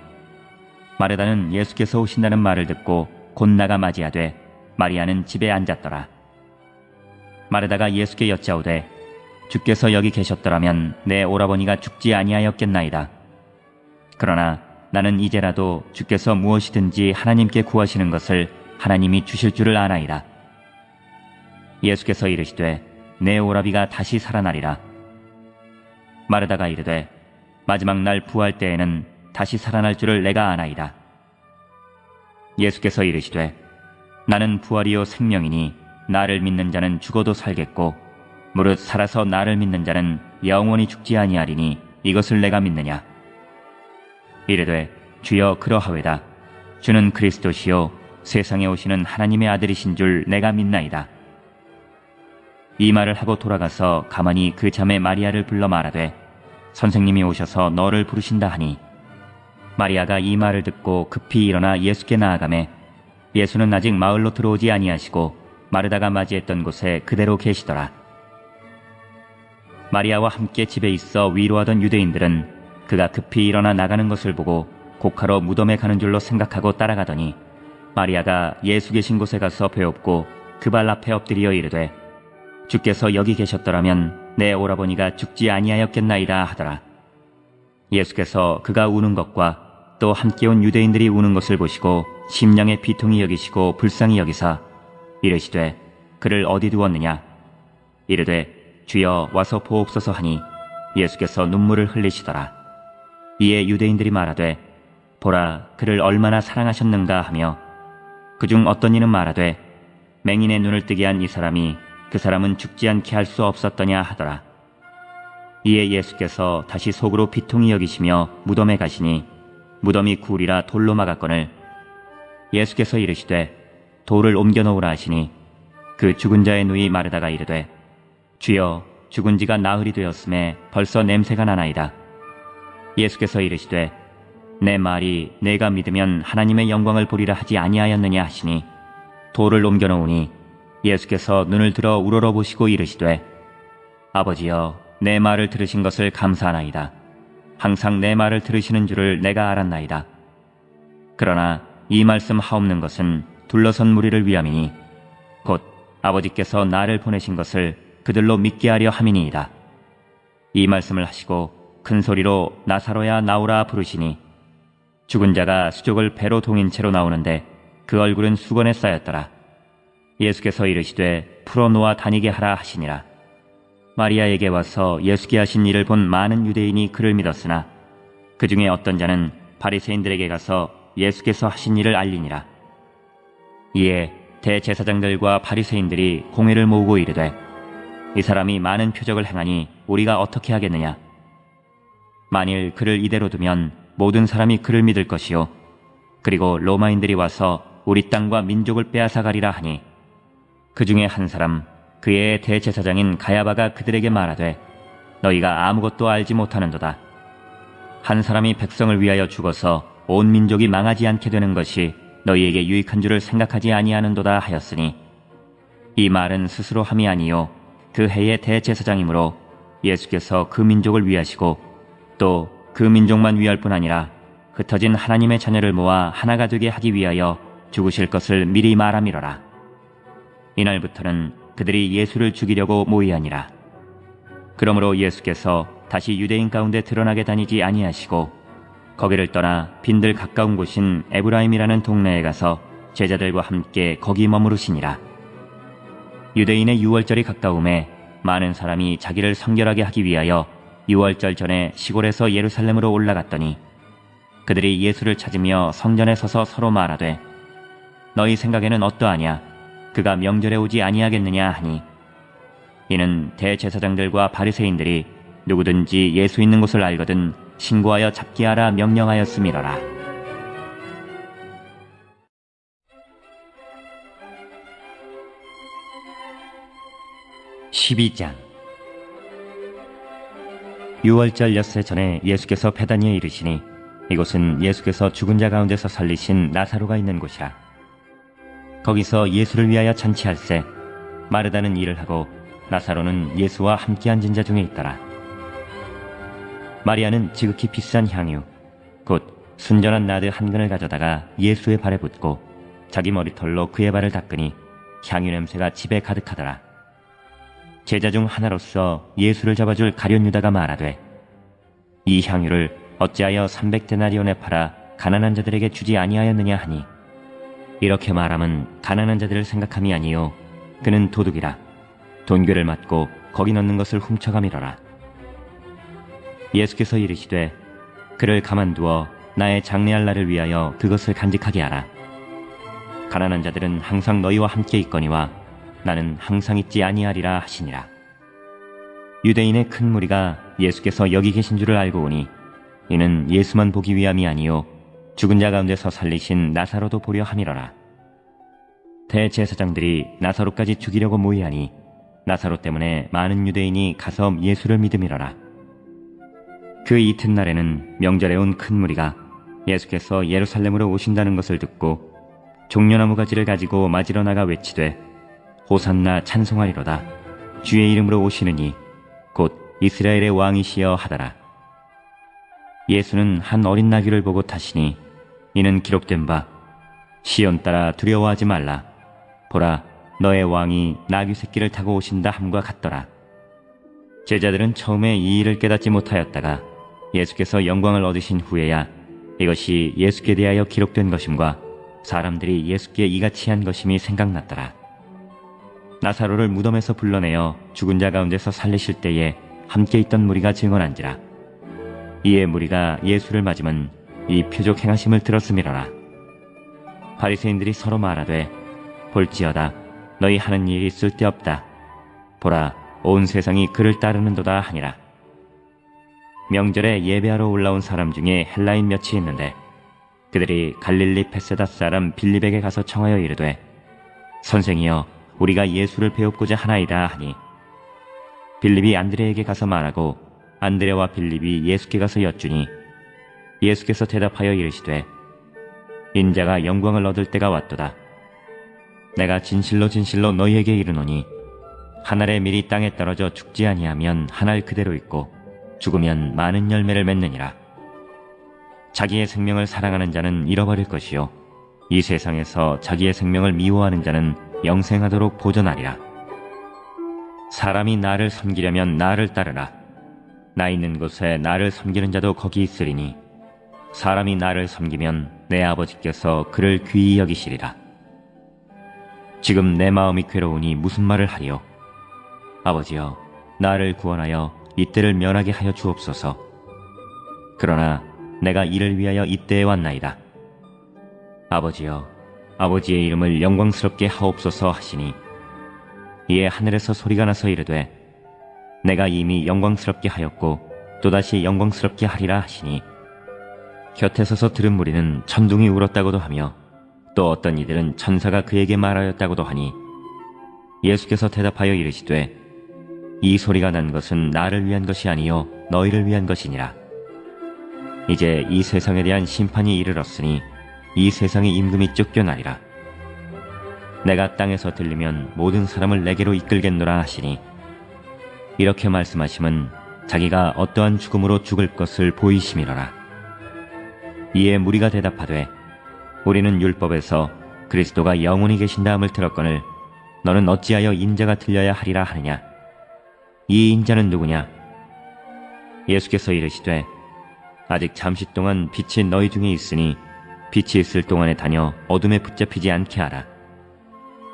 마르다는 예수께서 오신다는 말을 듣고 곧 나가 맞이하되 마리아는 집에 앉았더라. 마르다가 예수께 여짜오되 주께서 여기 계셨더라면 내 오라버니가 죽지 아니하였겠나이다. 그러나 나는 이제라도 주께서 무엇이든지 하나님께 구하시는 것을 하나님이 주실 줄을 아나이다. 예수께서 이르시되 내 오라비가 다시 살아나리라. 마르다가 이르되 마지막 날 부활 때에는 다시 살아날 줄을 내가 아나이다. 예수께서 이르시되 나는 부활이요 생명이니 나를 믿는 자는 죽어도 살겠고 무릇 살아서 나를 믿는 자는 영원히 죽지 아니하리니 이것을 내가 믿느냐. 이르되 주여 그러하외다. 주는 그리스도시요 세상에 오시는 하나님의 아들이신 줄 내가 믿나이다. 이 말을 하고 돌아가서 가만히 그 자매 마리아를 불러 말하되 선생님이 오셔서 너를 부르신다 하니 마리아가 이 말을 듣고 급히 일어나 예수께 나아가매 예수는 아직 마을로 들어오지 아니하시고 마르다가 맞이했던 곳에 그대로 계시더라. 마리아와 함께 집에 있어 위로하던 유대인들은 그가 급히 일어나 나가는 것을 보고 곡하러 무덤에 가는 줄로 생각하고 따라가더니 마리아가 예수 계신 곳에 가서 배웁고 그 발 앞에 엎드려 이르되 주께서 여기 계셨더라면 내 오라버니가 죽지 아니하였겠나이다 하더라. 예수께서 그가 우는 것과 또 함께 온 유대인들이 우는 것을 보시고 심령의 비통이 여기시고 불쌍히 여기사 이르시되 그를 어디 두었느냐. 이르되 주여 와서 보옵소서 하니 예수께서 눈물을 흘리시더라. 이에 유대인들이 말하되 보라 그를 얼마나 사랑하셨는가 하며 그중 어떤 이는 말하되 맹인의 눈을 뜨게 한 이 사람이 그 사람은 죽지 않게 할 수 없었더냐 하더라. 이에 예수께서 다시 속으로 비통히 여기시며 무덤에 가시니 무덤이 굴이라 돌로 막았거늘 예수께서 이르시되 돌을 옮겨 놓으라 하시니 그 죽은 자의 누이 마르다가 이르되 주여 죽은 지가 나흘이 되었음에 벌써 냄새가 나나이다. 예수께서 이르시되 내 말이 내가 믿으면 하나님의 영광을 보리라 하지 아니하였느냐 하시니 돌을 옮겨 놓으니 예수께서 눈을 들어 우러러 보시고 이르시되 아버지여 내 말을 들으신 것을 감사하나이다. 항상 내 말을 들으시는 줄을 내가 알았나이다. 그러나 이 말씀 하옵는 것은 둘러선 무리를 위함이니 곧 아버지께서 나를 보내신 것을 그들로 믿게 하려 함이니이다. 이 말씀을 하시고 큰 소리로 나사로야 나오라 부르시니 죽은 자가 수족을 배로 동인 채로 나오는데 그 얼굴은 수건에 쌓였더라. 예수께서 이르시되 풀어놓아 다니게 하라 하시니라. 마리아에게 와서 예수께 하신 일을 본 많은 유대인이 그를 믿었으나 그 중에 어떤 자는 바리새인들에게 가서 예수께서 하신 일을 알리니라. 이에 대제사장들과 바리새인들이 공회를 모으고 이르되 이 사람이 많은 표적을 행하니 우리가 어떻게 하겠느냐. 만일 그를 이대로 두면 모든 사람이 그를 믿을 것이요 그리고 로마인들이 와서 우리 땅과 민족을 빼앗아가리라 하니 그 중에 한 사람 그의 대제사장인 가야바가 그들에게 말하되 너희가 아무것도 알지 못하는도다. 한 사람이 백성을 위하여 죽어서 온 민족이 망하지 않게 되는 것이 너희에게 유익한 줄을 생각하지 아니하는도다 하였으니 이 말은 스스로 함이 아니요 그 해의 대제사장이므로 예수께서 그 민족을 위하시고 또 그 민족만 위할 뿐 아니라 흩어진 하나님의 자녀를 모아 하나가 되게 하기 위하여 죽으실 것을 미리 말함이로라. 이날부터는 그들이 예수를 죽이려고 모이하니라. 그러므로 예수께서 다시 유대인 가운데 드러나게 다니지 아니하시고 거기를 떠나 빈들 가까운 곳인 에브라임이라는 동네에 가서 제자들과 함께 거기 머무르시니라. 유대인의 유월절이 가까움에 많은 사람이 자기를 성결하게 하기 위하여 유월절 전에 시골에서 예루살렘으로 올라갔더니 그들이 예수를 찾으며 성전에 서서 서로 말하되 너희 생각에는 어떠하냐. 그가 명절에 오지 아니하겠느냐 하니 이는 대제사장들과 바리새인들이 누구든지 예수 있는 곳을 알거든 신고하여 잡게 하라 명령하였음이로라. (12장) 유월절 엿새 전에 예수께서 베다니에 이르시니 이곳은 예수께서 죽은 자 가운데서 살리신 나사로가 있는 곳이라. 거기서 예수를 위하여 잔치할세 마르다는 일을 하고 나사로는 예수와 함께 앉은 자 중에 있더라. 마리아는 지극히 비싼 향유 곧 순전한 나드 한 근을 가져다가 예수의 발에 붓고 자기 머리털로 그의 발을 닦으니 향유 냄새가 집에 가득하더라. 제자 중 하나로서 예수를 잡아줄 가룟 유다가 말하되 이 향유를 어찌하여 300데나리온에 팔아 가난한 자들에게 주지 아니하였느냐 하니 이렇게 말함은 가난한 자들을 생각함이 아니요 그는 도둑이라 돈괴를 맞고 거기 넣는 것을 훔쳐가미러라. 예수께서 이르시되 그를 가만두어 나의 장래할 날을 위하여 그것을 간직하게 하라. 가난한 자들은 항상 너희와 함께 있거니와 나는 항상 있지 아니하리라 하시니라. 유대인의 큰 무리가 예수께서 여기 계신 줄을 알고 오니 이는 예수만 보기 위함이 아니요 죽은 자 가운데서 살리신 나사로도 보려 함이러라. 대제사장들이 나사로까지 죽이려고 모의하니 나사로 때문에 많은 유대인이 가서 예수를 믿음이러라. 그 이튿날에는 명절에 온 큰 무리가 예수께서 예루살렘으로 오신다는 것을 듣고 종려나무 가지를 가지고 맞으러 나가 외치되 호산나 찬송하리로다 주의 이름으로 오시느니 곧 이스라엘의 왕이시여 하더라. 예수는 한 어린 나귀를 보고 타시니 이는 기록된 바 시온 따라 두려워하지 말라 보라 너의 왕이 나귀 새끼를 타고 오신다 함과 같더라. 제자들은 처음에 이 일을 깨닫지 못하였다가 예수께서 영광을 얻으신 후에야 이것이 예수께 대하여 기록된 것임과 사람들이 예수께 이같이 한 것임이 생각났더라. 나사로를 무덤에서 불러내어 죽은 자 가운데서 살리실 때에 함께 있던 무리가 증언한지라. 이에 무리가 예수를 맞으면 이 표적 행하심을 들었음이러라. 바리새인들이 서로 말하되 볼지어다 너희 하는 일이 쓸데없다. 보라 온 세상이 그를 따르는도다 하니라. 명절에 예배하러 올라온 사람 중에 헬라인 몇이 있는데 그들이 갈릴리 베세다 사람 빌립에게 가서 청하여 이르되 선생이여 우리가 예수를 배웁고자 하나이다 하니 빌립이 안드레에게 가서 말하고 안드레와 빌립이 예수께 가서 여쭈니 예수께서 대답하여 이르시되 인자가 영광을 얻을 때가 왔도다. 내가 진실로 진실로 너희에게 이르노니 한 알의 밀이 땅에 떨어져 죽지 아니하면 한 알 그대로 있고 죽으면 많은 열매를 맺느니라. 자기의 생명을 사랑하는 자는 잃어버릴 것이요 이 세상에서 자기의 생명을 미워하는 자는 영생하도록 보존하리라. 사람이 나를 섬기려면 나를 따르라. 나 있는 곳에 나를 섬기는 자도 거기 있으리니 사람이 나를 섬기면 내 아버지께서 그를 귀히 여기시리라. 지금 내 마음이 괴로우니 무슨 말을 하리요? 아버지여 나를 구원하여 이때를 면하게 하여 주옵소서. 그러나 내가 이를 위하여 이때에 왔나이다. 아버지여 아버지의 이름을 영광스럽게 하옵소서 하시니 이에 하늘에서 소리가 나서 이르되 내가 이미 영광스럽게 하였고 또다시 영광스럽게 하리라 하시니 곁에 서서 들은 무리는 천둥이 울었다고도 하며 또 어떤 이들은 천사가 그에게 말하였다고도 하니 예수께서 대답하여 이르시되 이 소리가 난 것은 나를 위한 것이 아니요 너희를 위한 것이니라. 이제 이 세상에 대한 심판이 이르렀으니 이 세상의 임금이 쫓겨나리라. 내가 땅에서 들리면 모든 사람을 내게로 이끌겠노라 하시니 이렇게 말씀하심은 자기가 어떠한 죽음으로 죽을 것을 보이심이로라. 이에 무리가 대답하되 우리는 율법에서 그리스도가 영원히 계신다함을 들었거늘 너는 어찌하여 인자가 들려야 하리라 하느냐. 이 인자는 누구냐? 예수께서 이르시되 아직 잠시 동안 빛이 너희 중에 있으니 빛이 있을 동안에 다녀 어둠에 붙잡히지 않게 하라.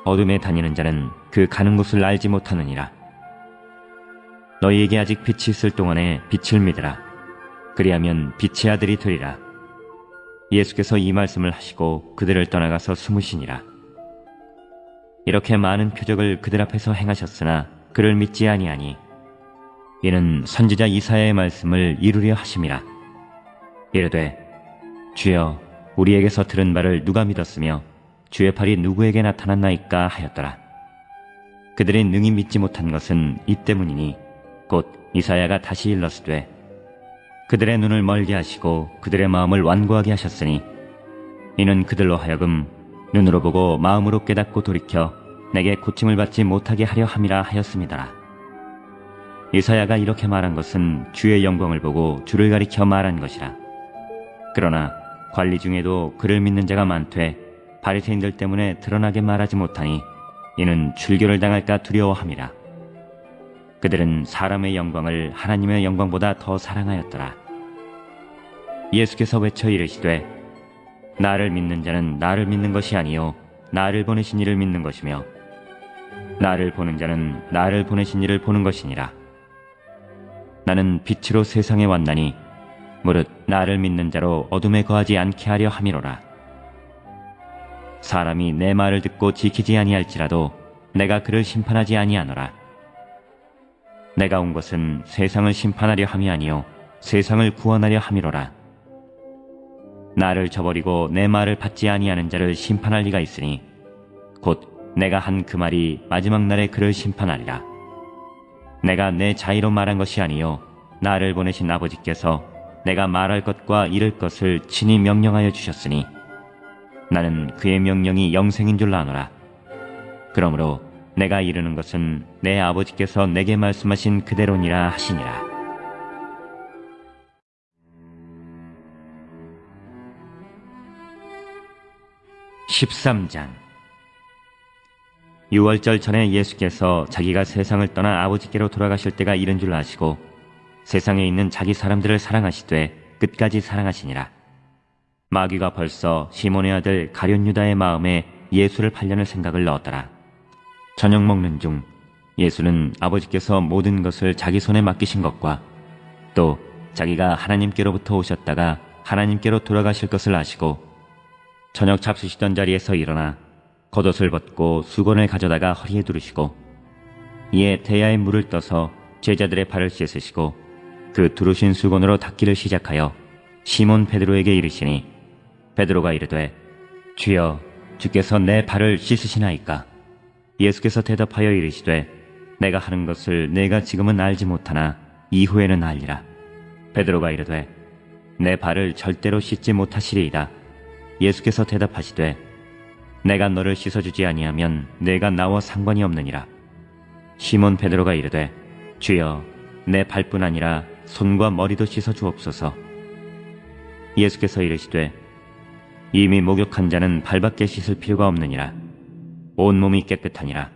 어둠에 다니는 자는 그 가는 곳을 알지 못하느니라. 너희에게 아직 빛이 있을 동안에 빛을 믿으라. 그리하면 빛의 아들이 되리라. 예수께서 이 말씀을 하시고 그들을 떠나가서 숨으시니라. 이렇게 많은 표적을 그들 앞에서 행하셨으나 그를 믿지 아니하니 이는 선지자 이사야의 말씀을 이루려 하심이라. 이르되 주여 우리에게서 들은 바를 누가 믿었으며 주의 팔이 누구에게 나타났나이까 하였더라. 그들이 능히 믿지 못한 것은 이 때문이니 곧 이사야가 다시 일렀으되 그들의 눈을 멀게 하시고 그들의 마음을 완고하게 하셨으니 이는 그들로 하여금 눈으로 보고 마음으로 깨닫고 돌이켜 내게 고침을 받지 못하게 하려 함이라 하였습니다. 이사야가 이렇게 말한 것은 주의 영광을 보고 주를 가리켜 말한 것이라. 그러나 관리 중에도 그를 믿는 자가 많되 바리새인들 때문에 드러나게 말하지 못하니 이는 출교를 당할까 두려워함이라. 그들은 사람의 영광을 하나님의 영광보다 더 사랑하였더라. 예수께서 외쳐 이르시되 나를 믿는 자는 나를 믿는 것이 아니요 나를 보내신 이를 믿는 것이며 나를 보는 자는 나를 보내신 이를 보는 것이니라. 나는 빛으로 세상에 왔나니 무릇 나를 믿는 자로 어둠에 거하지 않게 하려 함이로라. 사람이 내 말을 듣고 지키지 아니할지라도 내가 그를 심판하지 아니하노라. 내가 온 것은 세상을 심판하려 함이 아니요 세상을 구원하려 함이로라. 나를 저버리고 내 말을 받지 아니하는 자를 심판할 리가 있으니 곧 내가 한 그 말이 마지막 날에 그를 심판하리라. 내가 내 자의로 말한 것이 아니요 나를 보내신 아버지께서 내가 말할 것과 이를 것을 친히 명령하여 주셨으니 나는 그의 명령이 영생인 줄 아노라. 그러므로 내가 이르는 것은 내 아버지께서 내게 말씀하신 그대로니라 하시니라. (13장) 유월절 전에 예수께서 자기가 세상을 떠나 아버지께로 돌아가실 때가 이른 줄 아시고 세상에 있는 자기 사람들을 사랑하시되 끝까지 사랑하시니라. 마귀가 벌써 시몬의 아들 가룟 유다의 마음에 예수를 팔려는 생각을 넣었더라. 저녁 먹는 중 예수는 아버지께서 모든 것을 자기 손에 맡기신 것과 또 자기가 하나님께로부터 오셨다가 하나님께로 돌아가실 것을 아시고 저녁 잡수시던 자리에서 일어나 겉옷을 벗고 수건을 가져다가 허리에 두르시고 이에 대야에 물을 떠서 제자들의 발을 씻으시고 그 두르신 수건으로 닦기를 시작하여 시몬 베드로에게 이르시니 베드로가 이르되 주여 주께서 내 발을 씻으시나이까. 예수께서 대답하여 이르시되 내가 하는 것을 내가 지금은 알지 못하나 이후에는 알리라. 베드로가 이르되 내 발을 절대로 씻지 못하시리이다. 예수께서 대답하시되 내가 너를 씻어주지 아니하면 내가 나와 상관이 없느니라. 시몬 베드로가 이르되 주여 내 발뿐 아니라 손과 머리도 씻어주옵소서. 예수께서 이르시되 이미 목욕한 자는 발밖에 씻을 필요가 없느니라. 온몸이 깨끗하니라.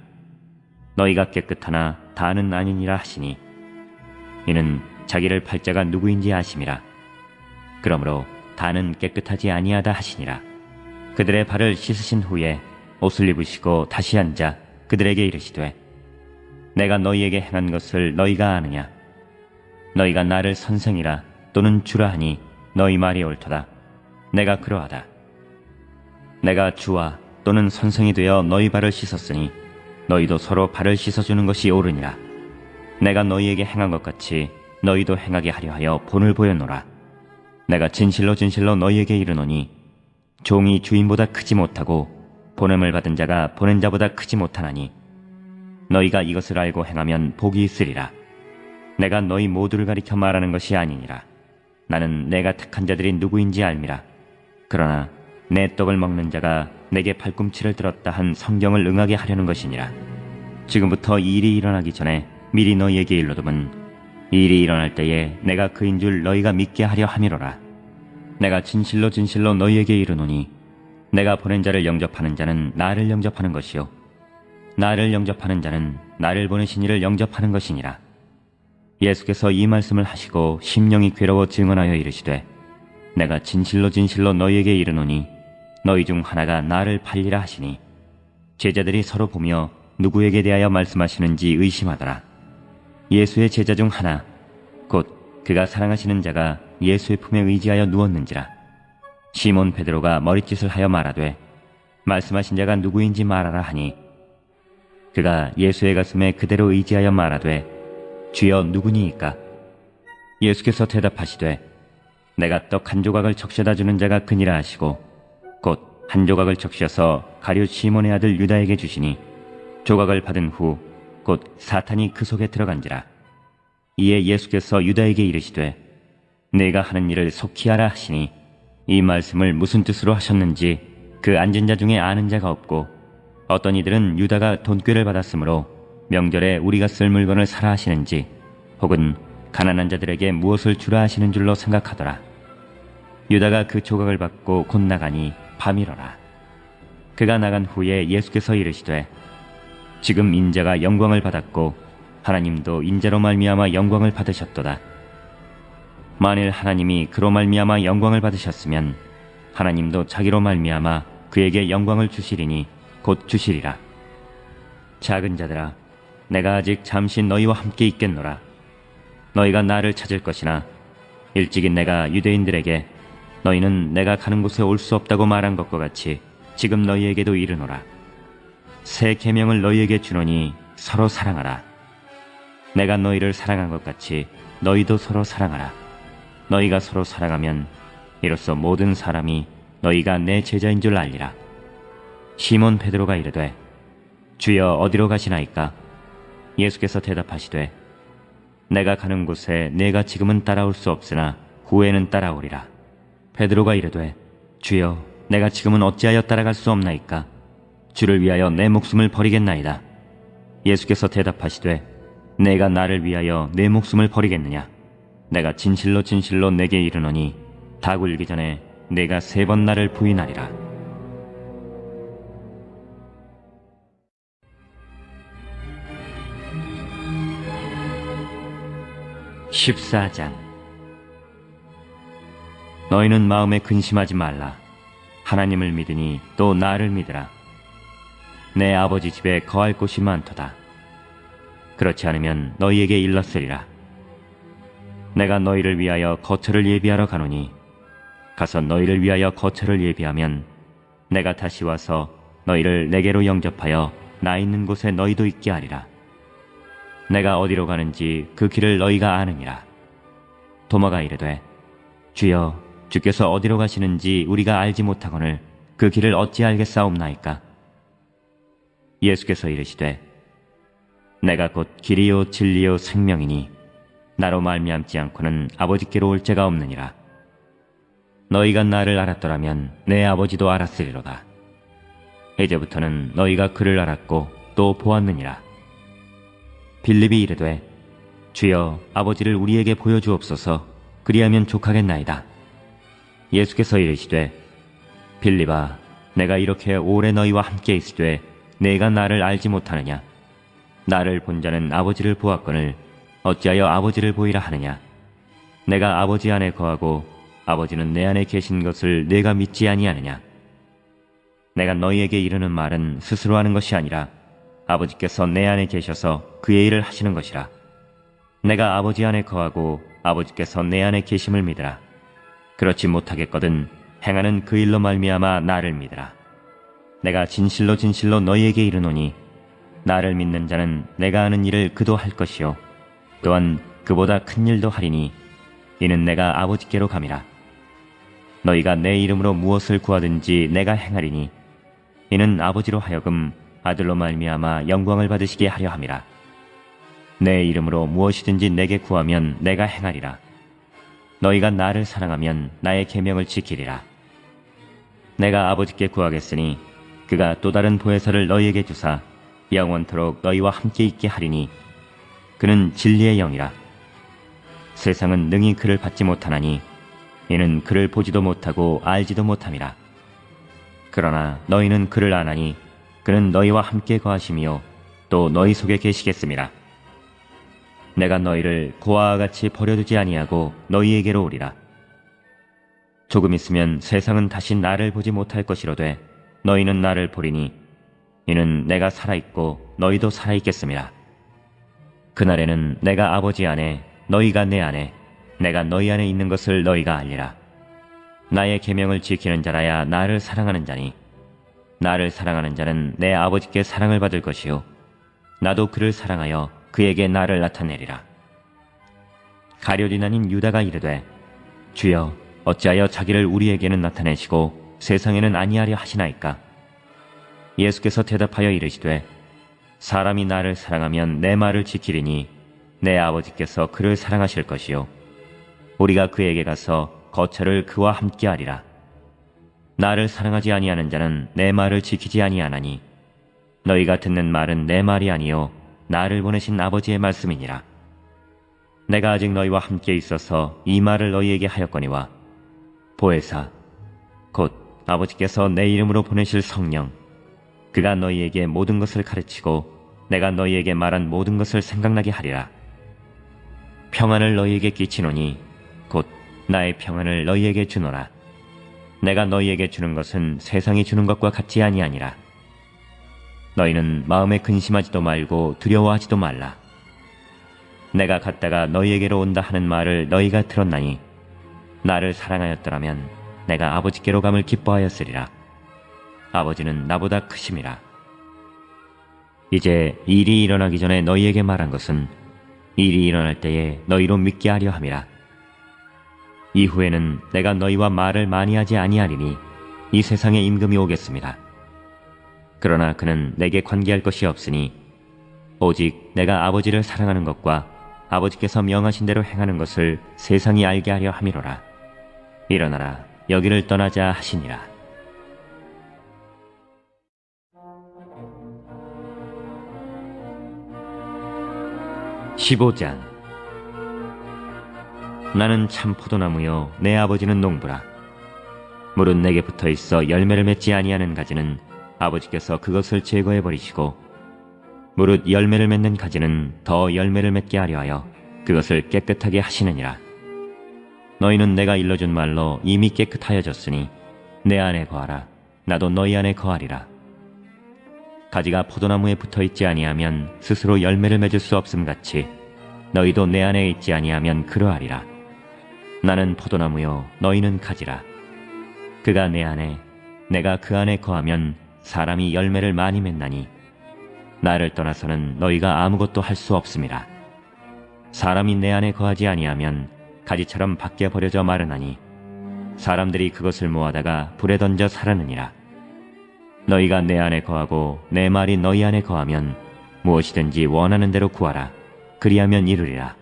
너희가 깨끗하나 다는 아니니라 하시니 이는 자기를 팔 자가 누구인지 아심이라. 그러므로 다는 깨끗하지 아니하다 하시니라. 그들의 발을 씻으신 후에 옷을 입으시고 다시 앉아 그들에게 이르시되 내가 너희에게 행한 것을 너희가 아느냐. 너희가 나를 선생이라 또는 주라 하니 너희 말이 옳도다. 내가 그러하다. 내가 주와 또는 선생이 되어 너희 발을 씻었으니 너희도 서로 발을 씻어주는 것이 옳으니라. 내가 너희에게 행한 것 같이 너희도 행하게 하려 하여 본을 보였노라. 내가 진실로 진실로 너희에게 이르노니 종이 주인보다 크지 못하고 보냄을 받은 자가 보낸 자보다 크지 못하나니 너희가 이것을 알고 행하면 복이 있으리라. 내가 너희 모두를 가리켜 말하는 것이 아니니라. 나는 내가 택한 자들이 누구인지 알미라. 그러나 내 떡을 먹는 자가 내게 발꿈치를 들었다 한 성경을 응하게 하려는 것이니라. 지금부터 이 일이 일어나기 전에 미리 너희에게 일러두면 이 일이 일어날 때에 내가 그인 줄 너희가 믿게 하려 함이로라. 내가 진실로 진실로 너희에게 이르노니 내가 보낸 자를 영접하는 자는 나를 영접하는 것이요 나를 영접하는 자는 나를 보내신 이를 영접하는 것이니라. 예수께서 이 말씀을 하시고 심령이 괴로워 증언하여 이르시되 내가 진실로 진실로 너희에게 이르노니 너희 중 하나가 나를 팔리라 하시니 제자들이 서로 보며 누구에게 대하여 말씀하시는지 의심하더라. 예수의 제자 중 하나 곧 그가 사랑하시는 자가 예수의 품에 의지하여 누웠는지라. 시몬 베드로가 머리짓을 하여 말하되 말씀하신 자가 누구인지 말하라 하니 그가 예수의 가슴에 그대로 의지하여 말하되 주여 누구니이까. 예수께서 대답하시되 내가 떡 한 조각을 적셔다 주는 자가 그니라 하시고 곧 한 조각을 적셔서 가룟 시몬의 아들 유다에게 주시니 조각을 받은 후 곧 사탄이 그 속에 들어간지라. 이에 예수께서 유다에게 이르시되 내가 하는 일을 속히 하라 하시니 이 말씀을 무슨 뜻으로 하셨는지 그 앉은 자 중에 아는 자가 없고 어떤 이들은 유다가 돈꾀를 받았으므로 명절에 우리가 쓸 물건을 사라 하시는지 혹은 가난한 자들에게 무엇을 주라 하시는 줄로 생각하더라. 유다가 그 조각을 받고 곧 나가니 밤이러라. 그가 나간 후에 예수께서 이르시되 지금 인자가 영광을 받았고 하나님도 인자로 말미암아 영광을 받으셨도다. 만일 하나님이 그로 말미암아 영광을 받으셨으면 하나님도 자기로 말미암아 그에게 영광을 주시리니 곧 주시리라. 작은 자들아, 내가 아직 잠시 너희와 함께 있겠노라. 너희가 나를 찾을 것이나 일찍이 내가 유대인들에게 너희는 내가 가는 곳에 올 수 없다고 말한 것과 같이 지금 너희에게도 이르노라. 새 계명을 너희에게 주노니 서로 사랑하라. 내가 너희를 사랑한 것 같이 너희도 서로 사랑하라. 너희가 서로 사랑하면 이로써 모든 사람이 너희가 내 제자인 줄 알리라. 시몬 베드로가 이르되 주여 어디로 가시나이까? 예수께서 대답하시되 내가 가는 곳에 내가 지금은 따라올 수 없으나 후에는 따라오리라. 베드로가 이르되 주여 내가 지금은 어찌하여 따라갈 수 없나이까? 주를 위하여 내 목숨을 버리겠나이다. 예수께서 대답하시되 내가 나를 위하여 내 목숨을 버리겠느냐? 내가 진실로 진실로 내게 이르노니 닭 울기 전에 내가 3번 나를 부인하리라. 14장. 너희는 마음에 근심하지 말라. 하나님을 믿으니 또 나를 믿으라. 내 아버지 집에 거할 곳이 많도다. 그렇지 않으면 너희에게 일렀으리라. 내가 너희를 위하여 거처를 예비하러 가노니 가서 너희를 위하여 거처를 예비하면 내가 다시 와서 너희를 내게로 영접하여 나 있는 곳에 너희도 있게 하리라. 내가 어디로 가는지 그 길을 너희가 아느니라. 도마가 이르되 주여 주께서 어디로 가시는지 우리가 알지 못하거늘 그 길을 어찌 알겠사옵나이까? 예수께서 이르시되 내가 곧 길이요 진리요 생명이니 나로 말미암지 않고는 아버지께로 올 자가 없느니라. 너희가 나를 알았더라면 내 아버지도 알았으리로다. 이제부터는 너희가 그를 알았고 또 보았느니라. 빌립이 이르되 주여 아버지를 우리에게 보여주옵소서. 그리하면 족하겠나이다. 예수께서 이르시되 빌립아 내가 이렇게 오래 너희와 함께 있으되 내가 나를 알지 못하느냐? 나를 본 자는 아버지를 보았거늘 어찌하여 아버지를 보이라 하느냐? 내가 아버지 안에 거하고 아버지는 내 안에 계신 것을 내가 믿지 아니하느냐? 내가 너희에게 이르는 말은 스스로 하는 것이 아니라 아버지께서 내 안에 계셔서 그의 일을 하시는 것이라. 내가 아버지 안에 거하고 아버지께서 내 안에 계심을 믿으라. 그렇지 못하겠거든 행하는 그 일로 말미암아 나를 믿으라. 내가 진실로 진실로 너희에게 이르노니 나를 믿는 자는 내가 하는 일을 그도 할 것이요 또한 그보다 큰 일도 하리니 이는 내가 아버지께로 감이라. 너희가 내 이름으로 무엇을 구하든지 내가 행하리니 이는 아버지로 하여금 아들로 말미암아 영광을 받으시게 하려 함이라. 내 이름으로 무엇이든지 내게 구하면 내가 행하리라. 너희가 나를 사랑하면 나의 계명을 지키리라. 내가 아버지께 구하겠으니 그가 또 다른 보혜사를 너희에게 주사 영원토록 너희와 함께 있게 하리니 그는 진리의 영이라. 세상은 능히 그를 받지 못하나니 이는 그를 보지도 못하고 알지도 못함이라. 그러나 너희는 그를 아나니 그는 너희와 함께 거하시며 또 너희 속에 계시겠음이라. 내가 너희를 고아와 같이 버려두지 아니하고 너희에게로 오리라. 조금 있으면 세상은 다시 나를 보지 못할 것이로되 너희는 나를 보리니 이는 내가 살아있고 너희도 살아있겠음이라. 그날에는 내가 아버지 안에 너희가 내 안에 내가 너희 안에 있는 것을 너희가 알리라. 나의 계명을 지키는 자라야 나를 사랑하는 자니 나를 사랑하는 자는 내 아버지께 사랑을 받을 것이요 나도 그를 사랑하여 그에게 나를 나타내리라. 가룟유다인 유다가 이르되 주여 어찌하여 자기를 우리에게는 나타내시고 세상에는 아니하려 하시나이까? 예수께서 대답하여 이르시되 사람이 나를 사랑하면 내 말을 지키리니 내 아버지께서 그를 사랑하실 것이요 우리가 그에게 가서 거처를 그와 함께하리라. 나를 사랑하지 아니하는 자는 내 말을 지키지 아니하나니 너희가 듣는 말은 내 말이 아니요 나를 보내신 아버지의 말씀이니라. 내가 아직 너희와 함께 있어서 이 말을 너희에게 하였거니와 보혜사 곧 아버지께서 내 이름으로 보내실 성령 그가 너희에게 모든 것을 가르치고 내가 너희에게 말한 모든 것을 생각나게 하리라. 평안을 너희에게 끼치노니 곧 나의 평안을 너희에게 주노라. 내가 너희에게 주는 것은 세상이 주는 것과 같지 아니하니라. 너희는 마음에 근심하지도 말고 두려워하지도 말라. 내가 갔다가 너희에게로 온다 하는 말을 너희가 들었나니 나를 사랑하였더라면 내가 아버지께로 감을 기뻐하였으리라. 아버지는 나보다 크심이라. 이제 일이 일어나기 전에 너희에게 말한 것은 일이 일어날 때에 너희로 믿게 하려 함이라. 이후에는 내가 너희와 말을 많이 하지 아니하리니 이 세상에 임금이 오겠습니다. 그러나 그는 내게 관계할 것이 없으니 오직 내가 아버지를 사랑하는 것과 아버지께서 명하신 대로 행하는 것을 세상이 알게 하려 함이로라. 일어나라 여기를 떠나자 하시니라. (15장) 나는 참 포도나무요 내 아버지는 농부라. 물은 내게 붙어있어 열매를 맺지 아니하는 가지는 아버지께서 그것을 제거해버리시고 무릇 열매를 맺는 가지는 더 열매를 맺게 하려 하여 그것을 깨끗하게 하시느니라. 너희는 내가 일러준 말로 이미 깨끗하여졌으니 내 안에 거하라. 나도 너희 안에 거하리라. 가지가 포도나무에 붙어있지 아니하면 스스로 열매를 맺을 수 없음 같이 너희도 내 안에 있지 아니하면 그러하리라. 나는 포도나무요 너희는 가지라. 그가 내 안에 내가 그 안에 거하면 사람이 열매를 많이 맺나니 나를 떠나서는 너희가 아무것도 할 수 없음이라. 사람이 내 안에 거하지 아니하면 가지처럼 밖에 버려져 마르나니 사람들이 그것을 모아다가 불에 던져 사르느니라. 너희가 내 안에 거하고 내 말이 너희 안에 거하면 무엇이든지 원하는 대로 구하라. 그리하면 이루리라.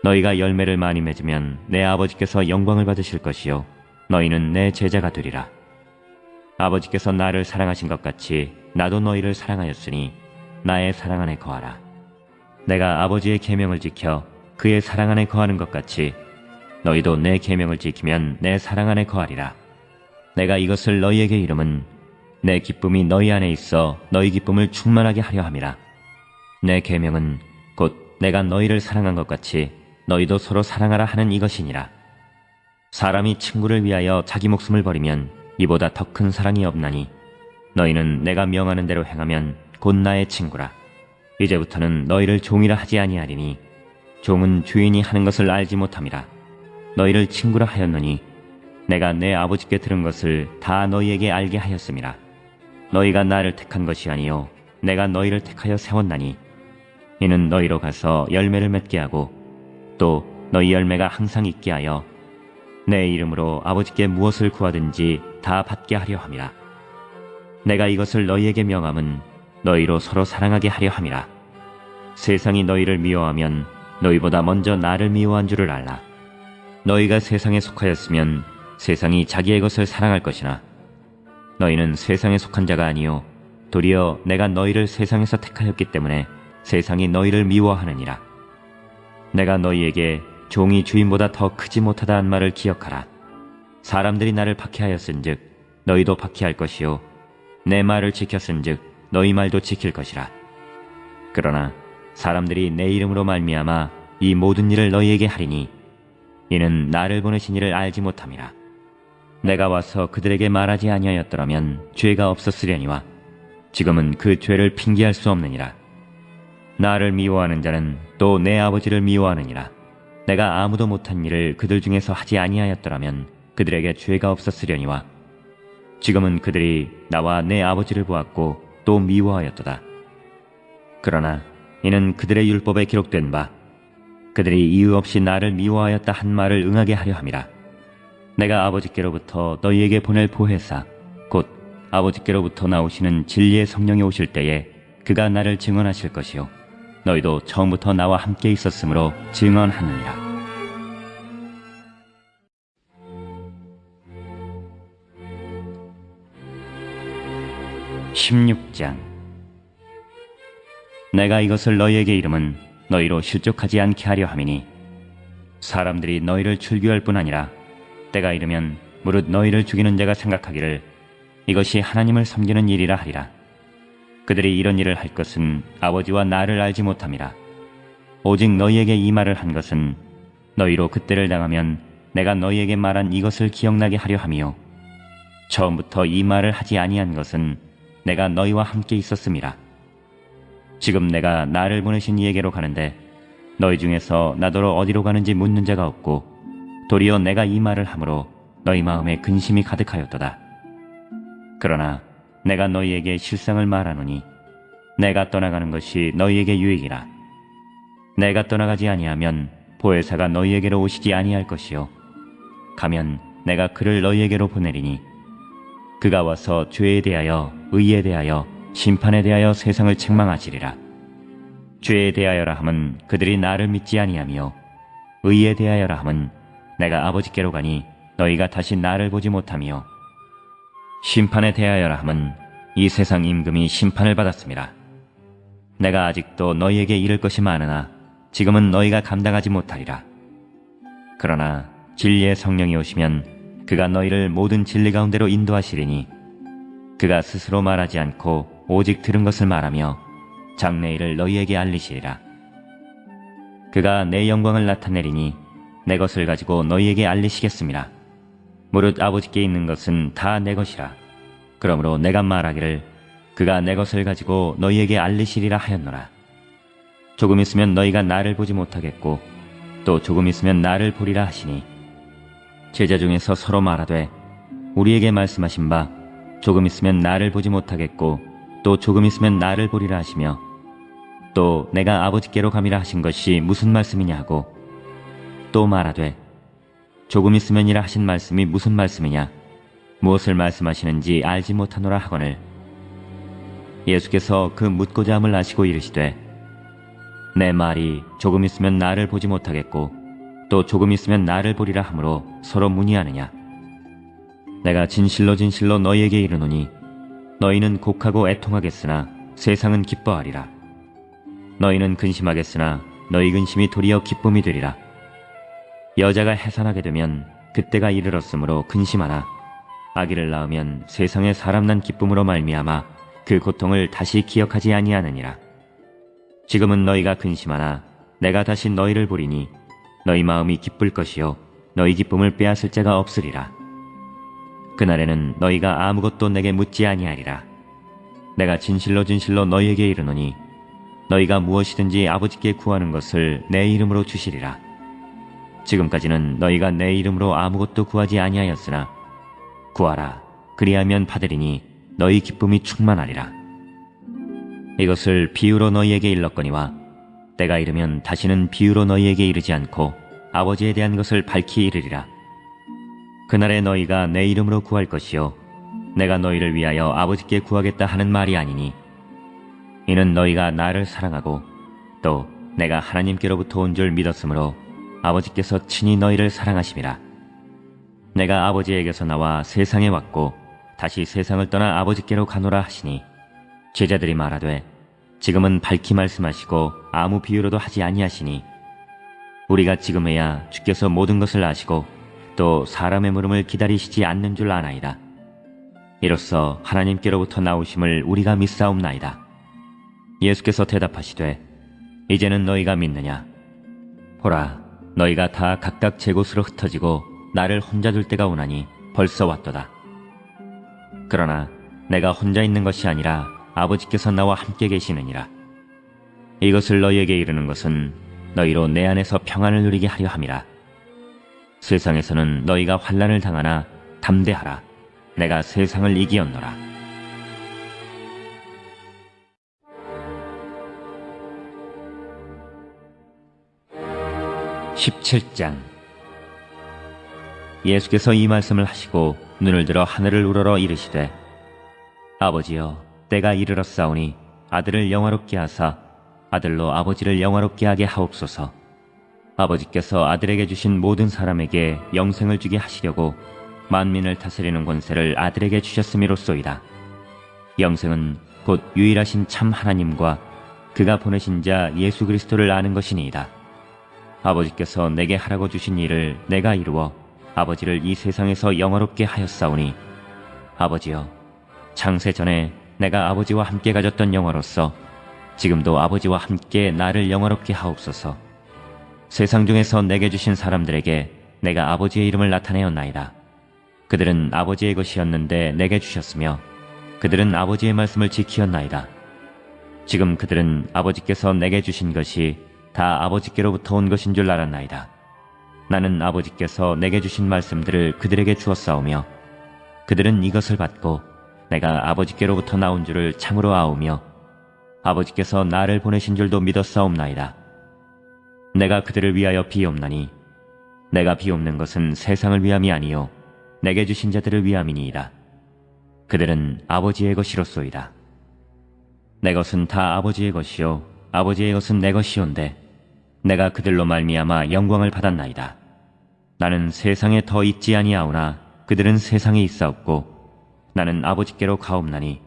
너희가 열매를 많이 맺으면 내 아버지께서 영광을 받으실 것이요 너희는 내 제자가 되리라. 아버지께서 나를 사랑하신 것 같이 나도 너희를 사랑하였으니 나의 사랑 안에 거하라. 내가 아버지의 계명을 지켜 그의 사랑 안에 거하는 것 같이 너희도 내 계명을 지키면 내 사랑 안에 거하리라. 내가 이것을 너희에게 이름은 내 기쁨이 너희 안에 있어 너희 기쁨을 충만하게 하려 함이라. 내 계명은 곧 내가 너희를 사랑한 것 같이 너희도 서로 사랑하라 하는 이것이니라. 사람이 친구를 위하여 자기 목숨을 버리면 이보다 더 큰 사랑이 없나니 너희는 내가 명하는 대로 행하면 곧 나의 친구라. 이제부터는 너희를 종이라 하지 아니하리니 종은 주인이 하는 것을 알지 못함이라. 너희를 친구라 하였노니 내가 내 아버지께 들은 것을 다 너희에게 알게 하였음이라. 너희가 나를 택한 것이 아니요 내가 너희를 택하여 세웠나니 이는 너희로 가서 열매를 맺게 하고 또 너희 열매가 항상 있게 하여 내 이름으로 아버지께 무엇을 구하든지 다 받게 하려 함이라. 내가 이것을 너희에게 명함은 너희로 서로 사랑하게 하려 함이라. 세상이 너희를 미워하면 너희보다 먼저 나를 미워한 줄을 알라. 너희가 세상에 속하였으면 세상이 자기의 것을 사랑할 것이나 너희는 세상에 속한 자가 아니요 도리어 내가 너희를 세상에서 택하였기 때문에 세상이 너희를 미워하느니라. 내가 너희에게 종이 주인보다 더 크지 못하다 한 말을 기억하라. 사람들이 나를 박해하였은즉 너희도 박해할 것이요 내 말을 지켰은즉 너희 말도 지킬 것이라. 그러나 사람들이 내 이름으로 말미암아 이 모든 일을 너희에게 하리니 이는 나를 보내신 이를 알지 못함이라. 내가 와서 그들에게 말하지 아니하였더라면 죄가 없었으려니와 지금은 그 죄를 핑계할 수 없느니라. 나를 미워하는 자는 또 내 아버지를 미워하느니라. 내가 아무도 못한 일을 그들 중에서 하지 아니하였더라면 그들에게 죄가 없었으려니와 지금은 그들이 나와 내 아버지를 보았고 또 미워하였도다. 그러나 이는 그들의 율법에 기록된 바 그들이 이유 없이 나를 미워하였다 한 말을 응하게 하려 함이라. 내가 아버지께로부터 너희에게 보낼 보혜사 곧 아버지께로부터 나오시는 진리의 성령이 오실 때에 그가 나를 증언하실 것이요 너희도 처음부터 나와 함께 있었으므로 증언하느니라. 16장. 내가 이것을 너희에게 이름은 너희로 실족하지 않게 하려 함이니 사람들이 너희를 출교할 뿐 아니라 때가 이르면 무릇 너희를 죽이는 자가 생각하기를 이것이 하나님을 섬기는 일이라 하리라. 그들이 이런 일을 할 것은 아버지와 나를 알지 못함이라. 오직 너희에게 이 말을 한 것은 너희로 그때를 당하면 내가 너희에게 말한 이것을 기억나게 하려 함이요 처음부터 이 말을 하지 아니한 것은 내가 너희와 함께 있었음이라. 지금 내가 나를 보내신 이에게로 가는데 너희 중에서 나더러 어디로 가는지 묻는 자가 없고 도리어 내가 이 말을 함으로 너희 마음에 근심이 가득하였도다. 그러나 내가 너희에게 실상을 말하노니 내가 떠나가는 것이 너희에게 유익이라. 내가 떠나가지 아니하면 보혜사가 너희에게로 오시지 아니할 것이요 가면 내가 그를 너희에게로 보내리니 그가 와서 죄에 대하여 의에 대하여 심판에 대하여 세상을 책망하시리라. 죄에 대하여라 함은 그들이 나를 믿지 아니하며 의에 대하여라 함은 내가 아버지께로 가니 너희가 다시 나를 보지 못하며 심판에 대하여라 함은 이 세상 임금이 심판을 받았음이라. 내가 아직도 너희에게 이를 것이 많으나 지금은 너희가 감당하지 못하리라. 그러나 진리의 성령이 오시면 그가 너희를 모든 진리 가운데로 인도하시리니 그가 스스로 말하지 않고 오직 들은 것을 말하며 장래일을 너희에게 알리시리라. 그가 내 영광을 나타내리니 내 것을 가지고 너희에게 알리시겠습니다. 무릇 아버지께 있는 것은 다 내 것이라. 그러므로 내가 말하기를 그가 내 것을 가지고 너희에게 알리시리라 하였노라. 조금 있으면 너희가 나를 보지 못하겠고 또 조금 있으면 나를 보리라 하시니 제자 중에서 서로 말하되 우리에게 말씀하신 바 조금 있으면 나를 보지 못하겠고 또 조금 있으면 나를 보리라 하시며 또 내가 아버지께로 감이라 하신 것이 무슨 말씀이냐 하고 또 말하되 조금 있으면이라 하신 말씀이 무슨 말씀이냐 무엇을 말씀하시는지 알지 못하노라 하거늘 예수께서 그 묻고자 함을 아시고 이르시되 내 말이 조금 있으면 나를 보지 못하겠고 또 조금 있으면 나를 보리라 하므로 서로 문의하느냐. 내가 진실로 진실로 너희에게 이르노니 너희는 곡하고 애통하겠으나 세상은 기뻐하리라. 너희는 근심하겠으나 너희 근심이 도리어 기쁨이 되리라. 여자가 해산하게 되면 그때가 이르렀으므로 근심하나 아기를 낳으면 세상에 사람 난 기쁨으로 말미암아 그 고통을 다시 기억하지 아니하느니라. 지금은 너희가 근심하나 내가 다시 너희를 보리니 너희 마음이 기쁠 것이요 너희 기쁨을 빼앗을 자가 없으리라. 그날에는 너희가 아무것도 내게 묻지 아니하리라. 내가 진실로 진실로 너희에게 이르노니 너희가 무엇이든지 아버지께 구하는 것을 내 이름으로 주시리라. 지금까지는 너희가 내 이름으로 아무것도 구하지 아니하였으나 구하라 그리하면 받으리니 너희 기쁨이 충만하리라. 이것을 비유로 너희에게 일렀거니와 때가 이르면 다시는 비유로 너희에게 이르지 않고 아버지에 대한 것을 밝히 이르리라. 그날에 너희가 내 이름으로 구할 것이요 내가 너희를 위하여 아버지께 구하겠다 하는 말이 아니니 이는 너희가 나를 사랑하고 또 내가 하나님께로부터 온 줄 믿었으므로 아버지께서 친히 너희를 사랑하심이라. 내가 아버지에게서 나와 세상에 왔고 다시 세상을 떠나 아버지께로 가노라 하시니 제자들이 말하되 지금은 밝히 말씀하시고 아무 비유로도 하지 아니하시니 우리가 지금에야 주께서 모든 것을 아시고 또 사람의 물음을 기다리시지 않는 줄 아나이다. 이로써 하나님께로부터 나오심을 우리가 믿사옵나이다. 예수께서 대답하시되 이제는 너희가 믿느냐? 보라 너희가 다 각각 제 곳으로 흩어지고 나를 혼자 둘 때가 오나니 벌써 왔도다. 그러나 내가 혼자 있는 것이 아니라 아버지께서 나와 함께 계시느니라. 이것을 너희에게 이르는 것은 너희로 내 안에서 평안을 누리게 하려 함이라. 세상에서는 너희가 환난을 당하나 담대하라. 내가 세상을 이기었노라. (17장) 예수께서 이 말씀을 하시고 눈을 들어 하늘을 우러러 이르시되 아버지여 때가 이르렀사오니 아들을 영화롭게 하사 아들로 아버지를 영화롭게 하게 하옵소서. 아버지께서 아들에게 주신 모든 사람에게 영생을 주게 하시려고 만민을 다스리는 권세를 아들에게 주셨음이로소이다. 영생은 곧 유일하신 참 하나님과 그가 보내신 자 예수 그리스도를 아는 것이니이다. 아버지께서 내게 하라고 주신 일을 내가 이루어 아버지를 이 세상에서 영화롭게 하였사오니 아버지여, 창세 전에 내가 아버지와 함께 가졌던 영화로서 지금도 아버지와 함께 나를 영화롭게 하옵소서. 세상 중에서 내게 주신 사람들에게 내가 아버지의 이름을 나타내었나이다. 그들은 아버지의 것이었는데 내게 주셨으며 그들은 아버지의 말씀을 지키었나이다. 지금 그들은 아버지께서 내게 주신 것이 다 아버지께로부터 온 것인 줄 알았나이다. 나는 아버지께서 내게 주신 말씀들을 그들에게 주었사오며 그들은 이것을 받고 내가 아버지께로부터 나온 줄을 참으로 아오며 아버지께서 나를 보내신 줄도 믿었사옵나이다. 내가 그들을 위하여 비옵나니 내가 비옵는 것은 세상을 위함이 아니요 내게 주신 자들을 위함이니이다. 그들은 아버지의 것이로소이다. 내 것은 다 아버지의 것이요 아버지의 것은 내 것이온데 내가 그들로 말미암아 영광을 받았나이다. 나는 세상에 더 있지 아니하오나 그들은 세상에 있사옵고 나는 아버지께로 가옵나니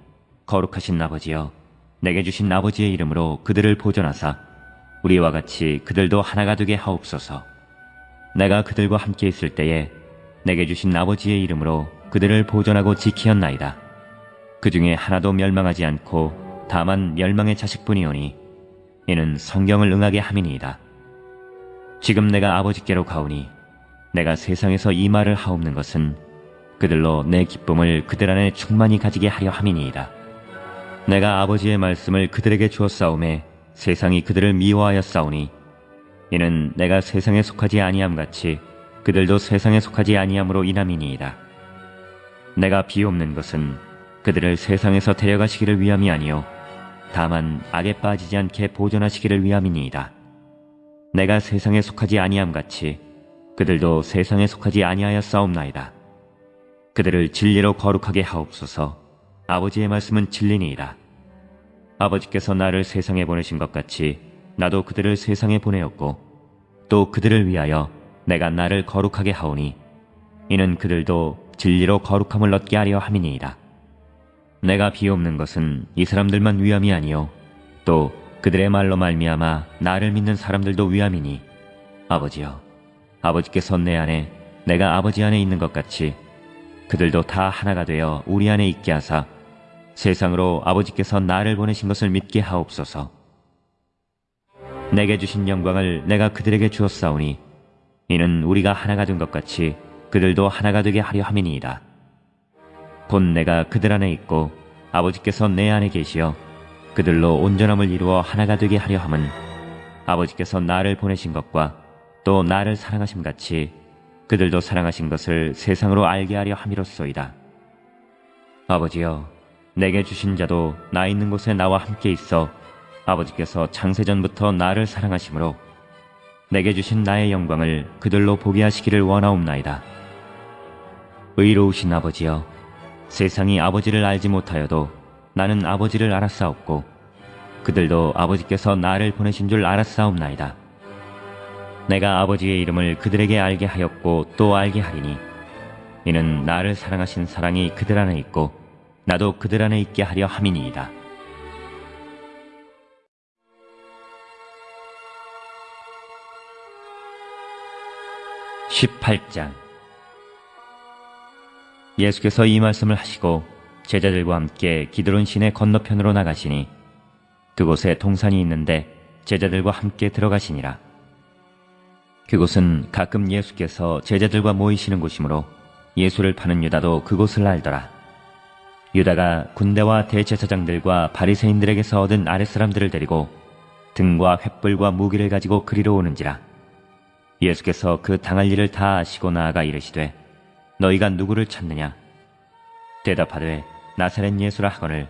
거룩하신 아버지여, 내게 주신 아버지의 이름으로 그들을 보존하사 우리와 같이 그들도 하나가 되게 하옵소서. 내가 그들과 함께 있을 때에 내게 주신 아버지의 이름으로 그들을 보존하고 지키었나이다. 그 중에 하나도 멸망하지 않고 다만 멸망의 자식뿐이오니 이는 성경을 응하게 함이니이다. 지금 내가 아버지께로 가오니 내가 세상에서 이 말을 하옵는 것은 그들로 내 기쁨을 그들 안에 충만히 가지게 하려 함이니이다. 내가 아버지의 말씀을 그들에게 주었사오매 세상이 그들을 미워하였사오니 이는 내가 세상에 속하지 아니함같이 그들도 세상에 속하지 아니함으로 인함이니이다. 내가 비옵는 것은 그들을 세상에서 데려가시기를 위함이 아니요 다만 악에 빠지지 않게 보존하시기를 위함이니이다. 내가 세상에 속하지 아니함같이 그들도 세상에 속하지 아니하였사옵나이다. 그들을 진리로 거룩하게 하옵소서. 아버지의 말씀은 진리니이다. 아버지께서 나를 세상에 보내신 것 같이 나도 그들을 세상에 보내었고 또 그들을 위하여 내가 나를 거룩하게 하오니 이는 그들도 진리로 거룩함을 얻게 하려 함이니이다. 내가 비옵는 것은 이 사람들만 위함이 아니요 또 그들의 말로 말미암아 나를 믿는 사람들도 위함이니 아버지여, 아버지께서 내 안에 내가 아버지 안에 있는 것 같이 그들도 다 하나가 되어 우리 안에 있게 하사 세상으로 아버지께서 나를 보내신 것을 믿게 하옵소서. 내게 주신 영광을 내가 그들에게 주었사오니 이는 우리가 하나가 된 것 같이 그들도 하나가 되게 하려 함이니이다. 곧 내가 그들 안에 있고 아버지께서 내 안에 계시어 그들로 온전함을 이루어 하나가 되게 하려 함은 아버지께서 나를 보내신 것과 또 나를 사랑하심 같이 그들도 사랑하신 것을 세상으로 알게 하려 함이로소이다. 아버지여, 내게 주신 자도 나 있는 곳에 나와 함께 있어 아버지께서 창세전부터 나를 사랑하심으로 내게 주신 나의 영광을 그들로 보게 하시기를 원하옵나이다. 의로우신 아버지여, 세상이 아버지를 알지 못하여도 나는 아버지를 알았사옵고 그들도 아버지께서 나를 보내신 줄 알았사옵나이다. 내가 아버지의 이름을 그들에게 알게 하였고 또 알게 하리니 이는 나를 사랑하신 사랑이 그들 안에 있고 나도 그들 안에 있게 하려 함이니이다. (18장) 예수께서 이 말씀을 하시고 제자들과 함께 기드론 시내 건너편으로 나가시니 그곳에 동산이 있는데 제자들과 함께 들어가시니라. 그곳은 가끔 예수께서 제자들과 모이시는 곳이므로 예수를 파는 유다도 그곳을 알더라. 유다가 군대와 대제사장들과 바리새인들에게서 얻은 아랫사람들을 데리고 등과 횃불과 무기를 가지고 그리로 오는지라. 예수께서 그 당할 일을 다 아시고 나아가 이르시되 너희가 누구를 찾느냐? 대답하되 나사렛 예수라 하거늘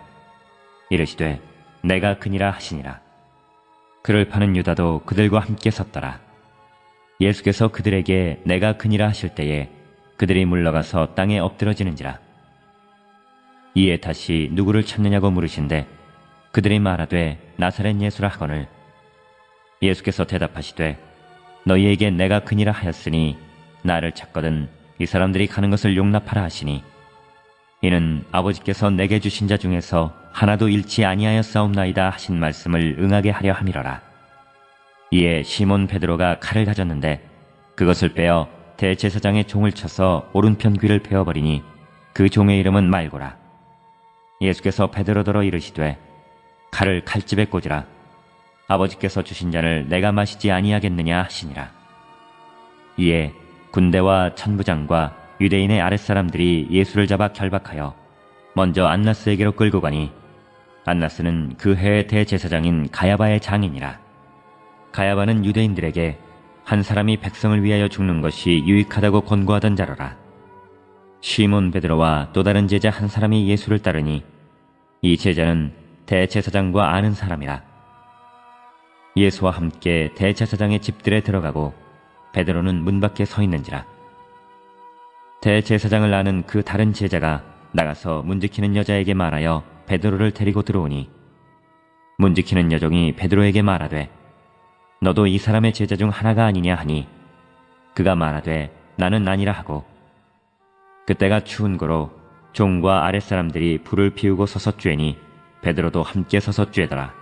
이르시되 내가 그니라 하시니라. 그를 파는 유다도 그들과 함께 섰더라. 예수께서 그들에게 내가 그니라 하실 때에 그들이 물러가서 땅에 엎드러지는지라. 이에 다시 누구를 찾느냐고 물으신데 그들이 말하되 나사렛 예수라 하거늘 예수께서 대답하시되 너희에게 내가 그니라 하였으니 나를 찾거든 이 사람들이 가는 것을 용납하라 하시니 이는 아버지께서 내게 주신 자 중에서 하나도 잃지 아니하였사옵나이다 하신 말씀을 응하게 하려 함이로라. 이에 시몬 베드로가 칼을 가졌는데 그것을 빼어 대제사장의 종을 쳐서 오른편 귀를 베어버리니 그 종의 이름은 말고라. 예수께서 베드로더러 이르시되 칼을 칼집에 꽂으라. 아버지께서 주신 잔을 내가 마시지 아니하겠느냐 하시니라. 이에 군대와 천부장과 유대인의 아랫사람들이 예수를 잡아 결박하여 먼저 안나스에게로 끌고 가니 안나스는 그 해의 대제사장인 가야바의 장인이라. 가야바는 유대인들에게 한 사람이 백성을 위하여 죽는 것이 유익하다고 권고하던 자로라. 시몬 베드로와 또 다른 제자 한 사람이 예수를 따르니 이 제자는 대제사장과 아는 사람이라. 예수와 함께 대제사장의 집들에 들어가고 베드로는 문 밖에 서 있는지라. 대제사장을 아는 그 다른 제자가 나가서 문지키는 여자에게 말하여 베드로를 데리고 들어오니 문지키는 여종이 베드로에게 말하되 너도 이 사람의 제자 중 하나가 아니냐 하니 그가 말하되 나는 아니라 하고 그때가 추운 고로 종과 아랫사람들이 불을 피우고 서서 쬐니 베드로도 함께 서서 쬐더라.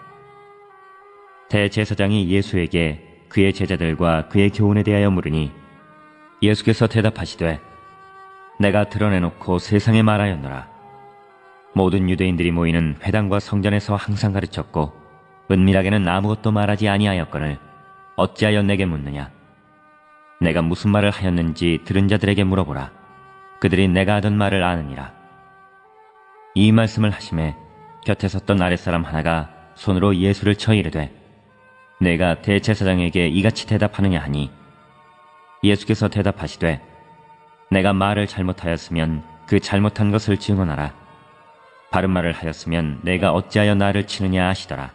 대제사장이 예수에게 그의 제자들과 그의 교훈에 대하여 물으니 예수께서 대답하시되 내가 드러내놓고 세상에 말하였노라. 모든 유대인들이 모이는 회당과 성전에서 항상 가르쳤고 은밀하게는 아무것도 말하지 아니하였거늘 어찌하여 내게 묻느냐. 내가 무슨 말을 하였는지 들은 자들에게 물어보라. 그들이 내가 하던 말을 아느니라. 이 말씀을 하심에 곁에 섰던 아랫사람 하나가 손으로 예수를 쳐 이르되 내가 대제사장에게 이같이 대답하느냐 하니 예수께서 대답하시되 내가 말을 잘못하였으면 그 잘못한 것을 증언하라. 바른 말을 하였으면 내가 어찌하여 나를 치느냐 하시더라.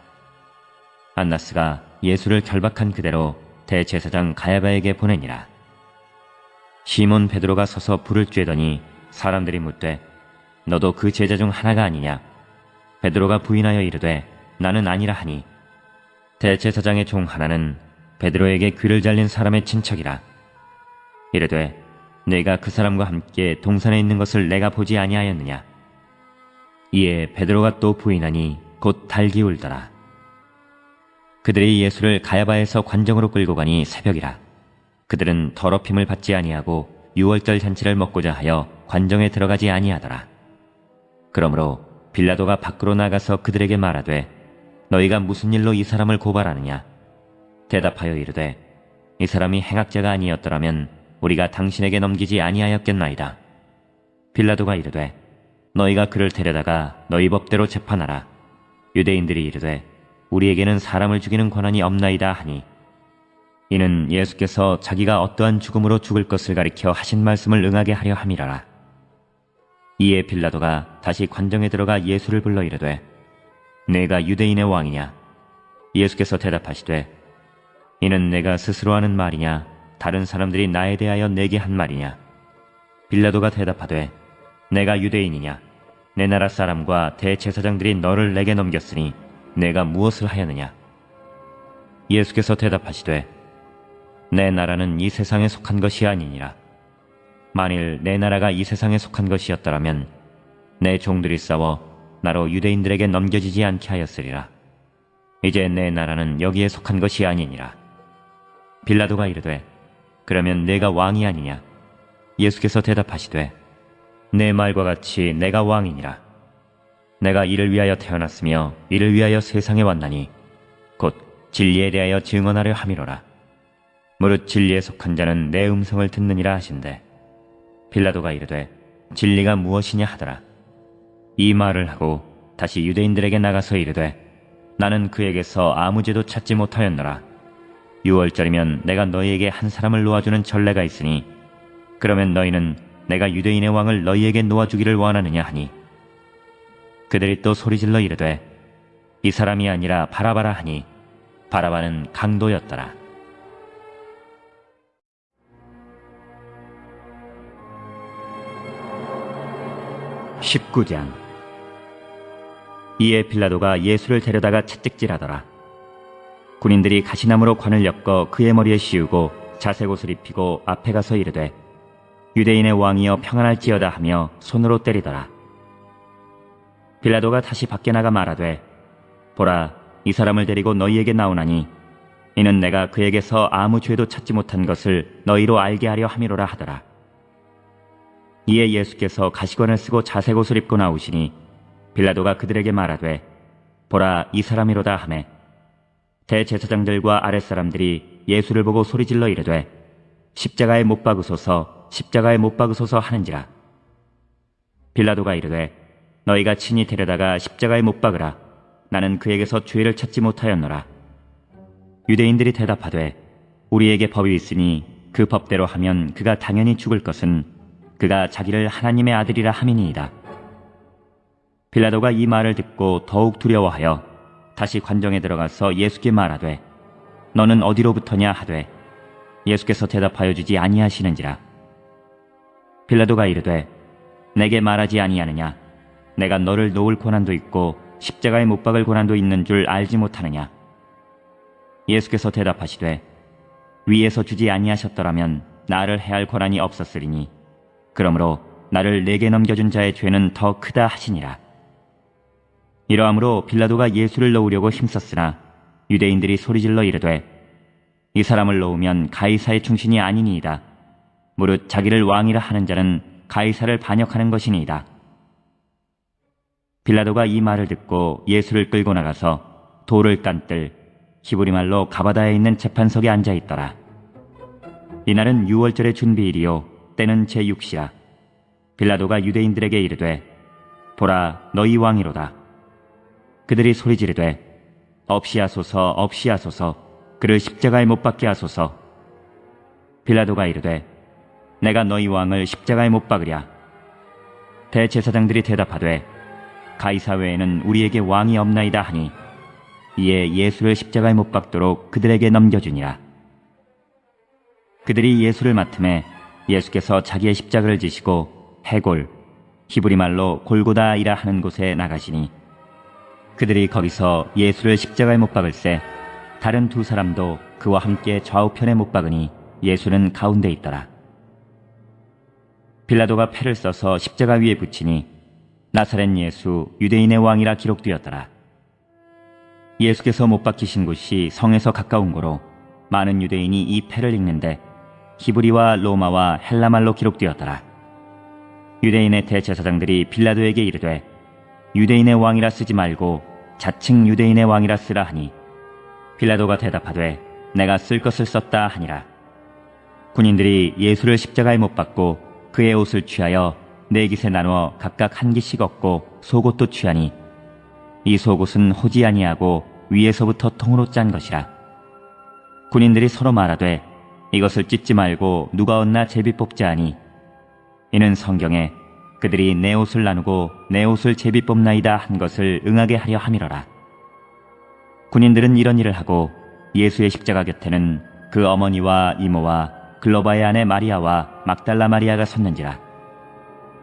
안나스가 예수를 결박한 그대로 대제사장 가야바에게 보내니라. 시몬 베드로가 서서 불을 쬐더니 사람들이 묻되 너도 그 제자 중 하나가 아니냐. 베드로가 부인하여 이르되 나는 아니라 하니 대제사장의 종 하나는 베드로에게 귀를 잘린 사람의 친척이라. 이르되 내가 그 사람과 함께 동산에 있는 것을 내가 보지 아니하였느냐. 이에 베드로가 또 부인하니 곧 달기 울더라. 그들이 예수를 가야바에서 관정으로 끌고 가니 새벽이라. 그들은 더럽힘을 받지 아니하고 유월절 잔치를 먹고자 하여 관정에 들어가지 아니하더라. 그러므로 빌라도가 밖으로 나가서 그들에게 말하되 너희가 무슨 일로 이 사람을 고발하느냐. 대답하여 이르되 이 사람이 행악자가 아니었더라면 우리가 당신에게 넘기지 아니하였겠나이다. 빌라도가 이르되 너희가 그를 데려다가 너희 법대로 재판하라. 유대인들이 이르되 우리에게는 사람을 죽이는 권한이 없나이다 하니 이는 예수께서 자기가 어떠한 죽음으로 죽을 것을 가리켜 하신 말씀을 응하게 하려 함이라라. 이에 빌라도가 다시 관정에 들어가 예수를 불러 이르되 내가 유대인의 왕이냐. 예수께서 대답하시되 이는 내가 스스로 하는 말이냐 다른 사람들이 나에 대하여 내게 한 말이냐. 빌라도가 대답하되 내가 유대인이냐. 내 나라 사람과 대제사장들이 너를 내게 넘겼으니 내가 무엇을 하였느냐. 예수께서 대답하시되 내 나라는 이 세상에 속한 것이 아니니라. 만일 내 나라가 이 세상에 속한 것이었더라면 내 종들이 싸워 나로 유대인들에게 넘겨지지 않게 하였으리라. 이제 내 나라는 여기에 속한 것이 아니니라. 빌라도가 이르되 그러면 내가 왕이 아니냐. 예수께서 대답하시되 내 말과 같이 내가 왕이니라. 내가 이를 위하여 태어났으며 이를 위하여 세상에 왔나니 곧 진리에 대하여 증언하려 함이로라. 무릇 진리에 속한 자는 내 음성을 듣느니라 하신대. 빌라도가 이르되 진리가 무엇이냐 하더라. 이 말을 하고 다시 유대인들에게 나가서 이르되 나는 그에게서 아무 죄도 찾지 못하였노라. 유월절이면 내가 너희에게 한 사람을 놓아주는 전례가 있으니 그러면 너희는 내가 유대인의 왕을 너희에게 놓아주기를 원하느냐 하니 그들이 또 소리질러 이르되 이 사람이 아니라 바라바라 하니 바라바는 강도였더라. (19장) 이에 빌라도가 예수를 데려다가 채찍질하더라. 군인들이 가시나무로 관을 엮어 그의 머리에 씌우고 자색 옷을 입히고 앞에 가서 이르되 유대인의 왕이여 평안할지어다 하며 손으로 때리더라. 빌라도가 다시 밖에 나가 말하되 보라, 이 사람을 데리고 너희에게 나오나니 이는 내가 그에게서 아무 죄도 찾지 못한 것을 너희로 알게 하려 함이로라 하더라. 이에 예수께서 가시관을 쓰고 자색 옷을 입고 나오시니 빌라도가 그들에게 말하되 보라, 이 사람이로다 하매 대제사장들과 아랫사람들이 예수를 보고 소리질러 이르되 십자가에 못 박으소서, 십자가에 못 박으소서 하는지라. 빌라도가 이르되 너희가 친히 데려다가 십자가에 못 박으라. 나는 그에게서 죄를 찾지 못하였노라. 유대인들이 대답하되 우리에게 법이 있으니 그 법대로 하면 그가 당연히 죽을 것은 그가 자기를 하나님의 아들이라 함이니이다. 빌라도가 이 말을 듣고 더욱 두려워하여 다시 관정에 들어가서 예수께 말하되 너는 어디로부터냐 하되 예수께서 대답하여 주지 아니하시는지라. 빌라도가 이르되 내게 말하지 아니하느냐? 내가 너를 놓을 고난도 있고 십자가에 못 박을 고난도 있는 줄 알지 못하느냐? 예수께서 대답하시되 위에서 주지 아니하셨더라면 나를 해할 권한이 없었으리니 그러므로 나를 내게 넘겨준 자의 죄는 더 크다 하시니라. 이러함으로 빌라도가 예수를 놓으려고 힘썼으나 유대인들이 소리질러 이르되 이 사람을 놓으면 가이사의 충신이 아니니이다. 무릇 자기를 왕이라 하는 자는 가이사를 반역하는 것이니이다. 빌라도가 이 말을 듣고 예수를 끌고 나가서 돌을 깐뜰 히브리 말로 가바다에 있는 재판석에 앉아 있더라. 이날은 유월절의 준비일이요 때는 제6시라. 빌라도가 유대인들에게 이르되 보라, 너희 왕이로다. 그들이 소리 지르되 없이 하소서, 없이 하소서, 그를 십자가에 못 박게 하소서. 빌라도가 이르되 내가 너희 왕을 십자가에 못 박으랴. 대제사장들이 대답하되 가이사 외에는 우리에게 왕이 없나이다 하니 이에 예수를 십자가에 못 박도록 그들에게 넘겨주니라. 그들이 예수를 맡음에 예수께서 자기의 십자가를 지시고 해골, 히브리 말로 골고다이라 하는 곳에 나가시니 그들이 거기서 예수를 십자가에 못 박을새 다른 두 사람도 그와 함께 좌우편에 못 박으니 예수는 가운데 있더라. 빌라도가 패를 써서 십자가 위에 붙이니 나사렛 예수 유대인의 왕이라 기록되었더라. 예수께서 못 박히신 곳이 성에서 가까운 고로 많은 유대인이 이 패를 읽는데 히브리와 로마와 헬라말로 기록되었더라. 유대인의 대제사장들이 빌라도에게 이르되 유대인의 왕이라 쓰지 말고 자칭 유대인의 왕이라 쓰라 하니 빌라도가 대답하되 내가 쓸 것을 썼다 하니라. 군인들이 예수를 십자가에 못 박고 그의 옷을 취하여 네 깃에 나누어 각각 한 깃씩 얻고 속옷도 취하니 이 속옷은 호지 아니하고 위에서부터 통으로 짠 것이라. 군인들이 서로 말하되 이것을 찢지 말고 누가 얻나 제비 뽑자 하니 이는 성경에 그들이 내 옷을 나누고 내 옷을 제비 뽑나이다 한 것을 응하게 하려 함이로라. 군인들은 이런 일을 하고 예수의 십자가 곁에는 그 어머니와 이모와 글로바의 아내 마리아와 막달라 마리아가 섰는지라.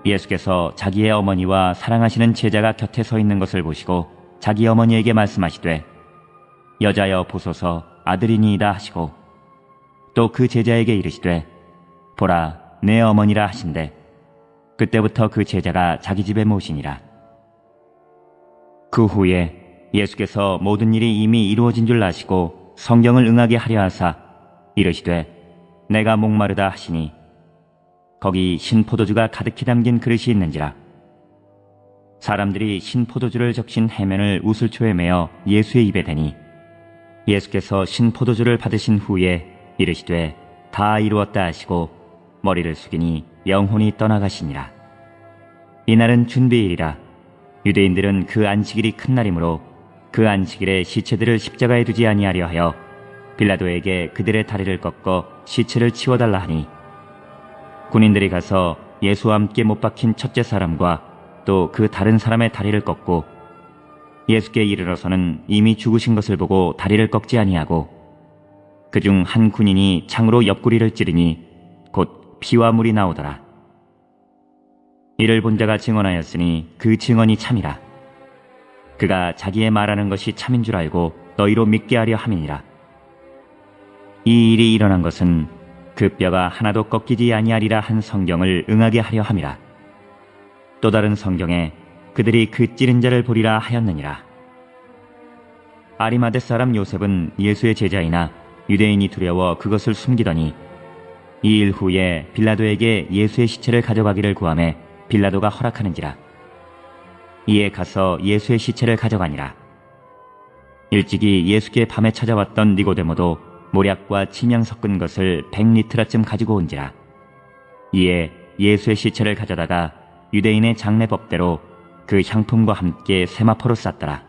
예수께서 자기의 어머니와 사랑하시는 제자가 곁에 서 있는 것을 보시고 자기 어머니에게 말씀하시되 여자여 보소서 아들이니이다 하시고 또 그 제자에게 이르시되 보라 내 어머니라 하신대 그때부터 그 제자가 자기 집에 모시니라. 그 후에 예수께서 모든 일이 이미 이루어진 줄 아시고 성경을 응하게 하려 하사 이르시되 내가 목마르다 하시니 거기 신포도주가 가득히 담긴 그릇이 있는지라. 사람들이 신포도주를 적신 해면을 우슬초에 매어 예수의 입에 대니 예수께서 신포도주를 받으신 후에 이르시되 다 이루었다 하시고 머리를 숙이니 영혼이 떠나가시니라. 이날은 준비일이라. 유대인들은 그 안식일이 큰 날이므로 그 안식일에 시체들을 십자가에 두지 아니하려 하여 빌라도에게 그들의 다리를 꺾어 시체를 치워달라 하니 군인들이 가서 예수와 함께 못 박힌 첫째 사람과 또 그 다른 사람의 다리를 꺾고 예수께 이르러서는 이미 죽으신 것을 보고 다리를 꺾지 아니하고 그중 한 군인이 창으로 옆구리를 찌르니 곧 피와 물이 나오더라. 이를 본 자가 증언하였으니 그 증언이 참이라. 그가 자기의 말하는 것이 참인 줄 알고 너희로 믿게 하려 함이니라. 이 일이 일어난 것은 그 뼈가 하나도 꺾이지 아니하리라 한 성경을 응하게 하려 함이라. 또 다른 성경에 그들이 그 찌른 자를 보리라 하였느니라. 아리마대 사람 요셉은 예수의 제자이나 유대인이 두려워 그것을 숨기더니 이 일 후에 빌라도에게 예수의 시체를 가져가기를 구하매 빌라도가 허락하는지라. 이에 가서 예수의 시체를 가져가니라. 일찍이 예수께 밤에 찾아왔던 니고데모도 모략과 침향 섞은 것을 100리트라쯤 가지고 온지라. 이에 예수의 시체를 가져다가 유대인의 장례법대로 그 향품과 함께 세마포로 쌌더라.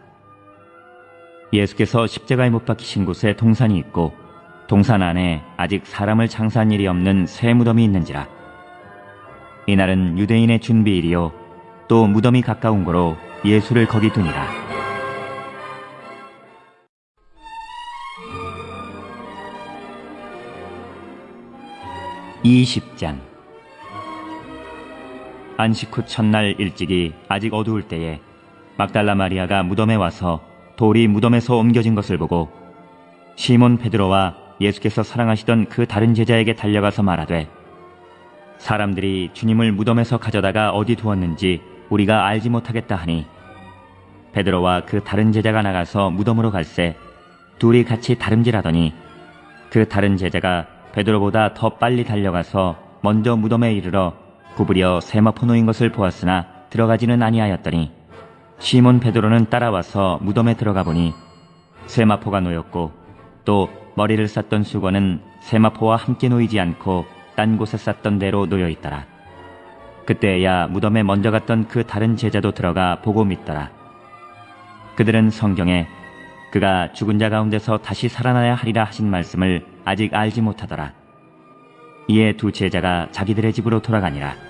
예수께서 십자가에 못 박히신 곳에 동산이 있고 동산 안에 아직 사람을 장사한 일이 없는 새 무덤이 있는지라. 이날은 유대인의 준비일이요 또 무덤이 가까운 고로 예수를 거기 두니라. (20장) 안식 후 첫날 일찍이 아직 어두울 때에 막달라 마리아가 무덤에 와서 돌이 무덤에서 옮겨진 것을 보고 시몬 베드로와 예수께서 사랑하시던 그 다른 제자에게 달려가서 말하되 사람들이 주님을 무덤에서 가져다가 어디 두었는지 우리가 알지 못하겠다 하니 베드로와 그 다른 제자가 나가서 무덤으로 갈새 둘이 같이 다름질하더니 그 다른 제자가 베드로보다 더 빨리 달려가서 먼저 무덤에 이르러 구부려 세마포 놓인 것을 보았으나 들어가지는 아니하였더니 시몬 베드로는 따라와서 무덤에 들어가 보니 세마포가 놓였고 또 머리를 쌌던 수건은 세마포와 함께 놓이지 않고 딴 곳에 쌌던 대로 놓여 있더라. 그때야 무덤에 먼저 갔던 그 다른 제자도 들어가 보고 믿더라. 그들은 성경에 그가 죽은 자 가운데서 다시 살아나야 하리라 하신 말씀을 아직 알지 못하더라. 이에 두 제자가 자기들의 집으로 돌아가니라.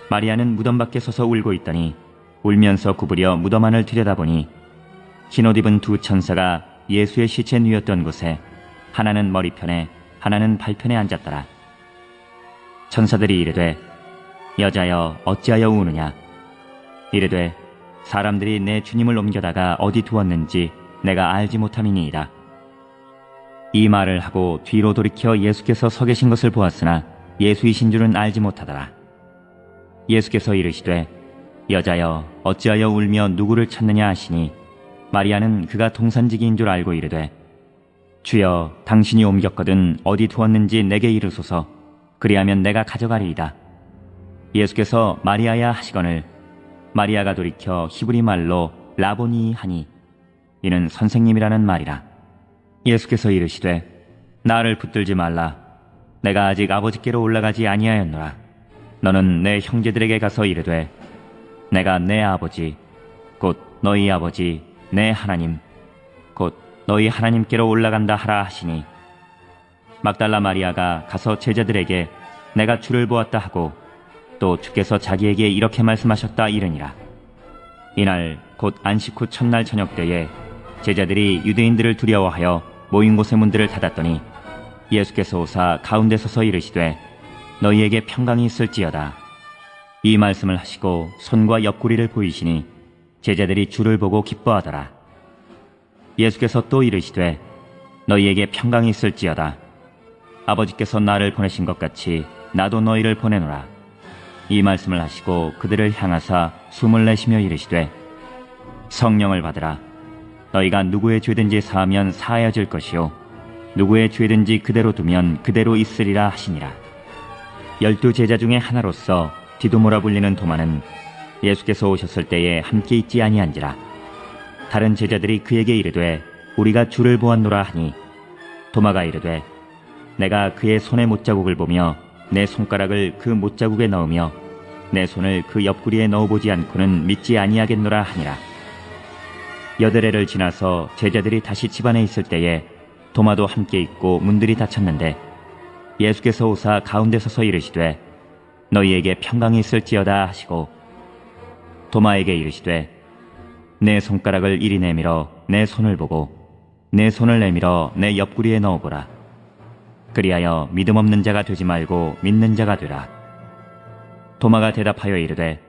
마리아는 무덤 밖에 서서 울고 있더니 울면서 구부려 무덤 안을 들여다보니 흰옷 입은 두 천사가 예수의 시체 누였던 곳에 하나는 머리편에 하나는 발편에 앉았더라. 천사들이 이르되 여자여 어찌하여 우느냐. 이르되 사람들이 내 주님을 옮겨다가 어디 두었는지 내가 알지 못함이니이다. 이 말을 하고 뒤로 돌이켜 예수께서 서 계신 것을 보았으나 예수이신 줄은 알지 못하더라. 예수께서 이르시되 여자여 어찌하여 울며 누구를 찾느냐 하시니 마리아는 그가 동산지기인 줄 알고 이르되 주여 당신이 옮겼거든 어디 두었는지 내게 이르소서. 그리하면 내가 가져가리이다. 예수께서 마리아야 하시거늘 마리아가 돌이켜 히브리 말로 라보니 하니 이는 선생님이라는 말이라. 예수께서 이르시되 나를 붙들지 말라. 내가 아직 아버지께로 올라가지 아니하였노라. 너는 내 형제들에게 가서 이르되 내가 내 아버지 곧 너희 아버지 내 하나님 곧 너희 하나님께로 올라간다 하라 하시니 막달라 마리아가 가서 제자들에게 내가 주를 보았다 하고 또 주께서 자기에게 이렇게 말씀하셨다 이르니라. 이날 곧 안식 후 첫날 저녁 때에 제자들이 유대인들을 두려워하여 모인 곳의 문들을 닫았더니 예수께서 오사 가운데 서서 이르시되 너희에게 평강이 있을지어다. 이 말씀을 하시고 손과 옆구리를 보이시니 제자들이 주를 보고 기뻐하더라. 예수께서 또 이르시되 너희에게 평강이 있을지어다. 아버지께서 나를 보내신 것 같이 나도 너희를 보내노라. 이 말씀을 하시고 그들을 향하사 숨을 내쉬며 이르시되 성령을 받으라. 너희가 누구의 죄든지 사하면 사하여질 것이요 누구의 죄든지 그대로 두면 그대로 있으리라 하시니라. 12 제자 중에 하나로서 디두모라 불리는 도마는 예수께서 오셨을 때에 함께 있지 아니한지라. 다른 제자들이 그에게 이르되 우리가 주를 보았노라 하니 도마가 이르되 내가 그의 손의 못자국을 보며 내 손가락을 그 못자국에 넣으며 내 손을 그 옆구리에 넣어보지 않고는 믿지 아니하겠노라 하니라. 8해를 지나서 제자들이 다시 집안에 있을 때에 도마도 함께 있고 문들이 닫혔는데 예수께서 오사 가운데 서서 이르시되 너희에게 평강이 있을지어다 하시고 도마에게 이르시되 내 손가락을 이리 내밀어 내 손을 보고 내 손을 내밀어 내 옆구리에 넣어보라. 그리하여 믿음 없는 자가 되지 말고 믿는 자가 되라. 도마가 대답하여 이르되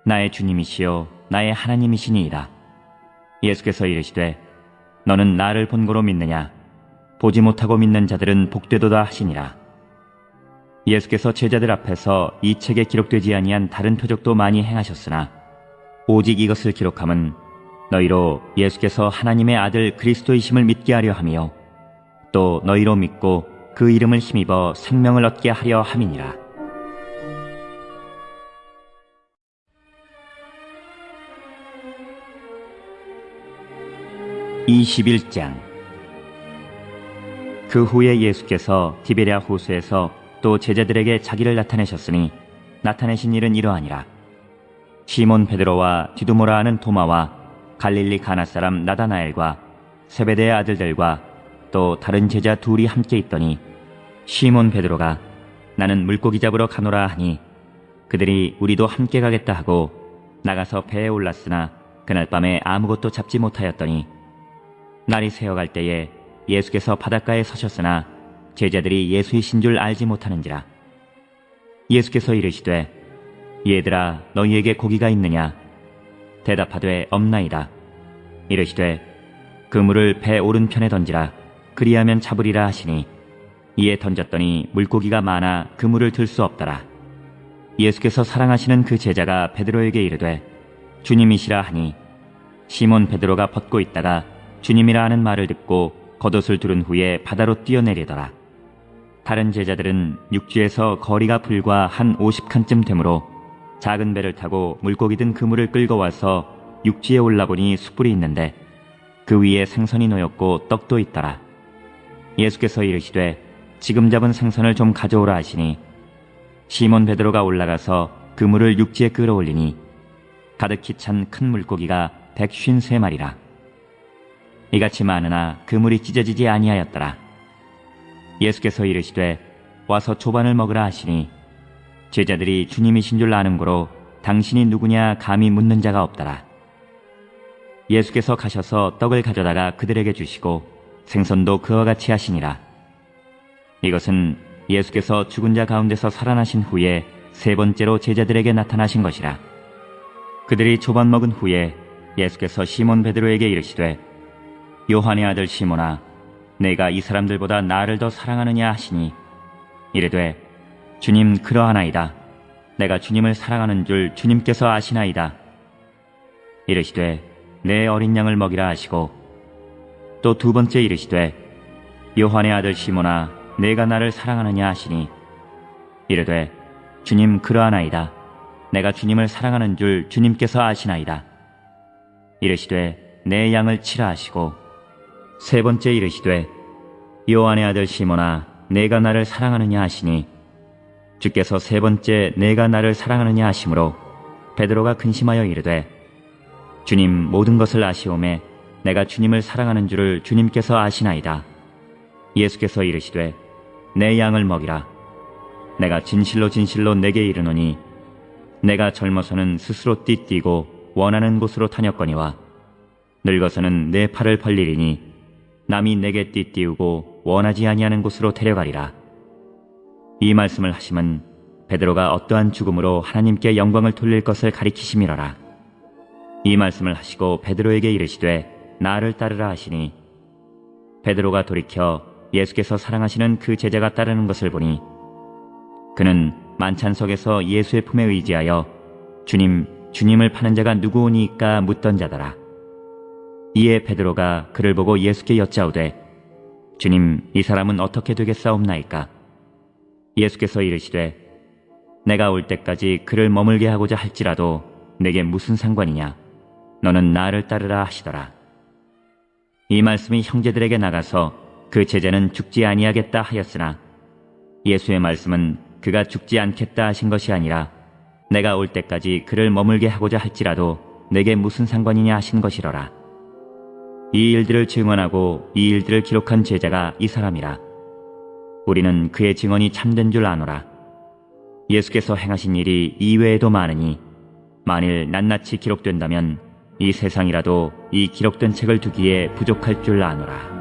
나의 주님이시요 나의 하나님이시니이다. 예수께서 이르시되 너는 나를 본고로 믿느냐. 보지 못하고 믿는 자들은 복되도다 하시니라. 예수께서 제자들 앞에서 이 책에 기록되지 아니한 다른 표적도 많이 행하셨으나 오직 이것을 기록함은 너희로 예수께서 하나님의 아들 그리스도이심을 믿게 하려 하며 또 너희로 믿고 그 이름을 힘입어 생명을 얻게 하려 함이니라. (21장) 그 후에 예수께서 디베랴 호수에서 또 제자들에게 자기를 나타내셨으니 나타내신 일은 이러하니라. 시몬 베드로와 디두모라 하는 도마와 갈릴리 가나 사람 나다나엘과 세베대의 아들들과 또 다른 제자 둘이 함께 있더니 시몬 베드로가 나는 물고기 잡으러 가노라 하니 그들이 우리도 함께 가겠다 하고 나가서 배에 올랐으나 그날 밤에 아무것도 잡지 못하였더니 날이 새어갈 때에 예수께서 바닷가에 서셨으나 제자들이 예수이신 줄 알지 못하는지라. 예수께서 이르시되 얘들아 너희에게 고기가 있느냐? 대답하되 없나이다. 이르시되 그물을 배 오른편에 던지라. 그리하면 잡으리라 하시니 이에 던졌더니 물고기가 많아 그물을 들 수 없더라. 예수께서 사랑하시는 그 제자가 베드로에게 이르되 주님이시라 하니 시몬 베드로가 벗고 있다가 주님이라 하는 말을 듣고 겉옷을 두른 후에 바다로 뛰어내리더라. 다른 제자들은 육지에서 거리가 불과 한 50칸쯤 되므로 작은 배를 타고 물고기 든 그물을 끌고 와서 육지에 올라보니 숯불이 있는데 그 위에 생선이 놓였고 떡도 있더라. 예수께서 이르시되 지금 잡은 생선을 좀 가져오라 하시니 시몬 베드로가 올라가서 그물을 육지에 끌어올리니 가득히 찬 큰 물고기가 153마리라. 이같이 많으나 그물이 찢어지지 아니하였더라. 예수께서 이르시되 와서 조반을 먹으라 하시니 제자들이 주님이신 줄 아는 고로 당신이 누구냐 감히 묻는 자가 없더라. 예수께서 가셔서 떡을 가져다가 그들에게 주시고 생선도 그와 같이 하시니라. 이것은 예수께서 죽은 자 가운데서 살아나신 후에 세 번째로 제자들에게 나타나신 것이라. 그들이 조반 먹은 후에 예수께서 시몬 베드로에게 이르시되 요한의 아들 시몬아 내가 이 사람들보다 나를 더 사랑하느냐 하시니 이르되 주님 그러하나이다. 내가 주님을 사랑하는 줄 주님께서 아시나이다. 이르시되 내 어린 양을 먹이라 하시고 또 두 번째 이르시되 요한의 아들 시몬아 내가 나를 사랑하느냐 하시니 이르되 주님 그러하나이다. 내가 주님을 사랑하는 줄 주님께서 아시나이다. 이르시되 내 양을 치라 하시고 세 번째 이르시되 요한의 아들 시몬아 내가 나를 사랑하느냐 하시니 주께서 세 번째 내가 나를 사랑하느냐 하심으로 베드로가 근심하여 이르되 주님 모든 것을 아시오매 내가 주님을 사랑하는 줄을 주님께서 아시나이다. 예수께서 이르시되 내 양을 먹이라. 내가 진실로 진실로 내게 이르노니 내가 젊어서는 스스로 띠뛰고 원하는 곳으로 다녔거니와 늙어서는 내 팔을 벌리리니 남이 내게 띠띠우고 원하지 아니하는 곳으로 데려가리라. 이 말씀을 하심은 베드로가 어떠한 죽음으로 하나님께 영광을 돌릴 것을 가리키심이로라. 이 말씀을 하시고 베드로에게 이르시되 나를 따르라 하시니 베드로가 돌이켜 예수께서 사랑하시는 그 제자가 따르는 것을 보니 그는 만찬석에서 예수의 품에 의지하여 주님을 파는 자가 누구오니까 묻던 자더라. 이에 베드로가 그를 보고 예수께 여짜오되 주님 이 사람은 어떻게 되겠사옵나이까? 예수께서 이르시되 내가 올 때까지 그를 머물게 하고자 할지라도 내게 무슨 상관이냐? 너는 나를 따르라 하시더라. 이 말씀이 형제들에게 나가서 그 제자는 죽지 아니하겠다 하였으나 예수의 말씀은 그가 죽지 않겠다 하신 것이 아니라 내가 올 때까지 그를 머물게 하고자 할지라도 내게 무슨 상관이냐 하신 것이로라. 이 일들을 증언하고 이 일들을 기록한 제자가 이 사람이라. 우리는 그의 증언이 참된 줄 아노라. 예수께서 행하신 일이 이외에도 많으니 만일 낱낱이 기록된다면 이 세상이라도 이 기록된 책을 두기에 부족할 줄 아노라.